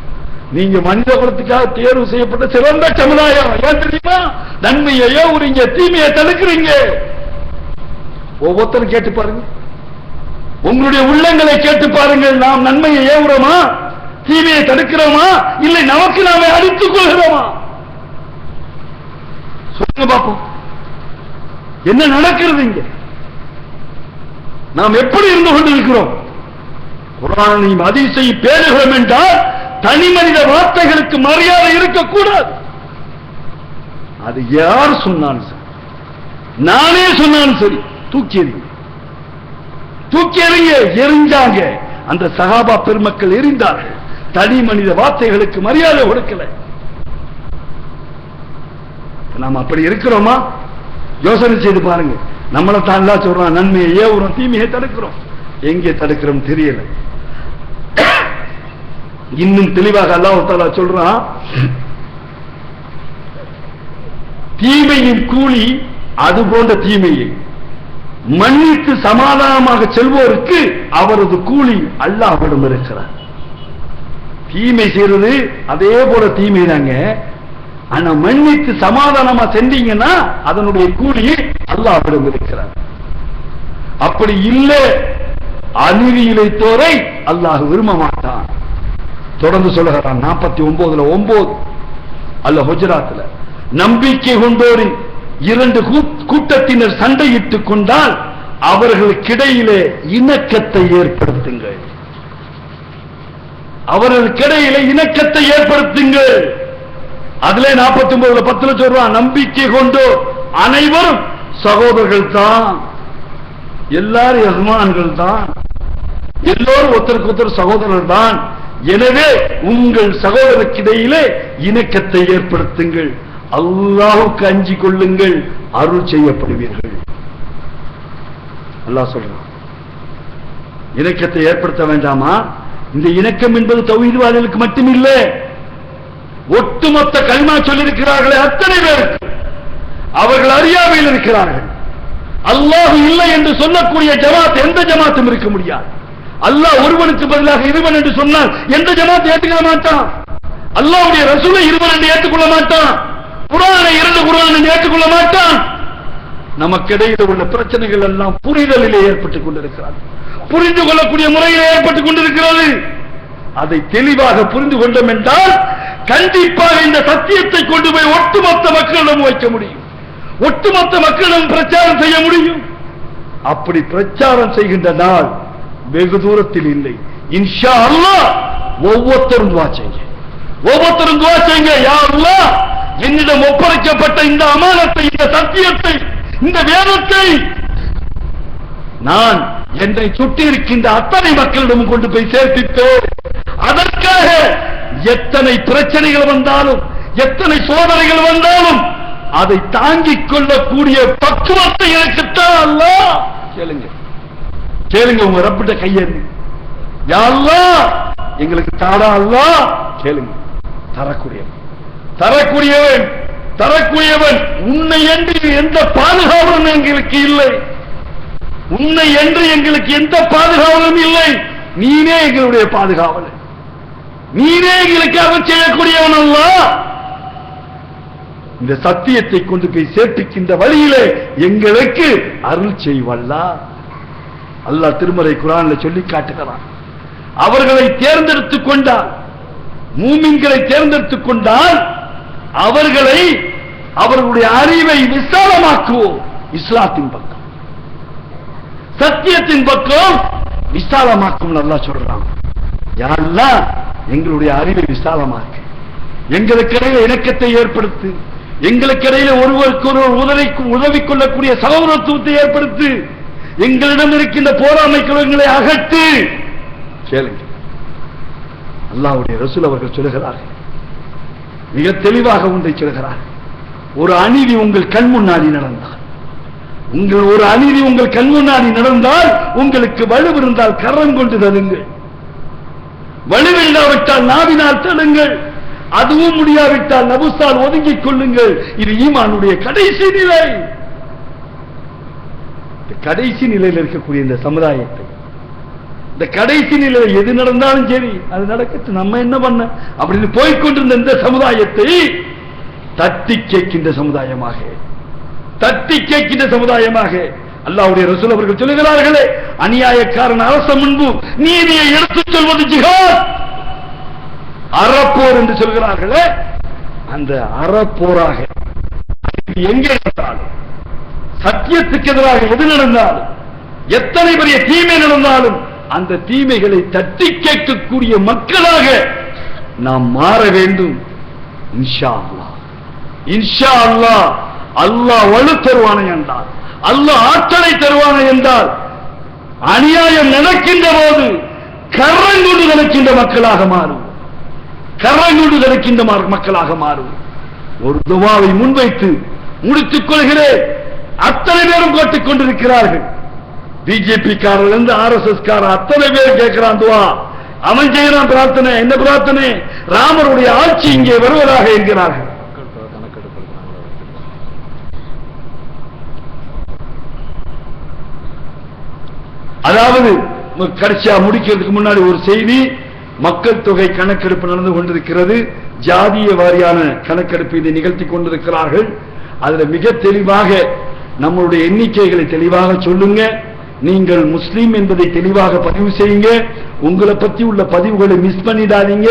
நீங்க மனித குலத்துக்காக தேர்வு செய்யப்பட்ட சிறந்த சமுதாயம். ஏன் தெரியுமா? நன்மையை ஏவுறீங்க, தீமையை தடுக்கிறீங்க. ஒவ்வொருத்தரும் கேட்டு பாருங்க, உங்களுடைய உள்ளங்களை கேட்டு பாருங்கள். நாம் நன்மையை ஏவுறோமா, தீமையை தடுக்கிறோமா, இல்லை நமக்கு நாமே அடித்துக் கொள்கிறோமா? சொல்லுங்க பாப்போம், என்ன நடக்கிறது இங்க? நாம் எப்படி இருந்து கொண்டிருக்கிறோம்? குர்ஆனையும் ஹதீஸையும் பேணுகிறோம் என்றால் தனி மனித வார்த்தைகளுக்கு மரியாதை இருக்கக்கூடாது. அது யார் சொன்னாலும் சரி, நானே சொன்னாலும் சரி, தூக்கி எறிங்க, தூக்கி எறிங்க. எரிஞ்சாங்க, அந்த சஹாபா பெருமக்கள் எரிந்தார்கள். தனி மனித வார்த்தைகளுக்கு மரியாதை கொடுக்கல. நாம் அப்படி இருக்கிறோமா? யோசனை செய்து பாருங்க. நம்மளை தான் எல்லாம் சொல்றோம், நன்மையை ஏவுறோம், தீமையை தடுக்கிறோம். எங்கே தடுக்கிறோம் தெரியல. இன்னும் தெளிவாக அல்லாஹ் தஆலா சொல்றான், தீமையின் கூலி அது போன்ற தீமையை மன்னித்து சமாதானமாக செல்வோருக்கு அவரது கூலி அல்லாஹ்விடம் இருக்கிறார். தீமை செய்யறது அதே போல தீமை தாங்க, ஆனா மன்னித்து சமாதானமா சென்றீங்கன்னா அதனுடைய கூலி அல்லாஹ்விடம் இருக்கிறார். அப்படி இல்லை, அநீதி இழைத்தோரை அல்லாஹ் விரும்ப மாட்டான். தொடர்ந்து சொல்லுகிறான் 49:9 அல்ல ஹுஜராத்ல, நம்பிக்கை கொண்டோரின் 2 கூட்டத்தினர் சண்டையிட்டுக் கொண்டால் அவர்களுக்கிடையிலே இணக்கத்தை ஏற்படுத்துங்கள், அவர்களுக்கிடையிலே இணக்கத்தை ஏற்படுத்துங்கள். அதுல 49:10 சொல்றான், நம்பிக்கை கொண்டோர் அனைவரும் சகோதரர்கள் தான், எல்லாரும் எஜமான்கள் தான், எல்லோரும் ஒருத்தருக்கு ஒருத்தர் சகோதரர்கள் தான். எனவே உங்கள் சகோதரருக்கிடையிலே இணக்கத்தை ஏற்படுத்துங்கள், அல்லாஹ்வுக்கு அஞ்சிக் கொள்ளுங்கள், அருள் செய்யப்படுவீர்கள். அல்லாஹ் சொல்றான், இணக்கத்தை ஏற்படுத்த வேண்டாமா? இந்த இணக்கம் என்பது தௌஹீத்வாதிகளுக்கு மட்டுமில்லை, ஒட்டுமொத்த கலிமா சொல்லியிருக்கிறார்களே அத்தனை பேருக்கு அவர்கள் அறியாமையில் இருக்கிறார்கள். அல்லாஹ் இல்லை என்று சொல்லக்கூடிய ஜமாத் எந்த ஜமாத்தும் இருக்க முடியாது. அல்லாஹ் ஒருவனுக்கு பதிலாக இருவன் என்று சொன்னால் எந்த ஜமாத் ஏற்றுக்கொள்ள மாட்டான். அல்லாஹ்வுடைய ரசூலை இருவன் என்று ஏற்றுக்கொள்ள மாட்டான். குர்ஆனை 2 குர்ஆன் என்று ஏற்றுக்கொள்ள மாட்டான். நமக்கு இடையில் உள்ள பிரச்சனைகள் எல்லாம் புரிதலிலே ஏற்பட்டுக் கொண்டிருக்கிறது, புரிந்து கொள்ளக்கூடிய முறையில் ஏற்பட்டுக் கொண்டிருக்கிறது. அதை தெளிவாக புரிந்து கொண்டோம் என்றால் கண்டிப்பாக இந்த சத்தியத்தை கொண்டு போய் ஒட்டுமொத்த மக்களிடம் வைக்க முடியும், ஒட்டுமொத்த மக்களிடம் பிரச்சாரம் செய்ய முடியும். அப்படி பிரச்சாரம் செய்கின்ற நாள் வெகு தூரத்தில் இல்லை. இன்ஷா அல்லாஹ் ஒவ்வொருத்தரும் துஆ செய்யுங்க, ஒவ்வொருத்தரும் துஆ செய்யுங்க. யா அல்லாஹ், என்னிடம் ஒப்படைக்கப்பட்ட இந்த அமானத்தை, இந்த சத்தியத்தை, இந்த வேதத்தை நான் என்னை சுற்றி இருக்கின்ற அத்தனை மக்களிடம் கொண்டு போய் சேர்ப்பித்தோ, அதற்காக எத்தனை பிரச்சனைகள் வந்தாலும், எத்தனை சோதனைகள் வந்தாலும் அதை தாங்கிக் கொள்ளக்கூடிய பக்குவத்தை எனக்குத்தான் அல்லாஹ். கேளுங்க கேளுங்க, உங்க ரப்பிட்ட கையேந்து, யா அல்லாஹ் எங்களுக்கு தாடா அல்லாஹ். கேளுங்க, தரக்கூடியவன் தரக்கூடியவன் தரக்கூடியவன். உன்னை என்று எந்த பாதுகாவலும் எங்களுக்கு இல்லை, உன்னை என்று எங்களுக்கு எந்த பாதுகாவலும் இல்லை. நீனே எங்களுடைய பாதுகாவலன், நீனே எங்களுக்காக செய்யக்கூடியவன் அல்லாஹ். இந்த சத்தியத்தை கொண்டு போய் சேர்த்துக்கின்ற வழியிலே எங்களுக்கு அருள் செய்வல்லா. அல்லாஹ் திருமறை குர்ஆன்ல சொல்லி காட்டுகிறான். அவர்களை தேர்ந்தெடுத்துக் கொண்டால், மூமின்களை தேர்ந்தெடுத்துக் கொண்டால் அவர்களை, அவர்களுடைய அறிவை விசாலமாக்குவோம். இஸ்லாத்தின் பக்கம், சத்தியத்தின் பக்கம் விசாலமாக்கும் அல்லாஹ் சொல்றான். யா அல்லாஹ் எங்களுடைய அறிவை விசாலமாக்கு, எங்களுக்கிடையில இணக்கத்தை ஏற்படுத்து, எங்களுக்கிடையில ஒருவருக்கு ஒருவர் உதவி கொள்ளக்கூடிய சகோதரத்துவத்தை ஏற்படுத்து, எங்களிடம் இருக்கின்ற போராமை குலங்களை அகற்று. கேளுங்க, அல்லாஹ்வுடைய ரசூல் அவர்கள் சொல்லுகிறார்கள், மிக தெளிவாக ஒன்றை சொல்கிறார். ஒரு அநீதி உங்கள் கண் முன்னாடி நடந்தால், ஒரு அநீதி உங்கள் கண் முன்னாடி நடந்தால் உங்களுக்கு வலுவிருந்தால் கரம் கொண்டு தருங்கள், வலுவில்லாவிட்டால் நாவினால் தடுங்கள், அதுவும் முடியாவிட்டால் நபுசால் ஒதுங்கிக் கொள்ளுங்கள். இது ஈமானுடைய கடைசி நிலை. கடைசி நிலையில் இருக்கக்கூடிய இந்த சமுதாயத்தை, இந்த கடைசி நிலையில் எது நடந்தாலும் சரி அது நடக்கட்டும், நம்ம என்ன பண்ண அப்படின்னு போய்கொண்டிருந்த இந்த சமுதாயத்தை தட்டி கேட்கின்ற சமுதாயமாக, தட்டி கேட்கின்ற சமுதாயமாக அல்லாஹ்வுடைய ரசூல் அவர்கள் சொல்லுகிறார்களே, அநியாயக்காரன் அரச முன்பு நீதியை எடுத்துச் சொல்வது ஜிஹாத், அறப்போர் என்று சொல்கிறார்களே, அந்த அறப்போராக எங்கே நடந்தாலும், சத்தியத்துக்கு எதிராக எது நடந்தாலும், எத்தனை பெரிய தீமை நடந்தாலும் அந்த தீமைகளை தட்டி கேட்கக்கூடிய மக்களாக நாம் மாற வேண்டும். இன்ஷா அல்லாஹ், இன்ஷா அல்லாஹ். அல்லாஹ் வலு தருவானை என்றால், அல்லாஹ் ஆற்றலை தருவானை என்றால், அநியாயம் நடக்கின்ற போது கரங்கொண்டு நடக்கின்ற மக்களாக மாறும், கரங்கொண்டு நடக்கின்ற மக்களாக மாறும். ஒரு துவாவை முன்வைத்து முடித்துக் கொள்கிறேன். அத்தனை பேரும் கேட்டுக் கொண்டிருக்கிறார்கள், பிஜேபி காரர் இருந்து ஆர்எஸ்எஸ் காரர் அத்தனை பேர் கேட்கிறான் துவா. அவன் செய்கிறான் பிரார்த்தனை. என்ன பிரார்த்தனை? ராமருடைய ஆட்சி இங்கே வருவதாக என்கிறார்கள். அதாவது கடைசியா முடிக்கிறதுக்கு முன்னாடி ஒரு செய்தி, மக்கள் தொகை கணக்கெடுப்பு நடந்து கொண்டிருக்கிறது, ஜாதிய வாரியான கணக்கெடுப்பு இதை நிகழ்த்தி கொண்டிருக்கிறார்கள். அதுல மிக தெளிவாக நம்மளுடைய எண்ணிக்கைகளை தெளிவாக சொல்லுங்க, நீங்கள் முஸ்லீம் என்பதை தெளிவாக பதிவு செய்யுங்க, உங்களை பற்றி உள்ள பதிவுகளை மிஸ் பண்ணிடாதீங்க.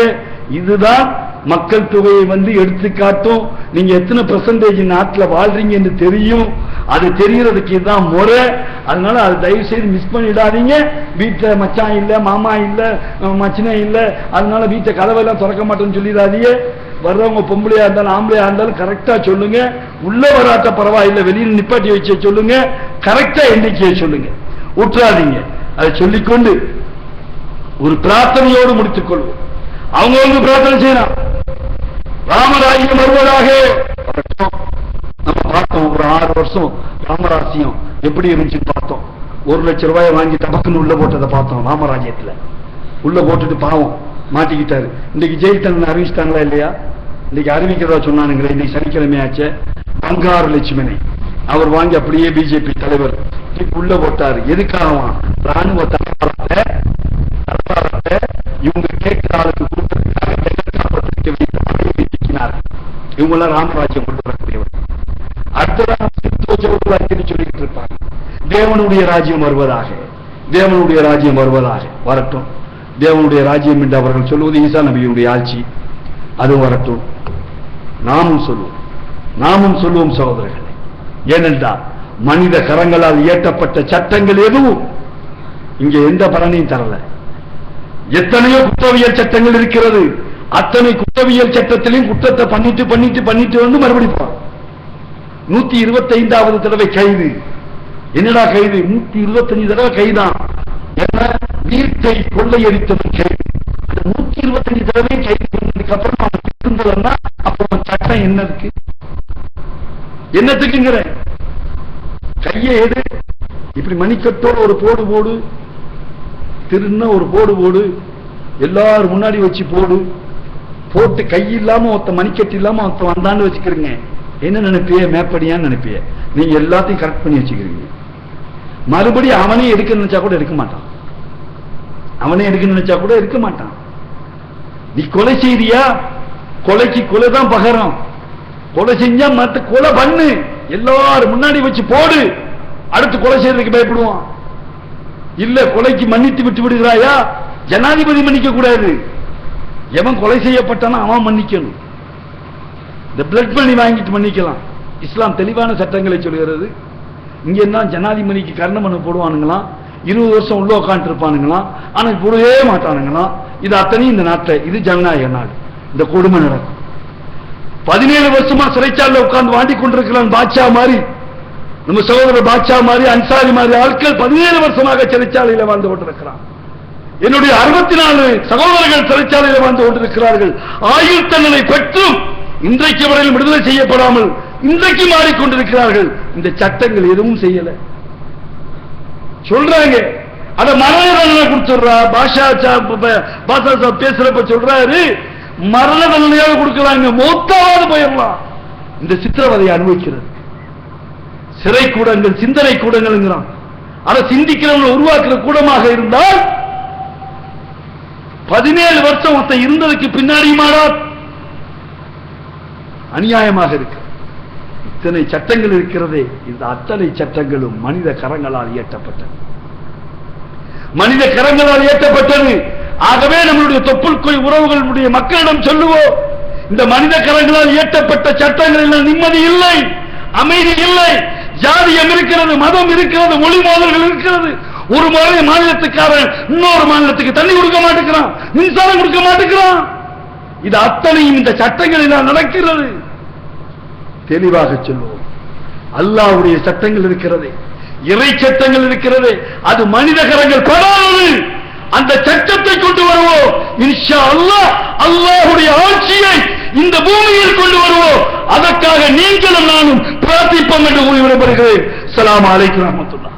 இதுதான் மக்கள் தொகையை எடுத்துக்காட்டும், நீங்க எத்தனை பெர்சன்டேஜ் நாட்டில் வாழ்றீங்க என்று தெரியும். அது தெரியறதுக்கு இதுதான் முறை. அதனால அது தயவு செய்து மிஸ் பண்ணிடாதீங்க. வீட்டில் மச்சான் இல்ல, மாமா இல்ல, மச்சினை இல்ல, அதனால வீட்டை கதவெல்லாம் திறக்க மாட்டேன்னு சொல்லிடாதீங்க. வர்றவங்க பொம்பளையா இருந்தாலும் ஆம்பளையா இருந்தாலும் கரெக்டா சொல்லுங்க. உள்ள வராட்ட பரவாயில்லை, வெளியில் நிப்பாட்டி வச்சு சொல்லுங்க, கரெக்டா எண்ணிக்கையை சொல்லுங்க, விட்டுறாதீங்க. அதை சொல்லிக்கொண்டு ஒரு பிரார்த்தனையோடு முடித்துக் கொள்வோம். அவங்க பிரார்த்தனை செய்யலாம். ராமராஜ்யம் வருவதாக. நம்ம பார்த்தோம், ஒரு 6 வருஷம் ராமராஜ்யம் எப்படி இருந்துச்சுன்னு பார்த்தோம். 1 லட்சம் ரூபாய் வாங்கி டபக்குன்னு உள்ள போட்டதை பார்த்தோம். ராமராஜ்யத்துல உள்ள போட்டுட்டு பாவம் மாட்டிக்கிட்டாரு. இன்னைக்கு ஜெயில் தண்டனை அறிவிச்சிட்டாங்களா இல்லையா? இன்னைக்கு அறிவிக்கிறதா சொன்னானுங்களே. இன்னைக்கு சனிக்கிழமையாச்சே. பங்காரு லட்சுமணி அவர் வாங்கி அப்படியே பிஜேபி தலைவர் உள்ள போட்டாரு. எதுக்காக? ராணுவ தளவாடத்தை இவங்க கேட்கிற ஆளுக்கு கொடுத்ததுக்காக இவங்க எல்லாம் ராமராஜ்யம் கொண்டு வரக்கூடியவர். அடுத்ததான் சொல்லிக்கிட்டு இருப்பாங்க, தேவனுடைய ராஜ்யம் வருவதாக, தேவனுடைய ராஜ்யம் வருவதாக. வரட்டும், தேவனுடைய ராஜ்யம் என்று அவர்கள் சொல்வது ஈசா நபியுடைய ஆட்சி, அது வரட்டும். நாமும் சொல்லுவோம், நாமும் சொல்லுவோம் சகோதரர்களே. ஏனென்றால் மனித கரங்களால் இயற்றப்பட்ட சட்டங்கள் எதுவும் இங்கே எந்த பலனையும் தரல. எத்தனையோ குற்றவியல் சட்டங்கள் இருக்கிறது. அத்தனை குற்றவியல் சட்டத்திலையும் குற்றத்தை பண்ணிட்டு வந்து மறுபடியும் 125வது தடவை கைது. என்னடா கைது? 125 தடவை கைதான். என்ன? வீட்டை கொள்ளையடித்தது கைது. 125 தடவை கைது அப்புறம் அவன் திருந்தலன்னா அப்ப சட்டம் என்னத்துக்குங்கிற கையை எடு, இப்படி மணிக்கட்டோட ஒரு போடு போடு, திருന്ന ஒரு போடு, எல்லாரும் முன்னாடி வச்சு போட்டு கை இல்லாம ஒருத்த மணிக்கட்டு இல்லாம ஒருத்த வந்தான்னு வச்சுக்கிறீங்க. என்ன நினைப்பிய? மேப்படியான்னு நினைப்பிய? நீங்க எல்லாத்தையும் கரெக்ட் பண்ணி வச்சுக்கிறீங்க. மறுபடியும் அவனே எடுக்க நினைச்சா கூட எடுக்க மாட்டான். நீ கொலை செய்தியா? கொலைக்கு கொலைதான் பகரம். கொலை செஞ்சா மத்த கொலை பண்ணு, எல்லாரும் முன்னாடி வச்சு போடு, அடுத்து கொலை செய்யறதுக்கு பயப்படுவான். இல்ல கொலைக்கு மன்னித்து விட்டு விடுகிறாயா? ஜனாதிபதி மன்னிக்க கூடாது, எவன் கொலை செய்யப்பட்டானோ அவன் மன்னிக்கணும். இந்த பிளட் மணி வாங்கிட்டு மன்னிக்கலாம். இஸ்லாம் தெளிவான சட்டங்களை சொல்கிறது. இங்க என்ன ஜனாதிபதிக்கு கருணை மனு போடுவானுங்களாம், 20 வருஷம் உள்ள உட்காந்து இருப்பானுங்களாம், ஆனா போடவே மாட்டானுங்களாம். இது அத்தனையும் இந்த நாட்டில், இது ஜனநாயக நாடு, இந்த கொடுமை நடக்கும். 17 வருஷமா சிறைச்சாலையில் உட்கார்ந்து வாண்டி கொண்டிருக்கிறான் பாட்சா மாதிரி, நம்ம சகோதரர் பாட்சா மாதிரி, அன்சாரி மாதிரி ஆட்கள் 17 வருஷமாக சிறைச்சாலையில் வாழ்ந்து கொண்டிருக்கிறான். என்னுடைய 64 சகோதரர்கள் சிறைச்சாலையில் வாழ்ந்து கொண்டிருக்கிறார்கள். ஆயுள் தண்டனை பெற்றும் இன்றைக்கு வரையில் விடுதலை செய்யப்படாமல் இன்றைக்கு மாறிக்கொண்டிருக்கிறார்கள். இந்த சட்டங்கள் எதுவும் செய்யல சொல்றாங்க. அத மரண தண்டனை கொடுத்துடுறா. பாஷா பேசுறப்ப சொல்றாரு, மரண தண்டனையாக கொடுக்கிறாங்க, மௌத்தாவது போயிடலாம். இந்த சித்திரவதையை அனுபவிக்கிறது சிறை கூடங்கள், சிந்தனை கூடங்கள். அதை சிந்திக்கிறவங்க உருவாக்குற கூடமாக இருந்தால் 17 வருஷம் ஒருத்த இருந்ததுக்கு பின்னாடியுமாடா அநியாயமாக இருக்கு. இத்தனை சட்டங்கள் இருக்கிறதே, இந்த அத்தனை சட்டங்களும் மனித கரங்களால் இயற்றப்பட்டது. ஆகவே நம்மளுடைய தொப்புள் உறவுகளுடைய மக்களிடம் சொல்லுவோம், இந்த மனித கரங்களால் இயற்றப்பட்ட சட்டங்களில் நிம்மதி இல்லை, அமைதி இல்லை, ஜாதியம் இருக்கிறது, மதம் இருக்கிறது, மொழி மோதல்கள் இருக்கிறது. ஒரு முறை மாநிலத்துக்காரன் இன்னொரு மாநிலத்துக்கு தண்ணி கொடுக்க மாட்டேங்கிறான், மின்சாரம் கொடுக்க மாட்டேங்கிறான். இது அத்தனையும் இந்த சட்டங்களில் நடக்கிறது. தெளிவாக சொல்லுவோம், அல்லாஹ்வுடைய சட்டங்கள் இருக்கிறது, இறை சட்டங்கள் இருக்கிறது, அது மனித கரங்கள் படாதது. அந்த சட்டத்தை கொண்டு வருவோம் இன்ஷா அல்லாஹ். அல்லாஹ்வுடைய ஆட்சியை இந்த பூமியில் கொண்டு வருவோம். அதற்காக நீங்களும் நானும் பிரார்த்திப்போம் என்று கூறி விடைபெறுகிறேன். அஸ்ஸலாமு அலைக்கும் வரஹ்மத்துல்லாஹ்.